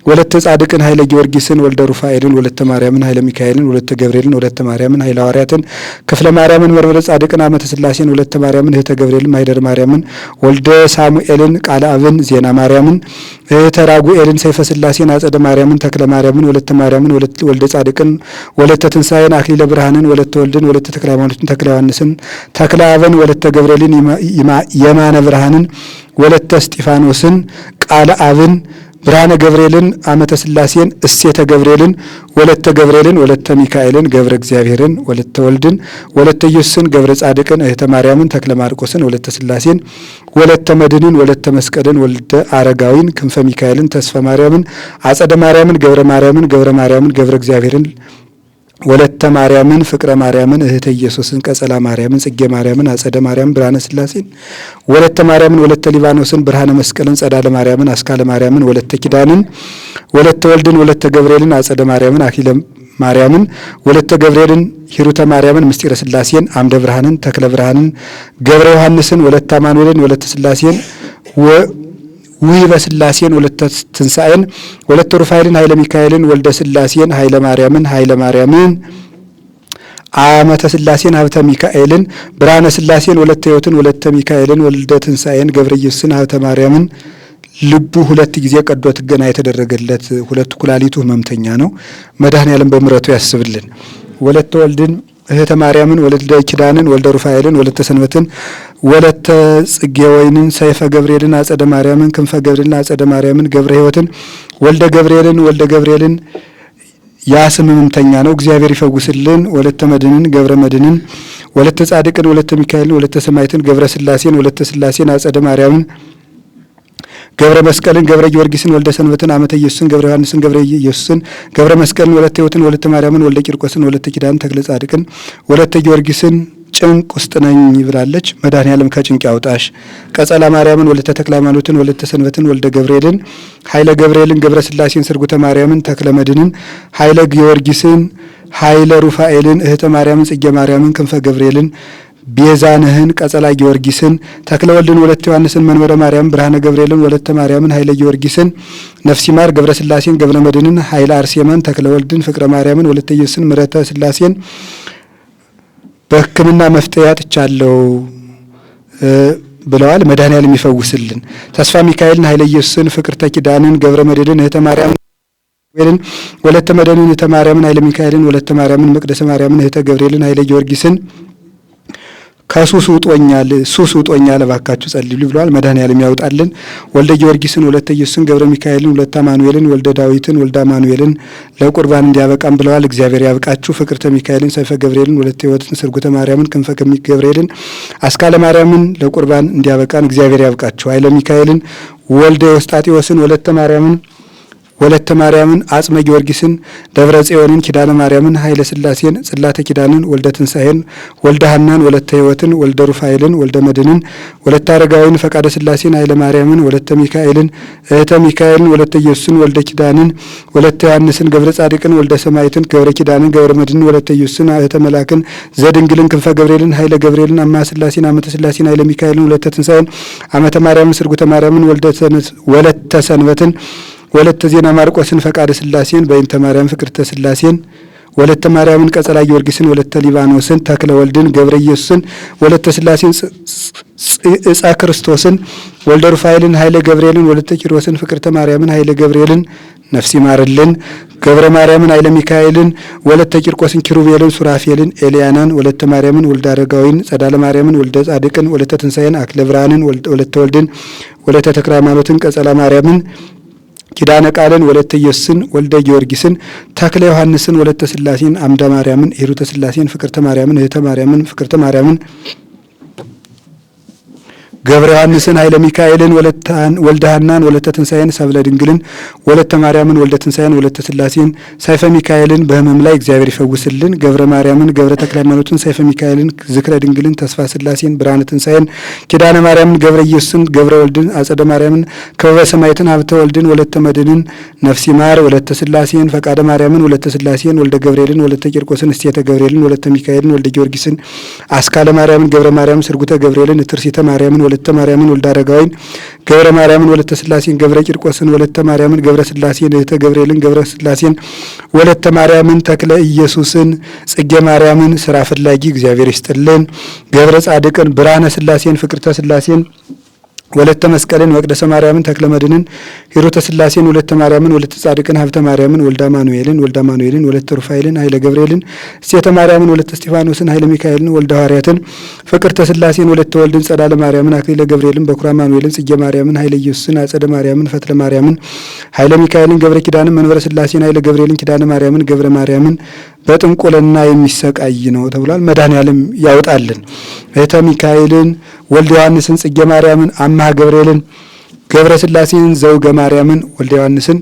ወለተ ጻድቅን፣ ኃይለ ጊዮርጊስን፣ ወልደ ሩፋኤልን፣ ወለተ ማርያምን፣ ኃይለ ሚካኤልን፣ ወለተ ገብርኤልን፣ ወለተ ማርያምን፣ ኃይለ ሐዋርያትን፣ ክፍለ ማርያምን፣ መርበረ ጻድቅን፣ አመተ ሥላሴን፣ ወለተ ማርያምን፣ እህተ ገብርኤልን፣ ማይደር ማርያምን፣ ወልደ ሳሙኤልን፣ ቃለ አብን፣ ዜና ማርያምን፣ እህተ ራጉኤልን፣ ሰይፈ ሥላሴን፣ አጸደ ማርያምን፣ ተክለ ማርያምን፣ ወለተ ማርያምን፣ ወልደ ጻድቅን፣ ወለተ ትንሣኤን፣ አክሊለ ብርሃንን፣ ወለተ ወልድን፣ ወለተ ተክለ ሃይማኖትን፣ ተክለ ዮሐንስን፣ ተክለ አብን፣ ወለተ ገብርኤልን፣ የማነ ብርሃንን፣ ወለተ እስጢፋኖስን፣ ቃለ አብን፣ ብርሃነ ገብርኤልን አመተ ሥላሴን እሴተ ገብርኤልን ወለተ ገብርኤልን ወለተ ሚካኤልን ገብረ እግዚአብሔርን ወለተ ወልድን ወለተ ኢየሱስን ገብረ ጻድቅን እህተ ማርያምን ተክለ ማርቆስን ወለተ ሥላሴን ወለተ መድንን ወለተ መስቀልን ወልደ አረጋዊን ክንፈ ሚካኤልን ተስፋ ማርያምን አጸደ ማርያምን ገብረ ማርያምን ገብረ እግዚአብሔርን ወለተ ማርያምን ፍቅረ ማርያምን እህተ ኢየሱስን ቀጸላ ማርያምን ጽጌ ማርያምን አጸደ ማርያምን ብርሃነ ሥላሴን ወለተ ማርያምን ወለተ ሊባኖስን ብርሃነ መስቀልን ጸዳለ ማርያምን አስካለ ማርያምን ወለተ ኪዳንን ወለተ ወልድን ወለተ ገብርኤልን አጸደ ማርያምን አኪለ ማርያምን ወለተ ገብርኤልን ሂሩተ ማርያምን ምስጢረ ሥላሴን አምደ ብርሃንን ተክለ ብርሃንን ገብረ ዮሐንስን ወለተ አማኑኤልን ወለተ ሥላሴን ውህበ ሥላሴን ወለተ ትንሣኤን ወለተ ሩፋኤልን ኃይለ ሚካኤልን ወልደ ሥላሴን ኃይለ ማርያምን አመተ ሥላሴን ሀብተ ሚካኤልን ብርሃነ ሥላሴን ወለተ ሕይወትን ወለተ ሚካኤልን ወልደ ትንሣኤን ገብረ ኢየሱስን ሀብተ ማርያምን ልቡ 2 ጊዜ ቀዶ ጥገና የተደረገለት 2 ኩላሊቱ ህመምተኛ ነው። መድኃኔዓለም በምሕረቱ ያስብልን። ወለተ ወልድን እህተ ማርያምን ወለተ ኪዳንን ወልደ ሩፋኤልን ወለተ ሰንበትን ወለተ ጽጌ ወይንን ሰይፈ ገብርኤልን አጸደ ማርያምን ክንፈ ገብርኤልን አጸደ ማርያምን ገብረ ሕይወትን ወልደ ገብርኤልን ያ ስም ህመምተኛ ነው፣ እግዚአብሔር ይፈውስልን። ወለተ መድንን ገብረ መድንን ወለተ ጻድቅን ወለተ ሚካኤልን ወለተ ሰማይትን ገብረ ሥላሴን ወለተ ሥላሴን አጸደ ማርያምን ገብረ መስቀልን ገብረ ጊዮርጊስን ወልደ ሰንበትን አመተ ኢየሱስን ገብረ ዮሐንስን ገብረ ኢየሱስን ገብረ መስቀልን ወለተ ሕይወትን ወለተ ማርያምን ወልደ ቂርቆስን ወለተ ኪዳን ተክለ ጻድቅን ወለተ ጊዮርጊስን ጭንቅ ውስጥ ነኝ ብላለች። መድኃኔዓለም ከጭንቅ ያውጣሽ። ቀጸላ ማርያምን ወለተ ተክለ ሃይማኖትን ወለተ ሰንበትን ወልደ ገብርኤልን ኃይለ ገብርኤልን ገብረ ሥላሴን ስርጉተ ማርያምን ተክለ መድንን ኃይለ ጊዮርጊስን ኃይለ ሩፋኤልን እህተ ማርያምን ጽጌ ማርያምን ክንፈ ገብርኤልን ቤዛንህን ቀጸላ ጊዮርጊስን ተክለ ወልድን ወለተ ዮሐንስን መንበረ ማርያም ብርሃነ ገብርኤልን ወለተ ማርያምን ኃይለ ጊዮርጊስን ነፍሲማር ገብረ ሥላሴን ገብረ መድንን ኃይለ አርሴማን ተክለ ወልድን ፍቅረ ማርያምን ወለተ ኢየሱስን ምረተ ሥላሴን በሕክምና መፍትሄ አጥቻለሁ ብለዋል። መድኃኔዓለም ይፈውስልን። ተስፋ ሚካኤልን ኃይለ ኢየሱስን ፍቅርተ ኪዳንን ገብረ መድንን እህተ ማርያምን ወለተ መድንን እህተ ማርያምን ኃይለ ሚካኤልን ወለተ ማርያምን መቅደሰ ማርያምን እህተ ገብርኤልን ኃይለ ጊዮርጊስን ከሱስ ውጦኛል እባካችሁ ጸልዩ ብለዋል። መድኃኔዓለም ያውጣልን። ወልደ ጊዮርጊስን ወለተ ኢየሱስን ገብረ ሚካኤልን ወለተ አማኑኤልን ወልደ ዳዊትን ወልደ አማኑኤልን ለቁርባን እንዲያበቃም ብለዋል። እግዚአብሔር ያብቃችሁ። ፍቅርተ ሚካኤልን ሰይፈ ገብርኤልን ወለተ ሕይወትን ስርጉተ ማርያምን ክንፈ ገብርኤልን አስካለ ማርያምን ለቁርባን እንዲያበቃን እግዚአብሔር ያብቃችሁ። ኃይለ ሚካኤልን ወልደ ዮስጣቴዎስን ወለተ ማርያምን አጽመ ጊዮርጊስን ደብረ ጽዮንን ኪዳነ ማርያምን ኃይለ ሥላሴን ጽላተ ኪዳንን ወልደ ትንሣኤን ወልደ ሐናን ወለተ ሕይወትን ወልደ ሩፋኤልን ወልደ መድንን ወለተ አረጋዊን ፈቃደ ሥላሴን ኃይለ ማርያምን ወለተ ሚካኤልን እህተ ሚካኤልን ወለተ ኢየሱስን ወልደ ኪዳንን ወለተ ዮሐንስን ገብረ ጻድቅን ወልደ ሰማይትን ገብረ ኪዳንን ገብረ መድንን ወለተ ኢየሱስን እህተ መላክን ዘድንግልን ክንፈ ገብርኤልን ኃይለ ገብርኤልን አማ ሥላሴን አመተ ሥላሴን ኃይለ ሚካኤልን ወለተ ትንሣኤን አመተ ማርያምን ስርጉተ ማርያምን ወለተ ሰንበትን ወለተ ዜና ማርቆስን ፈቃደ ሥላሴን በእንተ ማርያም ፍቅርተ ሥላሴን ወለተ ማርያምን ቀጸላ ጊዮርጊስን ወለተ ሊባኖስን ተክለ ወልድን ገብረ ኢየሱስን ወለተ ሥላሴን ዕፀ ክርስቶስን ወልደ ሩፋኤልን ኃይለ ገብርኤልን ወለተ ኪሮስን ፍቅርተ ማርያምን ኃይለ ገብርኤልን ነፍስ ይማርልን። ገብረ ማርያምን ኃይለ ሚካኤልን ወለተ ቂርቆስን ኪሩቤልን ሱራፌልን ኤልያናን ወለተ ማርያምን ወልደ አረጋዊን ጸዳለ ማርያምን ወልደ ጻድቅን ወለተ ትንሣኤን አክለ ብርሃንን ወለተ ወልድን ወለተ ተክለ ሃይማኖትን ቀጸላ ማርያምን ኪዳነ ቃልን ወለተ ኢየሱስን ወልደ ጊዮርጊስን ተክለ ዮሐንስን ወለተ ሥላሴን አምደ ማርያምን ሂሩተ ሥላሴን ፍቅርተ ማርያምን እህተ ማርያምን ፍቅርተ ማርያምን ገብረ ዮሐንስን ኃይለ ሚካኤልን ወልደ ሐናን ወለተ ትንሣኤን ሰብለ ድንግልን ወለተ ማርያምን ወልደ ትንሣኤን ወለተ ሥላሴን ሰይፈ ሚካኤልን በህመም ላይ እግዚአብሔር ይፈውስልን። ገብረ ማርያምን ገብረ ተክለ ሃይማኖትን ሰይፈ ሚካኤልን ዝክረ ድንግልን ተስፋ ሥላሴን ብርሃነ ትንሣኤን ኪዳነ ማርያምን ገብረ ኢየሱስን ገብረ ወልድን አጸደ ማርያምን ክበበ ሰማይትን ሀብተ ወልድን ወለተ መድንን ነፍስ ይማር ወለተ ሥላሴን ፈቃደ ማርያምን ወለተ ሥላሴን ወልደ ገብርኤልን ወለተ ቂርቆስን እስቴተ ገብርኤልን ወለተ ሚካኤልን ወልደ ጊዮርጊስን አስካለ ማርያምን ገብረ ማርያም ስርጉተ ገብርኤልን ትርሲተ ማርያምን ወለተ ማርያምን ወልደ አረጋዊን ገብረ ማርያምን ወለተ ሥላሴን ገብረ ቂርቆስን ወለተ ማርያምን ገብረ ሥላሴን እህተ ገብርኤልን ገብረ ሥላሴን ወለተ ማርያምን ተክለ ኢየሱስን ጽጌ ማርያምን ስራ ፈላጊ እግዚአብሔር ይስጥልን። ገብረ ጻድቅን ብርሃነ ሥላሴን ፍቅርተ ሥላሴን ወለተ መስቀልን መቅደሰ ማርያምን ተክለ መድንን ሂሩተ ስላሴን ወለተ ማርያምን ወለተ ጻድቅን ሀብተ ማርያምን ወልደ አማኑኤልን ወለተ ሩፋኤልን ኃይለ ገብርኤልን እሴተ ማርያምን ወለተ እስጢፋኖስን ኃይለ ሚካኤልን ወልደ ሐዋርያትን ፍቅርተ ስላሴን ወለተ ወልድን ጸዳለ ማርያምን አክሊለ ገብርኤልን በኩራ አማኑኤልን ጽጌ ማርያምን ኃይለ ኢየሱስን አጸደ ማርያምን ፈትለ ማርያምን ኃይለ ሚካኤልን ገብረ ኪዳንን መንበረ ስላሴን ኃይለ ገብርኤልን ኪዳነ ማርያምን ገብረ ማርያምን በጥንቆለና የሚሰቃይ ነው ተብሏል። መድኃኔዓለም ያውጣልን። እህተ ሚካኤልን ወልደ ዮሐንስን ጽጌ ማርያምን አምሃ ገብርኤልን ገብረ ስላሴን ዘውገ ማርያምን ወልደ ዮሐንስን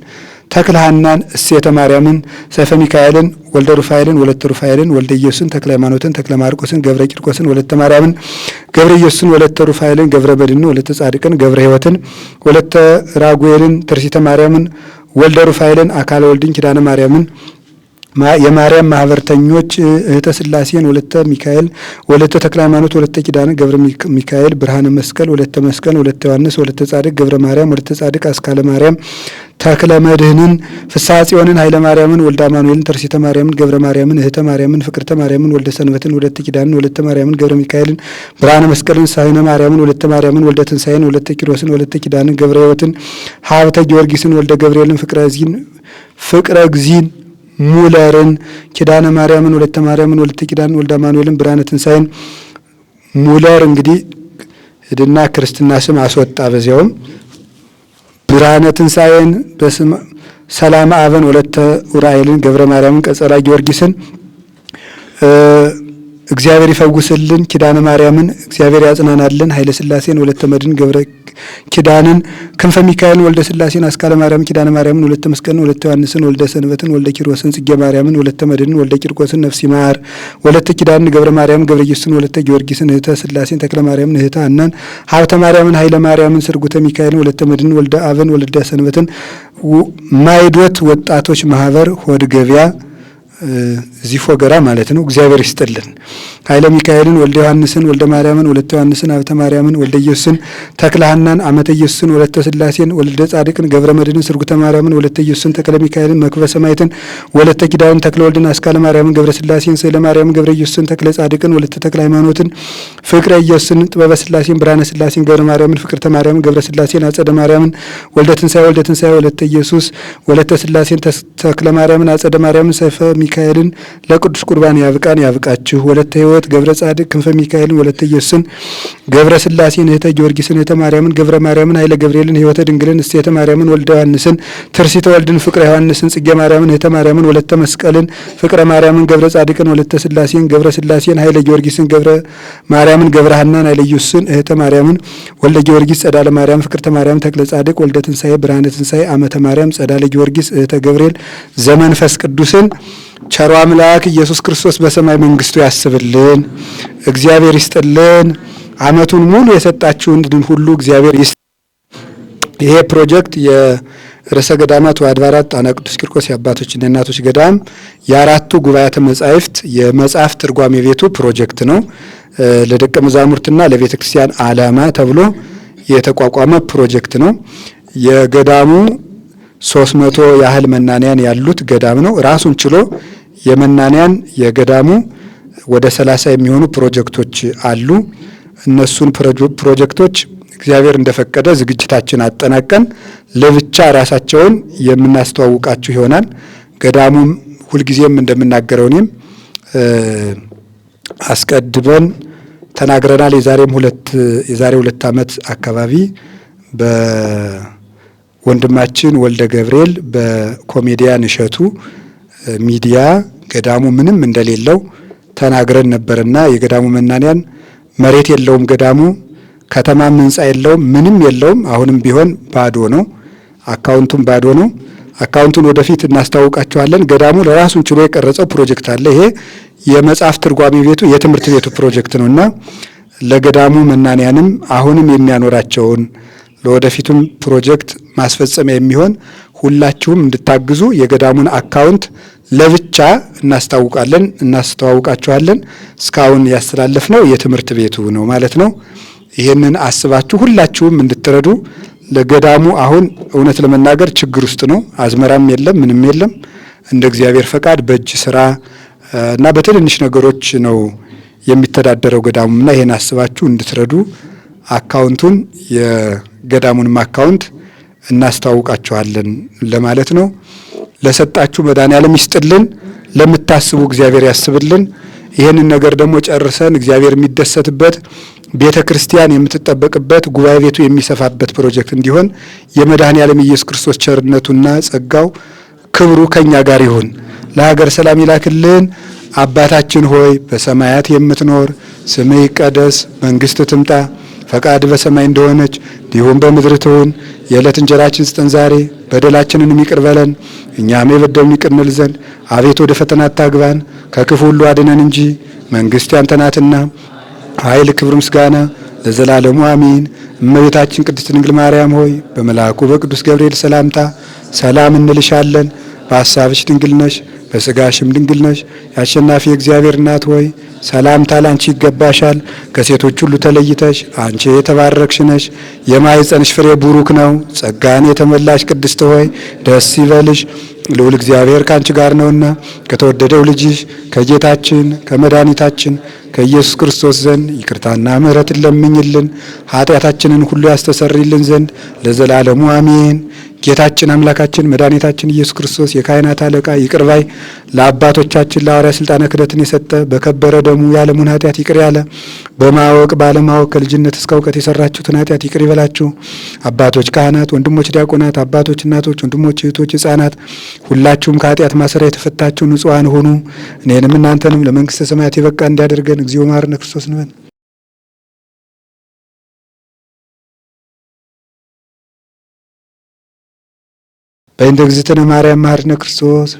ተክለ ሐናን እሴተ ማርያምን ሰይፈ ሚካኤልን ወልደ ሩፋኤልን ወለተ ሩፋኤልን ወልደ ኢየሱስን ተክለ ሃይማኖትን ተክለ ማርቆስን ገብረ ቂርቆስን ወለተ ማርያምን ገብረ ኢየሱስን ወለተ ሩፋኤልን ገብረ በድንን ወለተ ጻድቅን ገብረ ሕይወትን ወለተ ራጉኤልን ትርሲተ ማርያምን ወልደ ሩፋኤልን አካለ ወልድን ኪዳነ ማርያምን የማርያም ማህበርተኞች እህተ ስላሴን ወለተ ሚካኤል ወለተ ተክለ ሃይማኖት ወለተ ኪዳነ ገብረ ሚካኤል ብርሃነ መስቀል ወለተ ዮሐንስ ወለተ ጻድቅ ገብረ ማርያም ወለተ ጻድቅ አስካለ ማርያም ተክለ መድህንን ፍስሐ ጽዮንን ኃይለ ማርያምን ወልደ አማኑኤልን ተርሲተ ማርያምን ገብረ ማርያምን እህተ ማርያምን ፍቅርተ ማርያምን ወልደ ሰንበትን ወለተ ኪዳንን ወለተ ማርያምን ገብረ ሚካኤልን ብርሃነ መስቀልን ሳይነ ማርያምን ወለተ ማርያምን ወልደ ትንሳኤን ወለተ ኪሮስን ወለተ ኪዳንን ገብረ ሕይወትን ሀብተ ጊዮርጊስን ወልደ ገብርኤልን ፍቅረ እግዚእን ሙለርን ኪዳነ ማርያምን ወለተ ማርያምን ወለተ ኪዳንን ወልደ አማኑኤልን ብርሃነ ትንሳኤን ሙለር እንግዲህ እድና ክርስትና ስም አስወጣ። በዚያውም ብርሃነ ትንሳኤን በስም ሰላም አበን ወለተ ኡራኤልን ገብረ ማርያምን ቀጸላ ጊዮርጊስን እግዚአብሔር ይፈውስልን ኪዳነ ማርያምን እግዚአብሔር ያጽናናልን ኃይለ ስላሴን ወለተ መድን ገብረ ኪዳንን ክንፈ ሚካኤልን ወልደ ስላሴን አስካለ ማርያምን ኪዳነ ማርያምን ወለተ መስቀልን ወለተ ዮሐንስን ወልደ ሰንበትን ወልደ ኪሮስን ጽጌ ማርያምን ወለተ መድንን ወልደ ቂርቆስን ነፍሲ ማር ወለተ ኪዳንን ገብረ ማርያምን ገብረ ኢየሱስን ወለተ ጊዮርጊስን እህተ ስላሴን ተክለ ማርያምን እህተ ሐናን ሀብተ ማርያምን ኃይለ ማርያምን ስርጉተ ሚካኤልን ወለተ መድንን ወልደ አብን ወልደ ሰንበትን ማይዶት ወጣቶች ማህበር ሆድ ገበያ እዚህ ፎገራ ማለት ነው። እግዚአብሔር ይስጥልን። ኃይለ ሚካኤልን ወልደ ዮሐንስን ወልደ ማርያምን ወለተ ዮሐንስን ሀብተ ማርያምን ወልደ ኢየሱስን ተክለ ሐናን አመተ ኢየሱስን ወለተ ስላሴን ወልደ ጻድቅን ገብረ መድንን ስርጉተ ማርያምን ወለተ ኢየሱስን ተክለ ሚካኤልን መክበ ሰማይትን ወለተ ኪዳንን ተክለ ወልድን አስካለ ማርያምን ገብረ ስላሴን ስለ ማርያምን ገብረ ኢየሱስን ተክለ ጻድቅን ወለተ ተክለ ሃይማኖትን ፍቅረ ኢየሱስን ጥበበ ስላሴን ብርሃነ ስላሴን ገብረ ማርያምን ፍቅርተ ማርያምን ገብረ ስላሴን አጸደ ማርያምን ወልደ ትንሳኤ ወለተ ኢየሱስ ወለተ ስላሴን ተክለ ማርያምን አጸደ ማርያምን ሰይፈ ሚካኤልን ለቅዱስ ቁርባን ያብቃችሁ። ወለተ ሕይወት ገብረ ጻድቅ ክንፈ ሚካኤልን ወለተ ኢየሱስን ገብረ ስላሴን እህተ ጊዮርጊስን እህተ ማርያምን ገብረ ማርያምን ኃይለ ገብርኤልን ሕይወተ ድንግልን እሴተ ማርያምን ወልደ ዮሐንስን ትርሲተ ወልድን ፍቅረ ዮሐንስን ጽጌ ማርያምን እህተ ማርያምን ወለተ መስቀልን ፍቅረ ማርያምን ገብረ ጻድቅን ወለተ ስላሴን ገብረ ስላሴን ኃይለ ጊዮርጊስን ገብረ ማርያምን ገብረ ሐናን ኃይለ ኢየሱስን እህተ ማርያምን ወልደ ጊዮርጊስ ጸዳለ ማርያም ፍቅርተ ማርያም ተክለ ጻድቅ ወልደ ትንሳኤ ብርሃነ ትንሳኤ አመተ ማርያም ጸዳለ ጊዮርጊስ እህተ ገብርኤል ዘመንፈስ ቅዱስን ቸሮ አምላክ ኢየሱስ ክርስቶስ በሰማይ መንግስቱ ያስብልን። እግዚአብሔር ይስጥልን። አመቱን ሙሉ የሰጣችሁን ሁሉ እግዚአብሔር ይስጥ። ይሄ ፕሮጀክት የርዕሰ ገዳማት ወአድባራት ጣና ቅዱስ ቂርቆስ የአባቶችና የእናቶች ገዳም የአራቱ ጉባኤያተ መጻሕፍት የመጽሐፍ ትርጓሜ ቤቱ ፕሮጀክት ነው። ለደቀ መዛሙርትና ለቤተ ክርስቲያን ዓላማ ተብሎ የተቋቋመ ፕሮጀክት ነው። የገዳሙ 300 ያህል መናንያን ያሉት ገዳም ነው። ራሱን ችሎ የመናንያን የገዳሙ ወደ 30 የሚሆኑ ፕሮጀክቶች አሉ። እነሱን ፕሮጀክቶች እግዚአብሔር እንደፈቀደ ዝግጅታችን አጠናቀን ለብቻ ራሳቸውን የምናስተዋውቃችሁ ይሆናል። ገዳሙም ሁልጊዜም እንደምናገረው እኔም አስቀድመን ተናግረናል። የዛሬ 2 ዓመት አካባቢ ወንድማችን ወልደ ገብርኤል በኮሜዲያን እሸቱ ሚዲያ ገዳሙ ምንም እንደሌለው ተናግረን ነበርና የገዳሙ መናንያን መሬት የለውም፣ ገዳሙ ከተማም ህንጻ የለውም፣ ምንም የለውም። አሁንም ቢሆን ባዶ ነው። አካውንቱም ባዶ ነው። አካውንቱን ወደፊት እናስታውቃቸዋለን። ገዳሙ ለራሱን ችሎ የቀረጸው ፕሮጀክት አለ። ይሄ የመጽሐፍ ትርጓሜ ቤቱ የትምህርት ቤቱ ፕሮጀክት ነውና ለገዳሙ መናንያንም አሁንም የሚያኖራቸውን ለወደፊቱም ፕሮጀክት ማስፈጸሚያ የሚሆን ሁላችሁም እንድታግዙ የገዳሙን አካውንት ለብቻ እናስተዋውቃችኋለን። እስካሁን ያስተላለፍነው የትምህርት ቤቱ ነው ማለት ነው። ይሄንን አስባችሁ ሁላችሁም እንድትረዱ። ለገዳሙ አሁን እውነት ለመናገር ችግር ውስጥ ነው። አዝመራም የለም፣ ምንም የለም። እንደ እግዚአብሔር ፈቃድ በእጅ ስራ እና በትንንሽ ነገሮች ነው የሚተዳደረው ገዳሙና ይሄን አስባችሁ እንድትረዱ አካውንቱን የገዳሙንም አካውንት እናስተዋውቃችኋለን ለማለት ነው። ለሰጣችሁ መድኃኔዓለም ይስጥልን፣ ለምታስቡ እግዚአብሔር ያስብልን። ይህንን ነገር ደግሞ ጨርሰን እግዚአብሔር የሚደሰትበት ቤተ ክርስቲያን የምትጠበቅበት ጉባኤ ቤቱ የሚሰፋበት ፕሮጀክት እንዲሆን የመድኃኔዓለም ኢየሱስ ክርስቶስ ቸርነቱና ጸጋው ክብሩ ከኛ ጋር ይሁን። ለሀገር ሰላም ይላክልን። አባታችን ሆይ በሰማያት የምትኖር ስምህ ይቀደስ፣ መንግስት ትምጣ፣ ፈቃድ በሰማይ እንደሆነች እንዲሁም በምድር ትሁን። የዕለት እንጀራችን ስጠን ዛሬ፣ በደላችንን ይቅር በለን እኛም የበደሉንን ይቅር እንል ዘንድ፣ አቤት ወደ ፈተና አታግባን ከክፉ ሁሉ አድነን እንጂ መንግስት ያንተ ናትና ኃይል፣ ክብር፣ ምስጋና ለዘላለሙ አሜን። እመቤታችን ቅድስት ድንግል ማርያም ሆይ በመልአኩ በቅዱስ ገብርኤል ሰላምታ ሰላም እንልሻለን። በሐሳብሽ ድንግል ነሽ፣ በሥጋሽም ድንግል ነሽ። የአሸናፊ እግዚአብሔር እናት ሆይ ሰላምታ ላንቺ ይገባሻል። ከሴቶች ሁሉ ተለይተሽ አንቺ የተባረክሽ ነሽ፣ የማኅፀንሽ ፍሬ ቡሩክ ነው። ጸጋን የተመላሽ ቅድስት ሆይ ደስ ይበልሽ፣ ልዑል እግዚአብሔር ካንቺ ጋር ነውና ከተወደደው ልጅሽ ከጌታችን ከመድኃኒታችን ከኢየሱስ ክርስቶስ ዘንድ ይቅርታና ምሕረትን ለምኝልን ኃጢአታችንን ሁሉ ያስተሰርይልን ዘንድ ለዘላለሙ አሜን። ጌታችን አምላካችን መድኃኒታችን ኢየሱስ ክርስቶስ የካህናት አለቃ ይቅር ባይ ለአባቶቻችን ለሐዋርያት ሥልጣነ ክህነትን የሰጠ በከበረ ደሙ የዓለሙን ኃጢአት ይቅር ያለ በማወቅ ባለማወቅ ከልጅነት እስከ እውቀት የሰራችሁትን ኃጢአት ይቅር ይበላችሁ። አባቶች ካህናት፣ ወንድሞች ዲያቆናት፣ አባቶች እናቶች፣ ወንድሞች እህቶች፣ ሕፃናት ሁላችሁም ከኃጢአት ማሰሪያ የተፈታችሁ ንጹሐን ሁኑ። እኔንም እናንተንም ለመንግሥተ ሰማያት የበቃ እንዲያደርገን እግዚኦ መሐረነ ክርስቶስ እንበል። በእንተ እግዝእትነ ማርያም መሐረነ ክርስቶስ።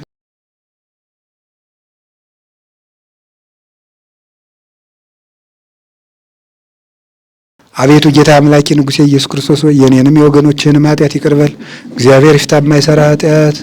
አቤቱ ጌታ አምላኬ ንጉሴ ኢየሱስ ክርስቶስ ሆይ የኔንም የወገኖችህንም ኃጢአት ይቅር በል። እግዚአብሔር ይፍታ የማይሰራ ኃጢአት